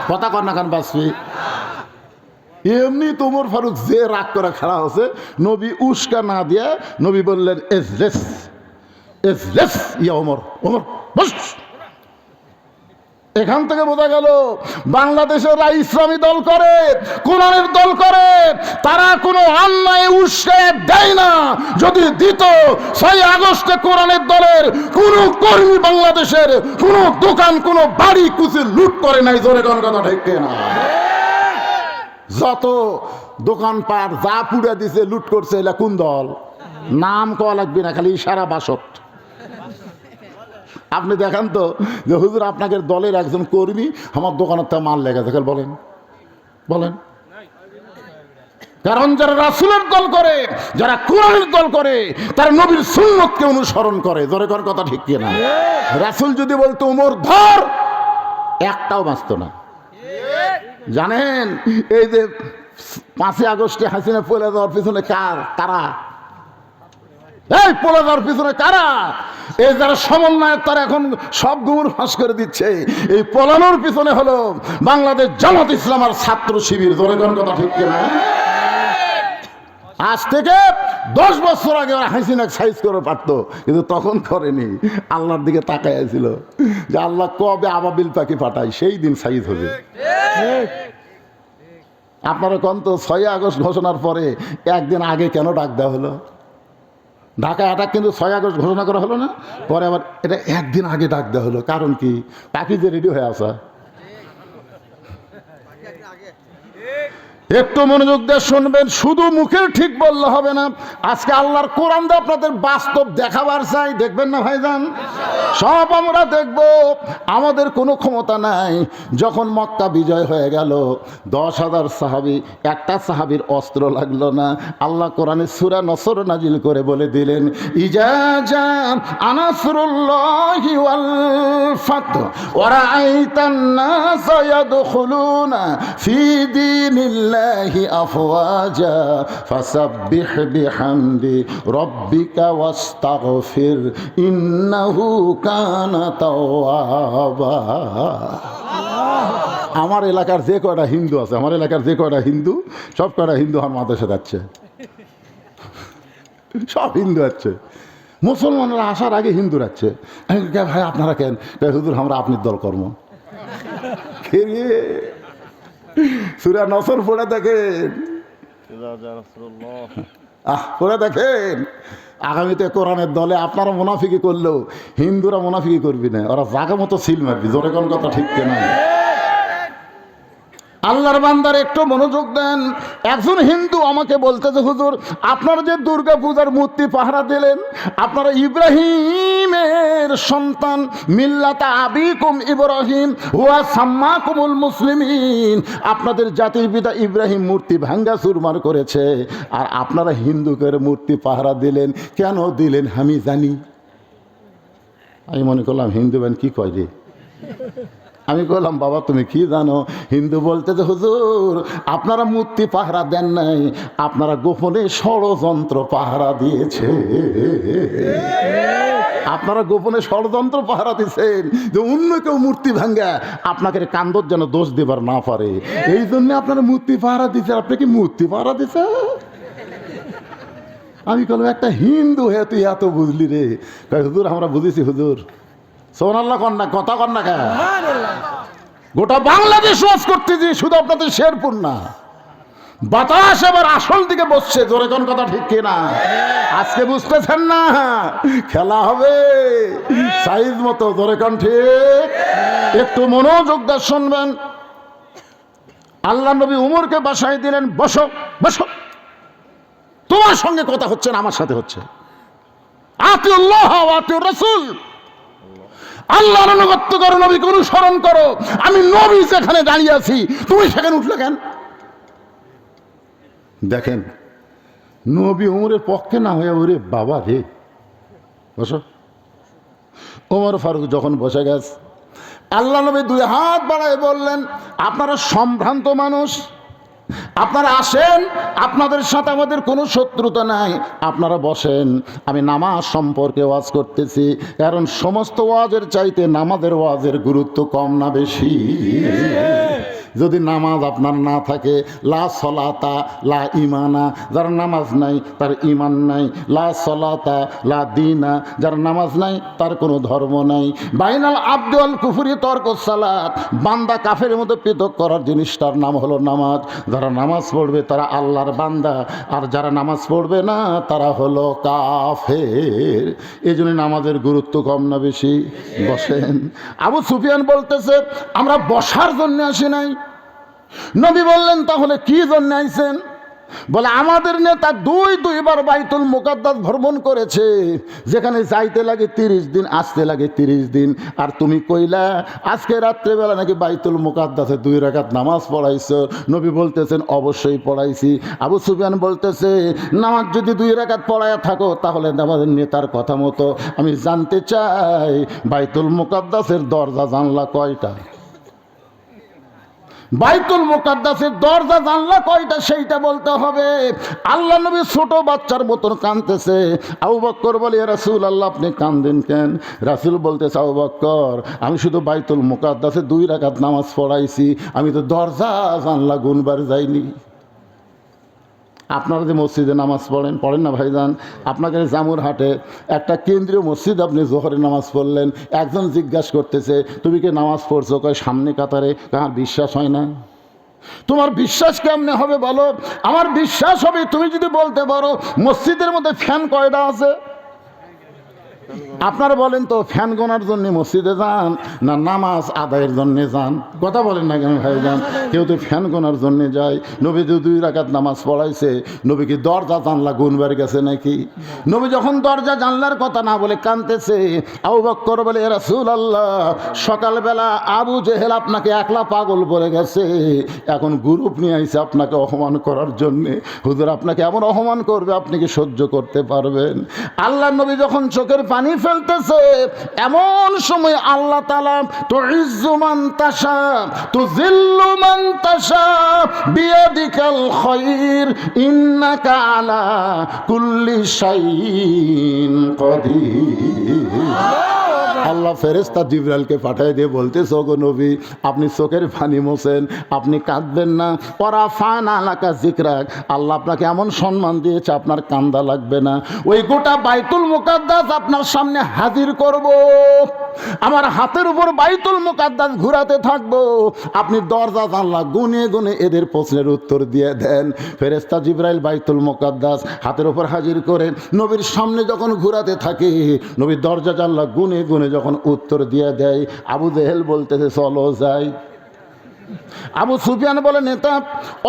Speaker 1: কথা কর না, কান বাঁচবি? এমনি তোমর ফারুক যে রাগ করে খাড়া হচ্ছে, নবী উস্কা না দিয়ে নবী বললেন, এজলেস ইয়া ওমর, ওমর বস। এখান থেকে বোঝা গেল বাংলাদেশের ইসলামী দল করে, কোরআনের দল করে, তারা কোনো অন্যায় উস্কে দেয় না। যদি দিত 6 আগস্টে কোরআনের দলের কোন কর্মী বাংলাদেশের কোন দোকান, কোন বাড়ি কুচি লুট করে নাই। জোরে কোন কথা ঠিক না? যত দোকানপাট যা পুড়ে দিছে, লুট করছে, এলা কোন দল? নাম কওয়া লাগবে না, খালি ইশারা বাসট। আপনি দেখান তো যে হুজুর আপনাকে দলের একজন কর্মী আমার দোকানের থেকে মাল লেগেছে, বলেন বলেন। কারণ যারা রাসূলের দল করে, যারা কোরআনের দল করে, তারা নবীর সুন্নতকে অনুসরণ করে। জোরে কোন কথা ঠিক কি না? রাসূল যদি বলতো উমর ধর, একটাও বাঁচত না। জানেন এই যে 5ই আগস্টে হাসিনা পলে যাওয়ার পিছনে কারা? এই পলে যাওয়ার পিছনে কারা? এই যারা সমন্বয়ক, তারা এখন সব গুমর ফাঁস করে দিচ্ছে। এই পলানোর পিছনে হলো বাংলাদেশ জামাত ইসলাম আর ছাত্র শিবির। জোরে কোন কথা ঠিক কি না? আজ থেকে 10 বছর আগে ওরা হাসিনা সাইজ করে পারতো, কিন্তু তখন করেনি। আল্লাহর দিকে তাকায় ছিল যে আল্লাহ কবে আবাবিল পাখি পাঠায়, সেই দিন সাইজ হবে। আপনারা কোন তো 6ই আগস্ট ঘোষণার পরে একদিন আগে কেন ডাক দেওয়া হলো? ঢাকা অ্যাটাক কিন্তু 6ই আগস্ট ঘোষণা করা হলো না, পরে আবার এটা একদিন আগে ডাক দেওয়া হলো। কারণ কি? পাখি যে রেডি হয়ে আসা। একটু মনোযোগ দিয়ে শুনবেন, শুধু মুখের ঠিক বললে হবে না। আজকে আল্লাহর কোরআন দিয়ে আপনাদের বাস্তব দেখাবার চাই। দেখবেন না ভাইজান? সব আমরা দেখব। আমাদের কোনো ক্ষমতা নাই। যখন মক্কা বিজয় হয়ে গেল, 10,000 সাহাবী, একটা সাহাবীর অস্ত্র লাগলো না। আল্লাহ কোরআনে সূরা নসর নাজিল করে বলে দিলেন, ইজা জা আনাসরুল্লাহি ওয়াল ফাত ওয়া রাআইতান নাসা ইয়াদখুলুনা ফি দীনিল্লাহি আফওয়াজা ফাসাব্বিহ বিহামদি রাব্বিকা ওয়াস্তাগফির ইন্নাহু কানা তাওয়াবা। আমার এলাকার যে কয়টা হিন্দু আছে, আমার এলাকার যে কয়টা হিন্দু, সব কয়টা হিন্দু আমার মাদ্রাসা যাচ্ছে, সব হিন্দু আছে। মুসলমানরা আসার আগে হিন্দু যাচ্ছে। ভাই আপনারা কেন? হুজুর আমরা আপনার দল কর্ম। সূরা নসর পড়ে দেখেন, পড়ে দেখেন। আগামীতে কোরআনের দলে আপনারা মুনাফিকি করলেও হিন্দুরা মুনাফিকি করবি না, ওরা জায়গা মতো সিল মারবি। জোরে কোন কথা ঠিক কিনা? আল্লাহর বান্দার একটু মনোযোগ দেন। একজন হিন্দু আমাকে বলতেছে, হুজুর আপনারা যে দুর্গা পূজার মূর্তি পাহারা দিলেন, আপনারা ইব্রাহিমের সন্তান, মিল্লাতা আবিকুম ইব্রাহিম হুয়া সাম্মাকুমুল মুসলিমিন, আপনাদের জাতির পিতা ইব্রাহিম মূর্তি ভাঙ্গা চুরমার করেছে, আর আপনারা হিন্দুদের মূর্তি পাহারা দিলেন। কেন দিলেন আমি জানি। আমি মনে করলাম হিন্দু বেন কি কয় রে। আমি বললাম, বাবা তুমি কি জানো? হিন্দু বলতে যে হুজুর আপনারা মূর্তি পাহারা দেন নাই, আপনারা গোপনে ষড়যন্ত্র পাহারা দিয়েছে। আপনারা গোপনে ষড়যন্ত্র পাহারা দিচ্ছেন যে অন্য কেউ মূর্তি ভাঙ্গা আপনাকে কান্দর যেন দোষ দেবার না পারে, এই জন্য আপনারা মূর্তি পাহারা দিচ্ছেন। আপনি কি মূর্তি পাহারা দিচ্ছে? আমি বললাম, একটা হিন্দু হয়ে তুই এত বুঝলি রে? হুজুর আমরা বুঝেছি হুজুর। সোনাল্লাহ কন্যা কথা কন্যা কে গোটা বাংলাদেশ ওয়াজ করতেছি, শুধু আপনাদের শেরপুর না। বাতাস এবার আসল দিকে বসছে। জোরে কোন কথা ঠিক কিনা? আজকে বুঝতেছেন না? খেলা হবে সাইজ মতো। জোরে কোন ঠিক? একটু মনোযোগ দিয়ে শুনবেন। আল্লাহ নবী উমরকে বাসায় দিলেন, বসো বসো, তোমার সঙ্গে কথা হচ্ছে না, আমার সাথে হচ্ছে। আতিউল্লাহ ওয়া আতিউর রাসূল, আল্লাহর আনুগত্য করো, নবীকে অনুসরণ করো। আমি নবী যেখানে দাঁড়িয়ে আছি, তুমি সেখানে উঠলে কেন? দেখেন, নবী উমরের পক্ষে না হয়ে, ওরে বাবা রে, বসো। ওমর ফারুক যখন বসে গেছে, আল্লাহ নবী 2 হাত বাড়ায় বললেন, আপনারা সম্ভ্রান্ত মানুষ, আপনারা আসেন, আপনাদের সাথে আমাদের কোনো শত্রুতা নাই, আপনারা বসেন। আমি নামাজ সম্পর্কে ওয়াজ করতেছি, কারণ সমস্ত ওয়াজের চাইতে নামাজের ওয়াজের গুরুত্ব কম না বেশি? যদি নামাজ আপনার না থাকে, লা সলাতা লা ইমানা, যার নামাজ নাই তার ইমান নাই। লা সলাতা লা দিনা, যার নামাজ নাই তার কোনো ধর্ম নাই। বাইনাল আবদি ওয়াল কুফরি তরকুস সালাত, বান্দা কাফের মধ্যে পৃথক করার জিনিসটার নাম হলো নামাজ। যারা নামাজ পড়বে তারা আল্লাহর বান্দা, আর যারা নামাজ পড়বে না তারা হলো কাফের। এই জন্য নামাজের গুরুত্ব কম না বেশি? বসেন। আবু সুফিয়ান বলতেছে, আমরা বসার জন্য আসি নাই। নবী বললেন, তাহলে কি জন্য আইছেন? বলে আমাদের নেতা দুইবার বাইতুল মুকাদ্দাস ভ্রমণ করেছে, যেখানে যাইতে লাগে 30 দিন, আসতে লাগে 30 দিন। আর তুমি কইলা আজকে রাত্রেবেলা নাকি বাইতুল মুকাদ্দাসে 2 রাকাত নামাজ পড়াইছো। নবী বলতেছেন অবশ্যই পড়াইছি। আবু সুফিয়ান বলতেছে নামাজ যদি 2 রাকাত পড়ায়া থাকো তাহলে আমাদের নেতার কথা মতো আমি জানতে চাই বাইতুল মুকাদ্দাসের দরজা জানলা কয়টা? বাইতুল মুকাদ্দাসের দরজা জানলা কয়টা সেইটা বলতে হবে। আল্লাহ নবী ছোট বাচ্চার মতন কাঁদতেছে। আবু বকর বলে ইয়া রাসূলুল্লাহ আপনি কাঁদেন কেন? রাসূল বলতেছে আবু বকর আমি শুধু বাইতুল মুকাদ্দাসে 2 রাকাত নামাজ পড়াইছি, আমি তো দরজা জানলা গুনবার যাইনি। আপনারা যে মসজিদে নামাজ পড়েন না ভাইজান, আপনাকে জামুরহাটে একটা কেন্দ্রীয় মসজিদ আপনি জোহরে নামাজ পড়লেন, একজন জিজ্ঞাসা করতেছে তুমি কি নামাজ পড়ছো? কয় সামনে কাতারে। আমার বিশ্বাস হয় না। তোমার বিশ্বাস কেমনে হবে বলো? আমার বিশ্বাস হবে তুমি যদি বলতে পারো মসজিদের মধ্যে ফ্যান কয়টা আছে। আপনারা বলেন তো ফ্যান গোনার জন্য মসজিদে যান না নামাজ আদায়ের জন্য যান? কথা বলেন না কেন ভাইজান? কেউ তো ফ্যান গোনার জন্য যায়। নবী যে 2 রাকাত নামাজ পড়াইছে, নবী কি দরজা জানলা গুনবার গেছে নাকি? নবী যখন দরজা জানলার কথা না বলে কাঁদতেছে, আবু বকর বলে ইয়া রাসূলুল্লাহ সকালবেলা আবু জেহেল আপনাকে একলা পাগল বলে গেছে, এখন গ্রুপ নিয়ে আইছে আপনাকে অপমান করার জন্যে। হুজুর আপনাকে এমন অপমান করবে আপনি কি সহ্য করতে পারবেন? আল্লাহ নবী যখন চোখের পানি ফেলতেছে, এমন সময় আল্লাহ তাআলা তুইজ্জু মান তাশা তুযিল্লু মান তাশা বিয়াদিকাল খায়র ইন্নাকা আলা কুল্লি শাইইন কাদির। আল্লাহ ফেরেশতা জিবরাইলকে পাঠিয়ে দিয়ে বলতেছে ওগো নবী আপনি চোখের পানি মোছেন, আপনি কাঁদবেন না। ওয়ারাফা'না লাকা যিকরাক, আল্লাহ আপনাকে এমন সম্মান দিয়েছে আপনার কান্দা লাগবে না। ওই গোটা বাইতুল মুকাদ্দাস আপনার সামনে হাজির করব, আমার হাতের উপর বাইতুল মুকাদ্দাস ঘোরাতে থাকবো, আপনি দরজা জানলা গুনে গুনে এদের প্রশ্নের উত্তর দিয়ে দেন। ফেরেশতা জিবরাইল বাইতুল মুকাদ্দাস হাতের উপর হাজির করে নবীর সামনে যখন ঘোরাতে থাকে, নবীর দরজা জানলা গুনে গুনে যখন উত্তর দিয়ে দেয়, আবু জেহেল বলতেছে চলো যাই। আবু সুফিয়ান বলে নেতা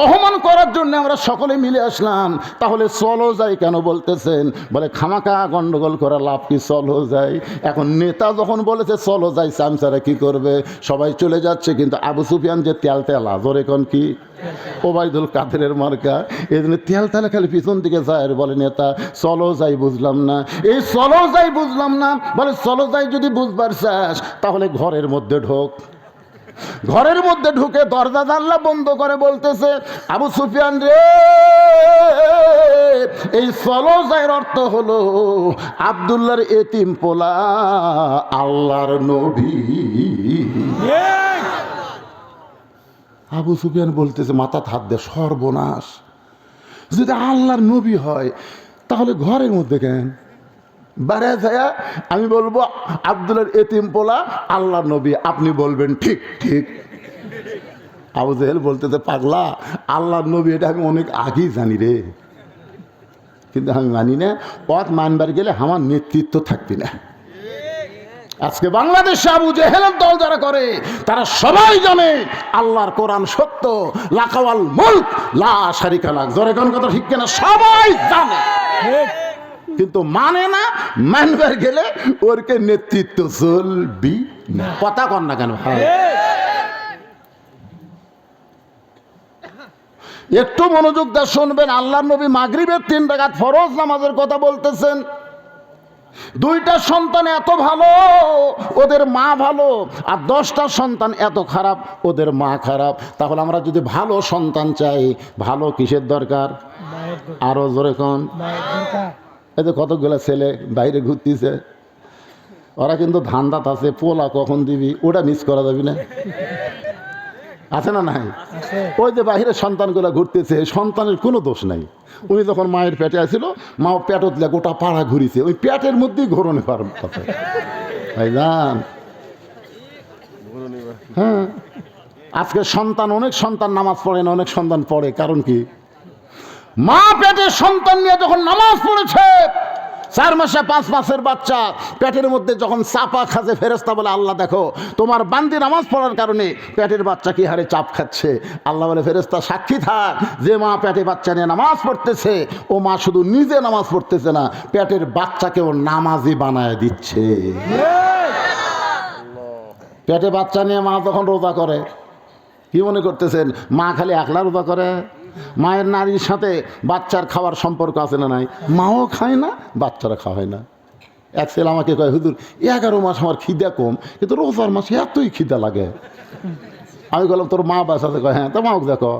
Speaker 1: অপমান করার জন্য আমরা সকলে মিলে আসলাম, তাহলে চলো যাই কেন বলতেছেন? বলে খামাকা গন্ডগোল করা লাভ কি, চলো যাই। এখন নেতা যখন বলেছে চলো যাই, চামচারা কি করবে? সবাই চলে যাচ্ছে, কিন্তু আবু সুফিয়ান যে তেলা জোরে কোন কি ওবায়দুল কাদেরের মার্কা, এই জন্য তেলে খালি পিছন দিকে যায় আর বলে নেতা চলো যাই বুঝলাম না। এই চলো যাই বুঝলাম না বলে চলো যাই যদি বুঝবার চাস তাহলে ঘরের মধ্যে ঢোক। ঘরের মধ্যে ঢুকে দরজা জানলা বন্ধ করে বলতেছে আবু সুফিয়ান রে, এই চলো যাইয়ের অর্থ হলো আব্দুল্লাহর এতিম পোলা আল্লাহর নবী। আবু সুফিয়ান বলতেছে মাথা হাত দে, সর্বনাশ, যদি আল্লাহর নবী হয় তাহলে ঘরের মধ্যে কেন? বারে যায় আমি বলবো আব্দুল্লাহর এতিম পোলা আল্লাহর নবী, আপনি বলবেন ঠিক ঠিক। আবু জেহেল বলতেছে পাগলা, আল্লাহর নবী এটা আমি অনেক আগেই জানি রে, কিন্তু আমি মানি না। পথ মানবার গেলে আমার নেতৃত্ব থাকবি না। আজকে বাংলাদেশে আবু জেহেলের দল যারা করে তারা সবাই জানে আল্লাহর কোরআন সত্য, লাকাওয়াল মুলক লা শারিকা লাহ, জোরে কোন কথা ঠিক কিনা? সবাই জানে কিন্তু মানে না। মানবার গেলে ওরকে নেতৃত্ব চলবি না। কথা কন না কেন ভাই? একটু মনোযোগ দিয়ে শুনবেন। আল্লাহর নবী মাগরিবের 3 রাকাত ফরজ নামাজের কথা বলতেছেন। 2টা সন্তান এত ভালো ওদের মা ভালো, আর 10টা সন্তান এত খারাপ ওদের মা খারাপ। তাহলে আমরা যদি ভালো সন্তান চাই, ভালো কিসের দরকার? আরো জোরে কোন? এই যে কতগুলো ছেলে বাইরে ঘুরতেছে, ওরা কিন্তু ধান্দাত আছে, পোলা কখন দিবি ওটা মিস করা যাবে না, আছে না নাই? ওই যে বাহিরের সন্তানগুলো ঘুরতেছে, সন্তানের কোনো দোষ নাই। উনি যখন মায়ের পেটে আসছিল, মা পেটত দিলে গোটা পাড়া ঘুরিছে, ওই পেটের মধ্যেই ঘোরণে পার কথা ভাইজান। হ্যাঁ, আজকে সন্তান, অনেক সন্তান নামাজ পড়ে না, অনেক সন্তান পড়ে, কারণ কি? মা পেটের সন্তান নিয়ে যখন নামাজ পড়েছে 4 মাসে 5 মাসের বাচ্চা পেটের মধ্যে যখন চাপা খাচ্ছে, ফেরেশতা বলে আল্লাহ দেখো তোমার বান্দি নামাজ পড়ার কারণে পেটের বাচ্চা কি হারে চাপ খাচ্ছে। আল্লাহ বলে ফেরেশতা সাক্ষী থাক, যে মা পেটে বাচ্চা নিয়ে নামাজ পড়তেছে ও মা শুধু নিজে নামাজ পড়তেছে না, পেটের বাচ্চাকেও নামাজি বানায় দিচ্ছে। পেটে বাচ্চা নিয়ে মা যখন রোজা করে কি মনে করতেছেন মা খালি একলা রোজা করে? মায়ের নারীর সাথে বাচ্চার খাওয়ার সম্পর্ক আছে না নাই? মাও খায় না, বাচ্চারা খাওয়ায় না। এক ছেলে আমাকে কয় হুজুর 11 মাস আমার খিদা কম, কিন্তু রোজার মাসে এতই খিদা লাগে। আমি বললাম তোর মা বাসাতে? কয় হ্যাঁ। তো মাওক দেখো,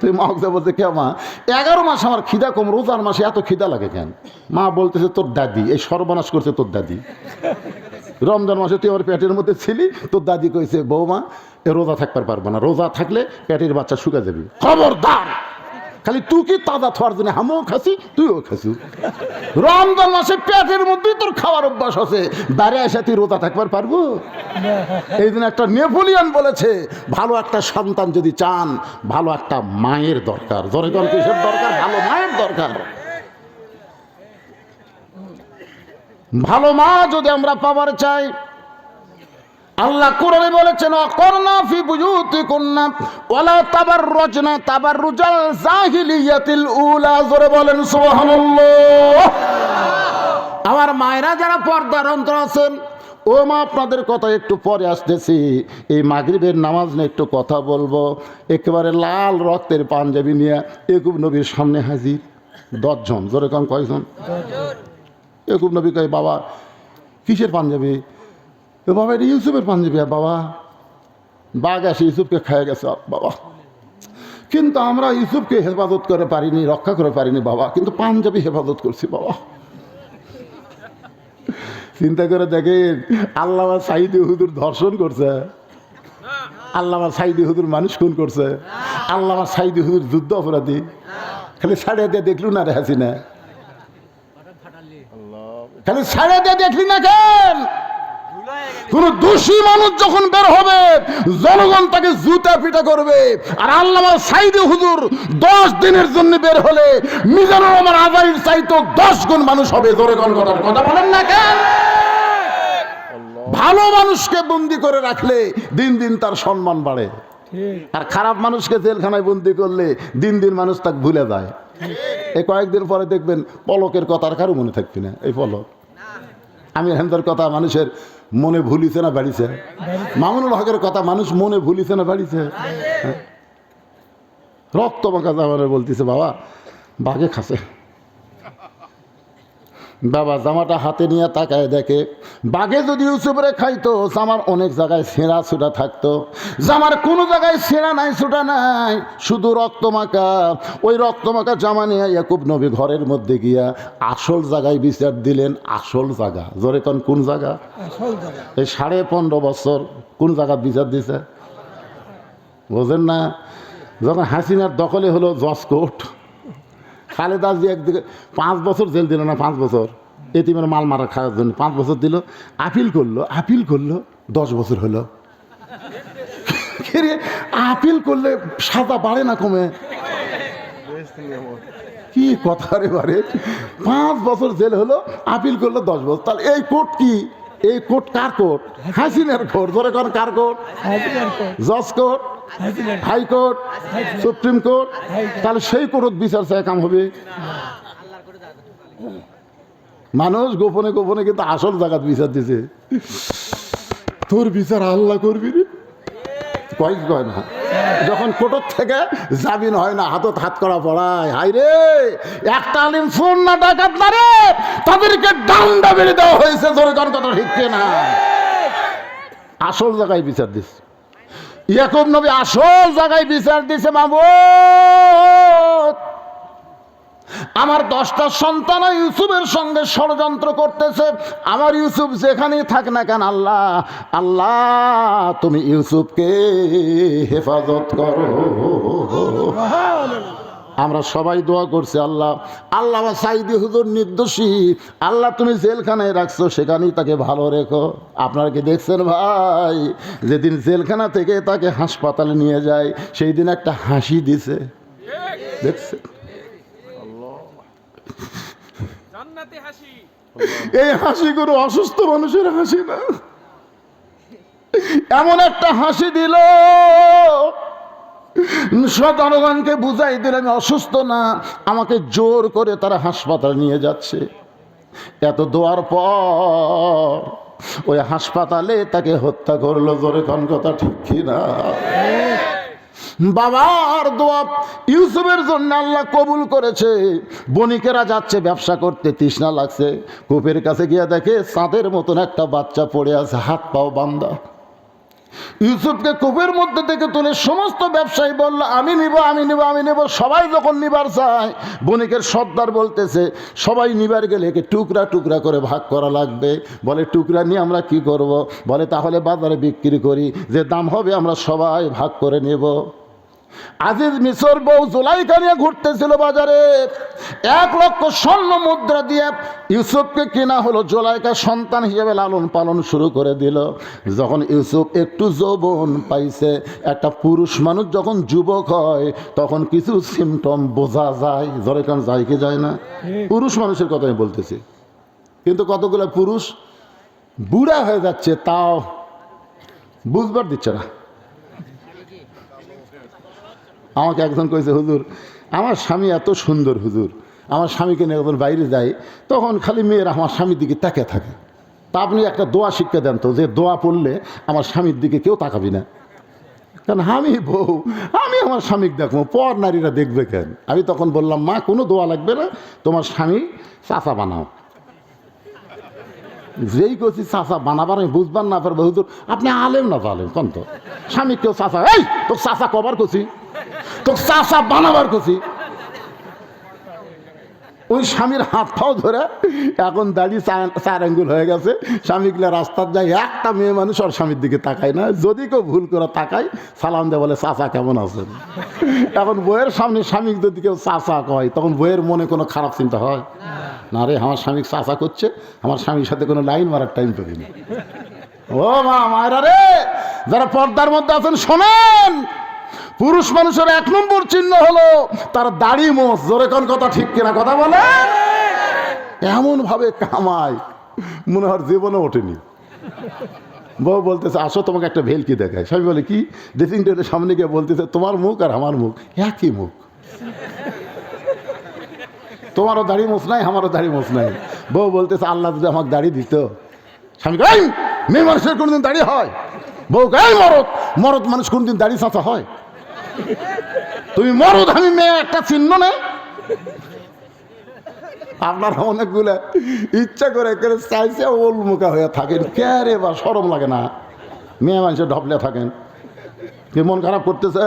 Speaker 1: তুই মাওক যা বলতে কে মা 11 মাস আমার খিদা কম, রোজার মাসে এত খিদা লাগে কেন? মা বলতেছে তোর দাদি এই সর্বনাশ করছে, তোর দাদি। রমজান মাসে তুই আমার পেটের মধ্যে ছিলি, তোর দাদি কইছে বৌমা এ রোজা থাকতে পারবো না, রোজা থাকলে পেটের বাচ্চা শুকা যাবি। খবরদার, খালি তুই কি তাজা থার জন্য আমিও খাসি তুইও খাসি। রমজান মাসে পেটের মধ্যেই তোর খাওয়ার অভ্যাস আছে, বাইরে এসে তুই রোজা থাকবার পারবো? এই দিন একটা নেপোলিয়ন বলেছে ভালো একটা সন্তান যদি চান, ভালো একটা মায়ের দরকার। জোরে কোন কিসের দরকার? ভালো মায়ের দরকার। ভালো মা যদি আমরা পাওয়ার চাই, আল্লাহ কোরআনে বলেছেন অকরনা ফি বুয়ুতিকুন্না ওয়ালা তাবাররুজনা তাবাররুজাল জাহিলিয়াতিল উলা। জোরে বলেন সুবহানাল্লাহ। আমার মায়েরা যারা পর্দার অন্তর আছেন, ও মা আপনাদের কথা একটু পরে আসতেছি। এই মাগরিবের নামাজ নিয়ে একটু কথা বলবো। একেবারে লাল রক্তের পাঞ্জাবি নিয়ে ইয়াকুব নবীর সামনে হাজির 10 জন। জোরে কম কয়জন? ইয়াকুব নবী কয় বাবা কিসের পাঞ্জাবি? এ বাবা এটা ইউসুফের পাঞ্জাবি। বাবা বাঘ আসে ইউসুফকে খেয়ে গেছে বাবা, কিন্তু আমরা ইউসুফকে হেফাজত করে পারিনি, রক্ষা করে পারিনি বাবা, কিন্তু পাঞ্জাবি হেফাজত করছি বাবা। চিন্তা করে দেখেন, আল্লামা সাইদি হুজুর ধর্ষণ করছে, আল্লামা সাইদি হুজুর মানুষ খুন করছে, আল্লামা সাইদি হুজুর যুদ্ধ অপরাধী। খালি ছাড়িয়ে দিয়ে দেখলু না রে হাসিনা, খালি ছাড়িয়ে দিয়ে দেখলি না কেন? কোন দোষী মানুষ যখন বের হবে জনগণ তাকে জুতা পিটা করবে। আর আল্লামা সাইদি হুজুর 10 দিনের জন্য বের হলে মিজানুর রহমান আজারির চাইতো 10 গুণ মানুষ হবে। জনগণ কথা বলেন না কেন? ভালো মানুষকে বন্দি করে রাখলে দিন দিন তার সম্মান বাড়ে, আর খারাপ মানুষকে জেলখানায় বন্দি করলে দিন দিন মানুষ তাকে ভুলে যায়। এই কয়েকদিন পরে দেখবেন পলকের কথা আর কারো মনে থাকবে না। এই পলক আমি হেমদার কথা মানুষের মনে ভুলিছে না বাড়িছে? মামুনুল হকের কথা মানুষ মনে ভুলিছে না বাড়িছে? রক্ত মাখা জামানে বলতেছে বাবা বাঘে খাসে। বাবা জামাটা হাতে নিয়ে তাকায় দেখে বাঘে যদি ইউসুফরে খাইতো জামার অনেক জায়গায় ছেঁড়া ছুটা থাকতো, জামার কোনো জায়গায় ছেঁড়া নাই ছুটা নাই, শুধু রক্তমাখা। ওই রক্তমাখা জামা নিয়ে ইয়াকুব নবী ঘরের মধ্যে গিয়া আসল জায়গায় বিচার দিলেন। আসল জায়গা, জোরে কোন জায়গা? এই 15.5 বছর কোন জায়গা বিচার দিছে বোঝেন না? যখন হাসিনার দখলে হলো জজ কোর্ট, খালেদা জি একদিকে 5 বছর জেল দিল না, 5 বছর এতিমের মাল মারা খাওয়ার জন্য 5 বছর দিল। আপিল করলো 10 বছর হলো। আপিল করলে সাজা বাড়ে না কমে? কি কথা রে বারে, 5 বছর জেল হলো, আপিল করলো 10 বছর। তাহলে এই কোর্ট কি? এই কোর্ট কার কোর্ট? হাসিনার কোর্ট। ধরে কোন কার কোর্ট? জজ কোর্ট, হাইকোর্ট, সুপ্রিম কোর্ট। তাহলে সেই কোর্ট বিচার চায় কাম হবে? মানুষ গোপনে গোপনে কিন্তু আসল জায়গা বিচার দিছে। তোর বিচার আল্লাহ করবি রে, কয় না। যখন কোর্ট থেকে জামিন হয় না, হাতত হাত করা পড়ায়, হাই রে একটা আলিম ফোন না ডাকাত না রে, তাদেরকে ডান্ডা বেড়ে দেওয়া হয়েছে। ধরে কোন কথা ঠিক না? আসল জায়গায় বিচার দিছে ইয়াকুব নবী, আসল জায়গায় বিচার দিছে। মাবুদ আমার 10টা সন্তান ইউসুফের সঙ্গে ষড়যন্ত্র করতেছে, আমার ইউসুফ যেখানেই থাক না কেন আল্লাহ আল্লাহ তুমি ইউসুফকে হেফাজত করো। আমরা সবাই দোয়া করছি আল্লাহ আল্লাহ সাইদি হুজুর নির্দোষী, আল্লাহ তুমি জেলখানায় রাখছো সেখানেই তাকে ভালো রেখো। আপনারা কি দেখছেন ভাই, যেদিন জেলখানা থেকে তাকে হাসপাতালে নিয়ে যায় সেই দিন একটা হাসি দিছে, দেখছেন? এই হাসি কোনো অসুস্থ মানুষের হাসি না, এমন একটা হাসি দিল জনগণকে বুঝাই দিল আমি অসুস্থ না, আমাকে জোর করে তারা হাসপাতালে নিয়ে যাচ্ছে। এত দোয়ার পর ওই হাসপাতালে তাকে হত্যা করলো। জোরে কোন কথা ঠিক কিনা? বাবার দোয়া ইউসুফের জন্য আল্লাহ কবুল করেছে। বণিকেরা যাচ্ছে ব্যবসা করতে, তৃষ্ণা লাগছে, কূপের কাছে গিয়ে দেখে চাঁদের মতন একটা বাচ্চা পড়ে আছে, হাত পাও বান্ধা। ইউসুফকে কূপের মধ্যে থেকে তুলে সমস্ত ব্যবসায়ী বলল আমি নিব, আমি নিব, আমি নেব। সবাই যখন নিবার চায়, বণিকের সর্দার বলতেছে সবাই নিবার গেলে একে টুকরা টুকরা করে ভাগ করা লাগবে। বলে টুকরা নিয়ে আমরা কি করব? বলে তাহলে বাজারে বিক্রি করি, যে দাম হবে আমরা সবাই ভাগ করে নেব। আজিজ মিশর বউ জুলাইখা নিয়ে ঘুরতেছিল বাজারে, 1 লক্ষ স্বর্ণ মুদ্রা দিয়ে ইউসুফকে কেনা হলো। জুলাইখা সন্তান হিসেবে লালন পালন শুরু করে দিল। যখন ইউসুফ একটু যৌবন পাইছে, একটা পুরুষ মানুষ যখন যুবক হয় তখন কিছু সিমটম বোঝা যায়। ধরে কারণ যায় কি যায় না? পুরুষ মানুষের কথা আমি বলতেছি, কিন্তু কতগুলো পুরুষ বুড়া হয়ে যাচ্ছে তাও বুঝবার দিচ্ছে না। আমাকে একজন কইছে হুজুর আমার স্বামী এত সুন্দর, হুজুর আমার স্বামীকে নিয়ে যখন বাইরে যাই তখন খালি মেয়েরা আমার স্বামীর দিকে তাকিয়ে থাকে। তা আপনি একটা দোয়া শিক্ষা দেন তো, যে দোয়া পড়লে আমার স্বামীর দিকে কেউ তাকাবি না। কারণ আমি বউ, আমি আমার স্বামীকে দেখবো, পর নারীরা দেখবে কেন? আমি তখন বললাম মা কোনো দোয়া লাগবে না, তোমার স্বামী চাচা বানাও। যেই করছি চাচা বানাবার আমি বুঝবার না পারবো, হুজুর আপনি আলেম না আলেম কোন তো স্বামী কেউ চাচা, এই তো চাচা কবার করছি, তো চাচা বানাবার করছি। ওই স্বামীর হাত পাও ধরে এখন দাঁড়িয়ে 4 আঙ্গুল হয়ে গেছে। স্বামীগুলো রাস্তার যায়, একটা মেয়ে মানুষ আর স্বামীর দিকে তাকায় না। যদি কেউ ভুল করে তাকায় সালাম দেয়, বলে চাচা কেমন আছেন। এখন বইয়ের সামনে স্বামীকে যদি কেউ চাচা কয় তখন বইয়ের মনে কোনো খারাপ চিন্তা হয় না? রে আমার স্বামী চাচা করছে, আমার স্বামীর সাথে কোনো লাইন মারার টাইম পাবি না। ও মা মায়েরা রে, যারা পর্দার মধ্যে আছেন শোনেন, পুরুষ মানুষের 1 নম্বর চিহ্ন হলো তার দাড়ি মোছ। জোরে কোন কথা ঠিক কিনা? কথা বলে এমন ভাবে কামায় মনে হয় জীবনে ওঠেনি। বউ বলতেছে আসো তোমাকে একটা ভেলকি দেখায়। স্বামী বলে কি? ড্রেসিং টেবিলের সামনে গিয়ে বলতেছে তোমার মুখ আর আমার মুখ একই মুখ, তোমারও দাড়ি মোছ নাই আমারও দাড়ি মোছ নাই। বউ বলতেছে আল্লাহ যদি আমাকে দাড়ি দিত। স্বামী এই মেয়ে মানুষের কোনদিন দাড়ি হয়? বউ এই মরদ, মরদ মানুষ কোনদিন দাড়ি চাচা হয়? তুমি মরদ আমি মেয়ে একটা চিহ্ন নেই। আপনারা অনেকগুলো ইচ্ছা করে চাইছে ওল মুখা হয়ে থাকেন, কে বা শরম লাগে না? মেয়ে মানুষের ঢপলে থাকেন, কি মন খারাপ করতেছে?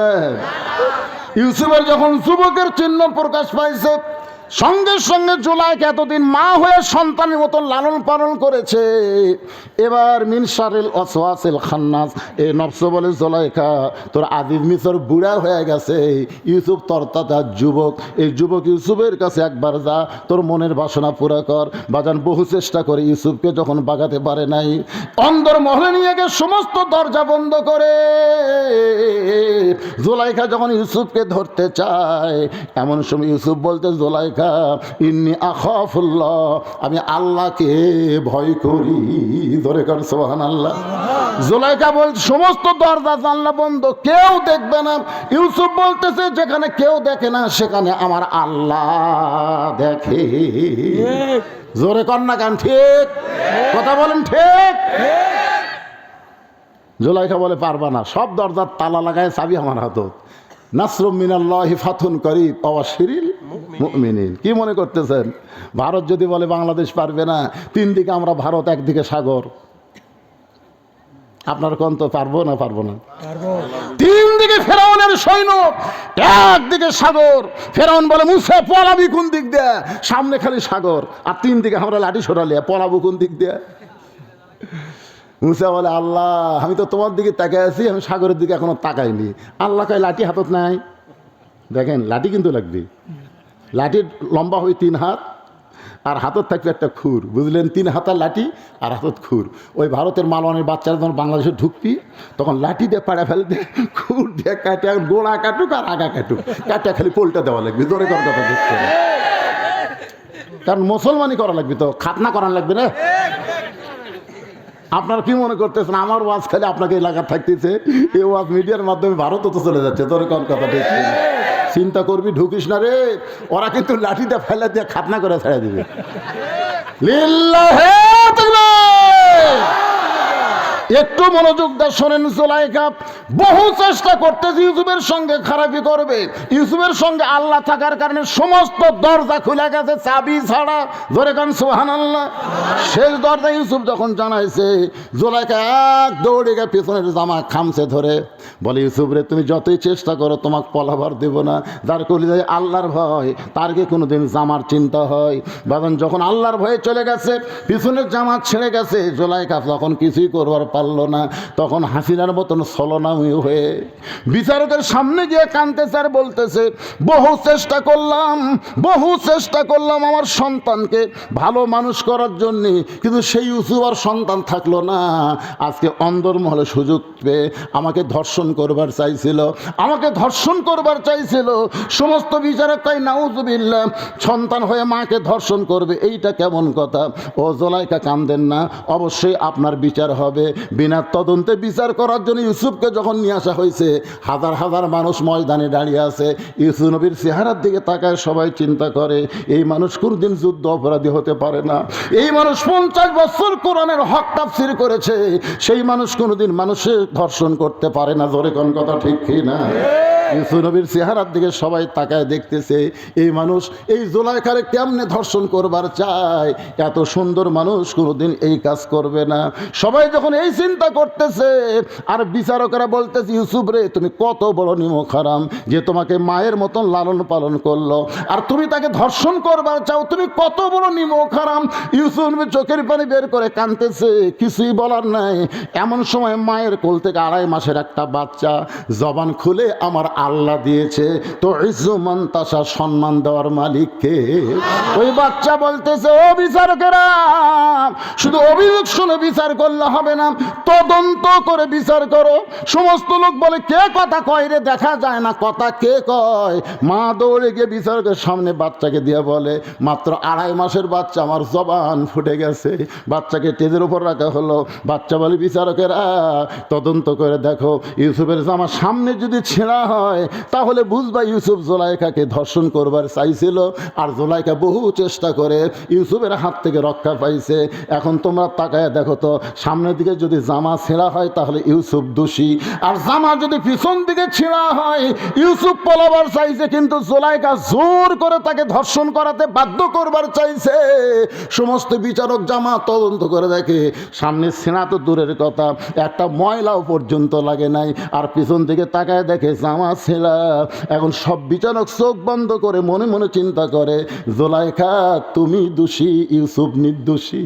Speaker 1: ইউসুফের যখন যুবকের চিহ্ন প্রকাশ পাইছে, সঙ্গে সঙ্গে জুলাইখা এতদিন মা হয়ে সন্তানের মতো লালন পালন করেছে। এবার মিনশারিল ওয়াসওয়াসিল খান্নাস, এই নফস বলে জুলাইখা তোর আজিজ মিশর বুড়া হয়ে গেছে, ইউসুফ তরতাজা যুবক, এই যুবক ইউসুফের কাছে একবার যা, তোর মনের বাসনা পুরা কর। বাজান বহু চেষ্টা করে ইউসুফকে যখন বাগাতে পারে নাই, অন্দর মহলে নিয়ে গিয়ে সমস্ত দরজা বন্ধ করে জুলাইখা যখন ইউসুফকে ধরতে চায়, এমন সময় ইউসুফ বলতে জুলাইখা ইন্নী আখাফুল্লাহ, আমি আল্লাহকে ভয় করি। ধরে কর সুবহানাল্লাহ। জুলাইখা বল সমস্ত দরজা জানলা বন্ধ, কেউ দেখবে না। ইউসুফ বলতেছে যেখানে কেউ দেখে না সেখানে আমার আল্লাহ দেখে। জোরে কর না গান ঠিক কথা বলেন ঠিক। জুলাইখা বলে পারবা না, সব দরজার তালা লাগায় চাবি আমার হাতত। নাসরুম মিনাল্লাহি ফাতুন করিব ওয়াবাশশিরিল মুমিনিন। কি মনে করতেছেন ভারত যদি বলে বাংলাদেশ পারবে না? 3 দিকে আমরা ভারত, একদিকে সাগর। আপনার কোন তো পারবো না? পারবো না। 3 দিকে ফেরাউনের সৈন্য, একদিকে সাগর। ফেরাউন বলে মুসা পলাবি কোন দিক দিয়ে? সামনে খালি সাগর, আর 3 দিকে আমরা লাঠি সরালে পলাবো কোন দিক দিয়ে? মুসা বলে আল্লাহ আমি তো তোমার দিকে তাকাই আছি, আমি সাগরের দিকে এখনো তাকাইনি। আল্লাহ কয় লাঠি হাতত নাই। দেখেন লাঠি কিন্তু লাগবে, লাঠির লম্বা হয় 3 হাত, আর হাতত থাকবে একটা খুর, বুঝলেন? 3 হাতার লাঠি আর হাতত খুর। ওই ভারতের মালওয়ানের বাচ্চারা যখন বাংলাদেশে ঢুকবি তখন লাঠি দিয়ে পাড়া ফেলে দিয়ে খুর দিয়ে কাটে, গোড়া কাটুক আর আগা কাটুক, কাটা খালি পোলটা দেওয়া লাগবে। জোরে কর কথা দেখতে কারণ মুসলমানই করা লাগবে, তো খাতনা করা লাগবে না। আপনার কি মনে করতেছেন আমার ওয়াজ খালি আপনাকে এলাকা থাকতেছে? এই ওয়াজ মিডিয়ার মাধ্যমে ভারতও তো চলে যাচ্ছে। তোর কোন কথা ঠিক? চিন্তা করবি, ঢুকিস না রে, ওরা কিন্তু লাঠিটা ফেলা দিয়ে খাতনা করে ছেড়ে দিবে। লিল্লাহে তাকবীর। একটু মনোযোগ দিয়ে শোনেন। জুলাইখা বহু চেষ্টা করতেছে ইউসুফের সঙ্গে খারাপি করবে, ইউসুফের সঙ্গে আল্লাহ থাকার কারণে সমস্ত দরজা খুলে গেছে চাবি ছাড়া। জোরে কান সুবহানাল্লাহ। শেষ দরজা ইউসুফ যখন জানাইছে, জুলাইখা এক দৌড়ে গিয়ে পেছনের জামা খামছে ধরে বলে, ইউসুফ রে তুমি যতই চেষ্টা করো তোমাকে পলাবার দেব না। যার কলিজায় আল্লাহর ভয় তার কি কোনোদিন জামার চিন্তা হয়? বাবান যখন আল্লাহর ভয়ে চলে গেছে, পিছনের জামা ছেড়ে গেছে, জুলাইখা তখন কিছুই করবার পারলো না। তখন হাসিনার মতন ছলনাময়ী হয়ে বিচারকের সামনে গিয়ে কাঁদতেছে আর বলতেছে, বহু চেষ্টা করলাম আমার সন্তানকে ভালো মানুষ করার জন্য, কিন্তু সেই ইউসুফ আর সন্তান থাকলো না। আজকে অন্দরমহলে সুযোগ পেয়ে আমাকে ধর্ষণ করবার চাইছিল, সমস্ত বিচারক তাই নাউজুবিল্লাহ, সন্তান হয়ে মাকে ধর্ষণ করবে, এইটা কেমন কথা? ও জুলাইখা কাঁদেন না, অবশ্যই আপনার বিচার হবে। বিনা তদন্তে বিচার করার জন্য ইউসুফকে যখন নিয়ে আসা হয়েছে, হাজার হাজার মানুষ ময়দানে দাঁড়িয়ে আছে। ইউসুফ নবীর চেহারার দিকে তাকায় সবাই চিন্তা করে, এই মানুষ কোনদিন যুদ্ধ অপরাধী হতে পারে না, এই মানুষ 50 বছর কোরআনের হক তাফসীর করেছে, সেই মানুষ কোনোদিন মানুষের ধর্ষণ করতে পারে না। জোরে কোন কথা ঠিক কি না? ইউসুফ নবীর চেহারার দিকে সবাই তাকায় দেখতেছে, এই মানুষ এই জুলাইখারে কেমনে ধর্ষণ করবার চায়, এত সুন্দর মানুষ কোনোদিন এই কাজ করবে না। সবাই যখন এই চিন্তা করতেছে, আর বিচারকেরা বলতেছে, ইউসুফ রে তুমি কত বড় নিমক হারাম, যে তোমাকে মায়ের মতন লালন পালন করলো, আর তুমি তাকে ধর্ষণ করবার চাও, তুমি কত বড় নিমক হারাম। ইউসুফ নবী চোখের পানি বের করে কাঁদতেছে, কিছুই বলার নাই। এমন সময় মায়ের কোল থেকে 2.5 মাসের একটা বাচ্চা জবান খুলে, আমার আল্লাহ দিয়েছে তো ইজ্জুমান তাসা, সম্মান দেওয়ার মালিককে। ওই বাচ্চা বলতেছে, ও বিচারকেরা, শুধু অভিযোগ শুনে বিচার করলে হবে না, তদন্ত করে বিচার করো। সমস্ত লোক বলে, কে কথা কয় রে, দেখা যায় না কথা কে কয়। মা দৌড়ে গিয়ে বিচারকের সামনে বাচ্চাকে দিয়ে বলে, মাত্র 2.5 মাসের বাচ্চা, আমার জবান ফুটে গেছে। বাচ্চাকে টেজের উপর রাখা হলো। বাচ্চা বলে, বিচারকেরা তদন্ত করে দেখো, ইউসুফের জামা সামনে যদি ছেঁড়া হয় তাহলে বুঝবা ইউসুফ জুলাইখাকে ধর্ষণ করবার চাইছিল, আর জুলাইখা বহু চেষ্টা করে ইউসুফের হাত থেকে রক্ষা পাইছে। এখন তোমরা তাকায় দেখো তো, সামনের দিকে যদি জামা ছেঁড়া হয় তাহলে ইউসুফ দোষী, আর জামা যদি পিছন দিকে ছেঁড়া হয় ইউসুফ পলাবার চাইছে, কিন্তু জুলাইখা জোর করে তাকে ধর্ষণ করাতে বাধ্য করবার চাইছে। সমস্ত বিচারক জামা তদন্ত করে দেখে, সামনে ছেঁড়া তো দূরের কথা, একটা ময়লাও পর্যন্ত লাগে নাই, আর পিছন দিকে তাকায় দেখে জামা ছেঁড়া। এখন সব বিচারক চোখ বন্ধ করে মনে মনে চিন্তা করে, জুলাইখা তুমি দোষী, ইউসুফ নির্দোষী।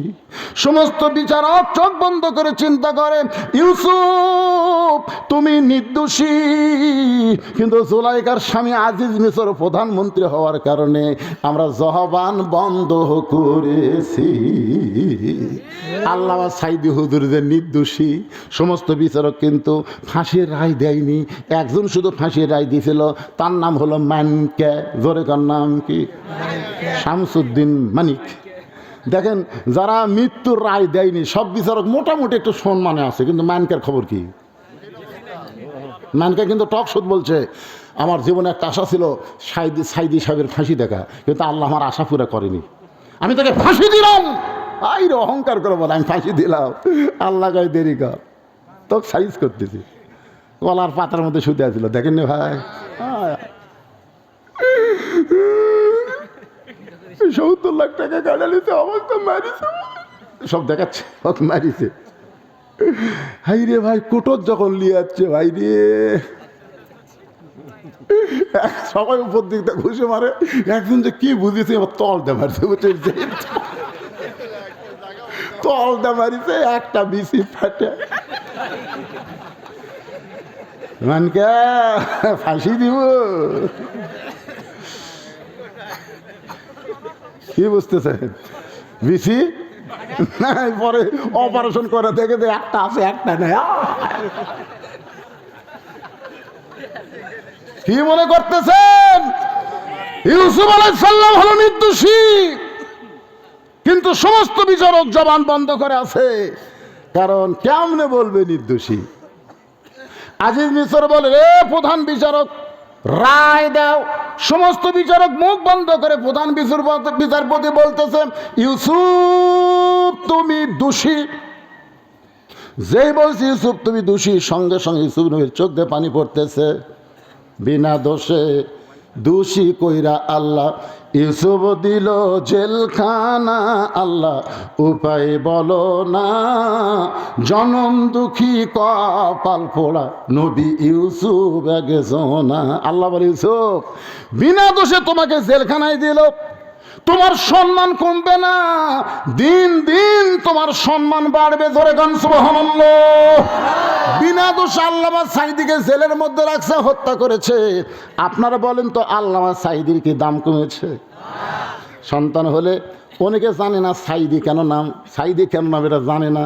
Speaker 1: সমস্ত বিচারক চোখ বন্ধ করে চিন্তা করে, ইউসুফ তুমি নির্দোষী, কিন্তু জুলাইখার স্বামী আজিজ মিসর প্রধানমন্ত্রী হওয়ার কারণে আমরা জবান বন্ধ করেছি। আল্লামা সাইদি হুজুর যে নির্দোষী, সমস্ত বিচারক কিন্তু ফাঁসির রায় দেয়নি। একজন শুধু ফাঁসির রায় দিয়েছিল, তার নাম হলো মানিক। জোরে কার নাম কি? শামসুদ্দিন মানিক। দেখেন, যারা মৃত্যুর রায় দেয়নি সব বিচারক মোটামুটি একটু সম্মানে আছে, কিন্তু মানিকের খবর কি? মানিকা কিন্তু টক শোধ বলছে, আমার জীবনে একটা আশা ছিল সাইদি সাহেবের ফাঁসি দেখা, কিন্তু আল্লাহ আমার আশা পুরা করেনি, আমি তাকে ফাঁসি দিলাম। আই রে অহংকার করে বলে, আমি ফাঁসি দিলাম, আল্লাহ গায়ে দেরি কর, তোকে সাইজ করতেছি। গলার পাতার মধ্যে শুতে আসছিল, দেখেননি ভাই? 70 লাখ টাকা কাটা নিতে, অবস্থা মারিছে, সব দেখাচ্ছে মারিছে। হাই রে ভাই, কোটর যখন লিয়ে যাচ্ছে ভাই রে, সবাই উপর দিকটা ঘুষে মারে, একজন যে কি বুঝেছে, এবার তল দে মারছে, বুঝেছে, তল দে মারিছে, একটা বিসি ফাটে। মানকা ফাঁসি দিব, কি বুঝতেছেন? বিসি নাই, পরে অপারেশন করে দেখে যে একটা আছে একটা নেই। কি মনে করতেছেন ইউসুফ আলাইহিস সালাম হলো নির্দোষী? কিন্তু সমস্ত বিচারক জবান বন্ধ করে আছে, কারণ কেমনে বলবে নির্দোষী। আজিজ মিশর বলে, রে প্রধান বিচারক রায় দাও। সমস্ত বিচারক মুখ বন্ধ করে প্রধান বিচারপতি বলতেছে, ইউসুফ তুমি দোষী। যেই বলছি ইউসুফ তুমি দোষী, সঙ্গে সঙ্গে ইউসুফ নবীর চোখ দিয়ে পানি পড়তেছে। বিনা দোষে দোষী কইরা আল্লাহ ইউসুফ দিল জেলখানা। আল্লাহ উপায় বলো না, জনম দুঃখী কপাল পোড়া নবী ইউসুফ না। আল্লাহ বলে, ইউসুফ বিনা দোষে তোমাকে জেলখানায় দিল, তোমার সম্মান কমবে না, দিন দিন তোমার সম্মান বাড়বে। ধরে গান সুবহানাল্লাহ। বিনা দোষে আল্লামা সাঈদীকে জেলের মধ্যে রাখছে, হত্যা করেছে। আপনারা বলেন তো আল্লামা সাঈদীর কি দাম কমেছে? সন্তান হলে অনেকে জানে না সাঈদী কেন নাম, সাঈদী কেন নাম এটা জানে না,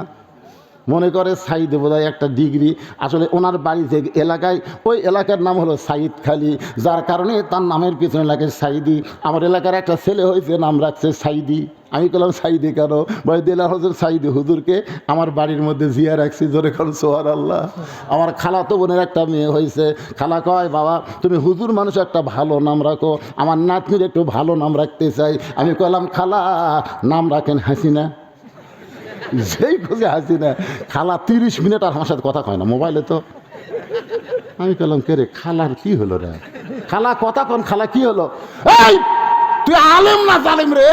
Speaker 1: মনে করে সাঈদ বোধহয় একটা ডিগ্রি। আসলে ওনার বাড়ি যে এলাকায়, ওই এলাকার নাম হলো সাঈদ খালি, যার কারণে তার নামের পিছনে লাগে সাঈদী। আমার এলাকার একটা ছেলে হয়েছে, নাম রাখছে সাঈদী। আমি বললাম সাঈদী কেন? বলে দেলার হুজুর সাঈদী হুজুরকে আমার বাড়ির মধ্যে জিয়া রাখছি। জোরে খান সুবহানাল্লাহ। আমার খালাতো বোনের একটা মেয়ে হয়েছে, খালা কয়, বাবা তুমি হুজুর মানুষ, একটা ভালো নাম রাখো, আমার নাতনির একটু ভালো নাম রাখতে চাই। আমি কইলাম, খালা নাম রাখেন হাসিনা। যেই খুঁজে হাসি না, খালা 30 মিনিট আর আমার সাথে কথা কয় না মোবাইলে। তো আমি বললাম, কে রে খালার কি হলো রে? খালা কথা কন, খালা কি হলো? এই তুই আলেম না জালেম রে?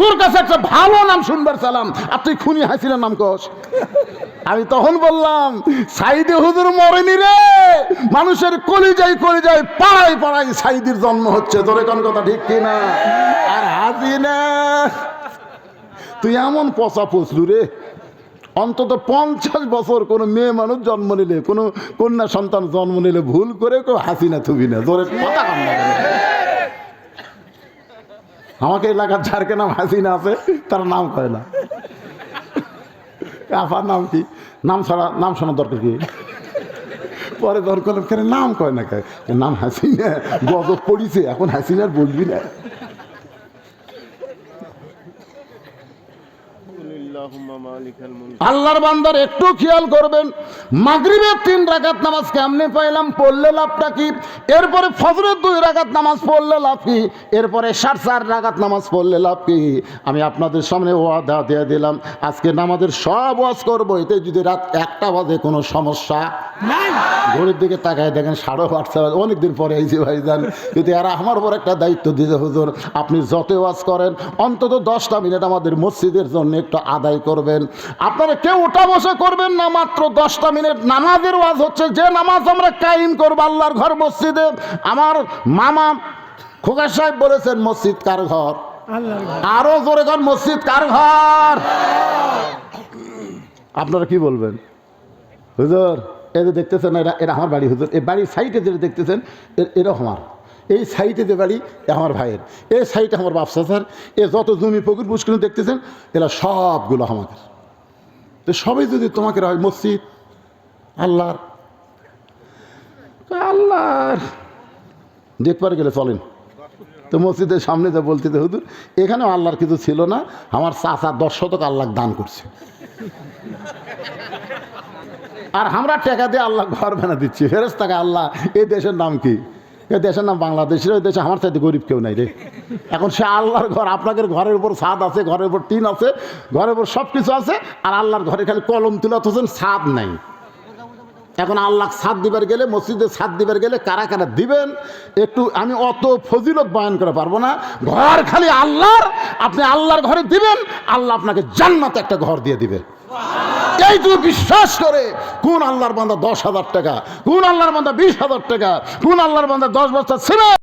Speaker 1: তোর কাছে একটা ভালো নাম শুনবার চালাম, আর তুই খুনি হাসিনার নাম কস। আমি তখন বললাম, সাঈদী হুজুর মরেনি রে, মানুষের কলিজায় কলিজায় পাড়ায় পাড়ায় সাঈদীর জন্ম হচ্ছে। তোর কোন কথা ঠিক কিনা? আর হাসিনা তুই এমন পচা পচলু রে, অন্তত 50 বছর কোনো মেয়ে মানুষ জন্ম নিলে, কোনো কন্যা সন্তান জন্ম নিলে ভুল করে কেউ হাসিনা থুবি না। জোরে কথা কম না। আমাকে এলাকার যারকে নাম হাসিনা আছে তার নাম কয় না। আপার নাম কি? নাম ছাড়া নাম শোনার দরকার কি? পরে দরকার কেন নাম কয় না, কে নাম হাসিনা, গজব পড়িছে, এখন হাসিনার বলবি না। আল্লাহর বান্দার একটু খেয়াল করবেন, মাগরিবের 3 রাকাত নামাজ কেমনে পাইলাম, পড়লে লাভটা কি? এরপরে ফজরের 2 রাকাত নামাজ পড়লে লাভ কি? এরপরে 4.5 রাকাত নামাজ পড়লে লাভ কি? আমি আপনাদের সামনে ওয়াদা দিয়ে দিলাম, আজকে নামাজের সব ওয়াজ করবো। এতে যদি রাত 1টা বাজে কোনো সমস্যা নাই। ঘড়ির দিকে তাকায় দেখেন 8:30 বাজে, অনেকদিন পরে আইছি ভাইজান। কিন্তু এরা আমার উপর একটা দায়িত্ব দিতে, হুজুর আপনি যত ওয়াজ করেন অন্তত 10টা মিনিট আমাদের মসজিদের জন্য একটু আদায় করবেন। আপনারা কেউ ওটা বসে করবেন না, মাত্র 10টা মিনিট নামাজের ওয়াজ হচ্ছে। যে নামাজ আমরা কায়েম করবো আল্লাহর ঘর মসজিদে। আমার মামা খোকা সাহেব বলেছেন, মসজিদ কার ঘর? আরো জোরে ঘর, মসজিদ কার ঘর? আপনারা কি বলবেন? হুজুর এই যে দেখতেছেন, এরা আমার বাড়ি। হুজুর এই বাড়ির সাইডে যেটা দেখতেছেন এরা আমার, এই সাইডে যে বাড়ি আমার ভাইয়ের, এই সাইডে আমার বাপসা স্যার, এ যত জমি পুকুর পুষ্কর দেখতেছেন এরা সবগুলো আমাদের। তো সবাই যদি তোমাকে হয় মসজিদ আল্লাহর, আল্লাহর দেখবার গেলে চলেন তো মসজিদের সামনে যা বলতে, হুজুর এখানেও আল্লাহর কিছু ছিল না, আমার চাচা 10 শতক আল্লাহ দান করছে, আর আমরা টাকা দিয়ে আল্লাহ ঘর বানা দিচ্ছি। ফেরেশতাকে আল্লাহ, এই দেশের নাম কি? এই দেশের নাম বাংলাদেশের। ওই দেশে আমার চাইতে গরিব কেউ নাই রে। এখন সে আল্লাহর ঘর, আপনাদের ঘরের উপর ছাদ আছে, ঘরের উপর টিন আছে, ঘরের উপর সব কিছু আছে, আর আল্লাহর ঘরে খালি কলম তুলে হচ্ছেন, ছাদ নাই। এখন আল্লাহ ছাদ দিবার গেলে, মসজিদে ছাদ দিবার গেলে কারা কারা দিবেন একটু আমি অত ফজিলত বয়ান করে পারবো না। ঘর খালি আল্লাহর, আপনি আল্লাহর ঘরে দিবেন, আল্লাহ আপনাকে জান্নাতে একটা ঘর দিয়ে দিবে। এইটুকু বিশ্বাস করে কোন আল্লাহর বান্দা 10,000 টাকা, কোন আল্লাহর বান্দা 20,000 টাকা, কোন আল্লাহর বান্দা 10 বস্তা সিমেন্ট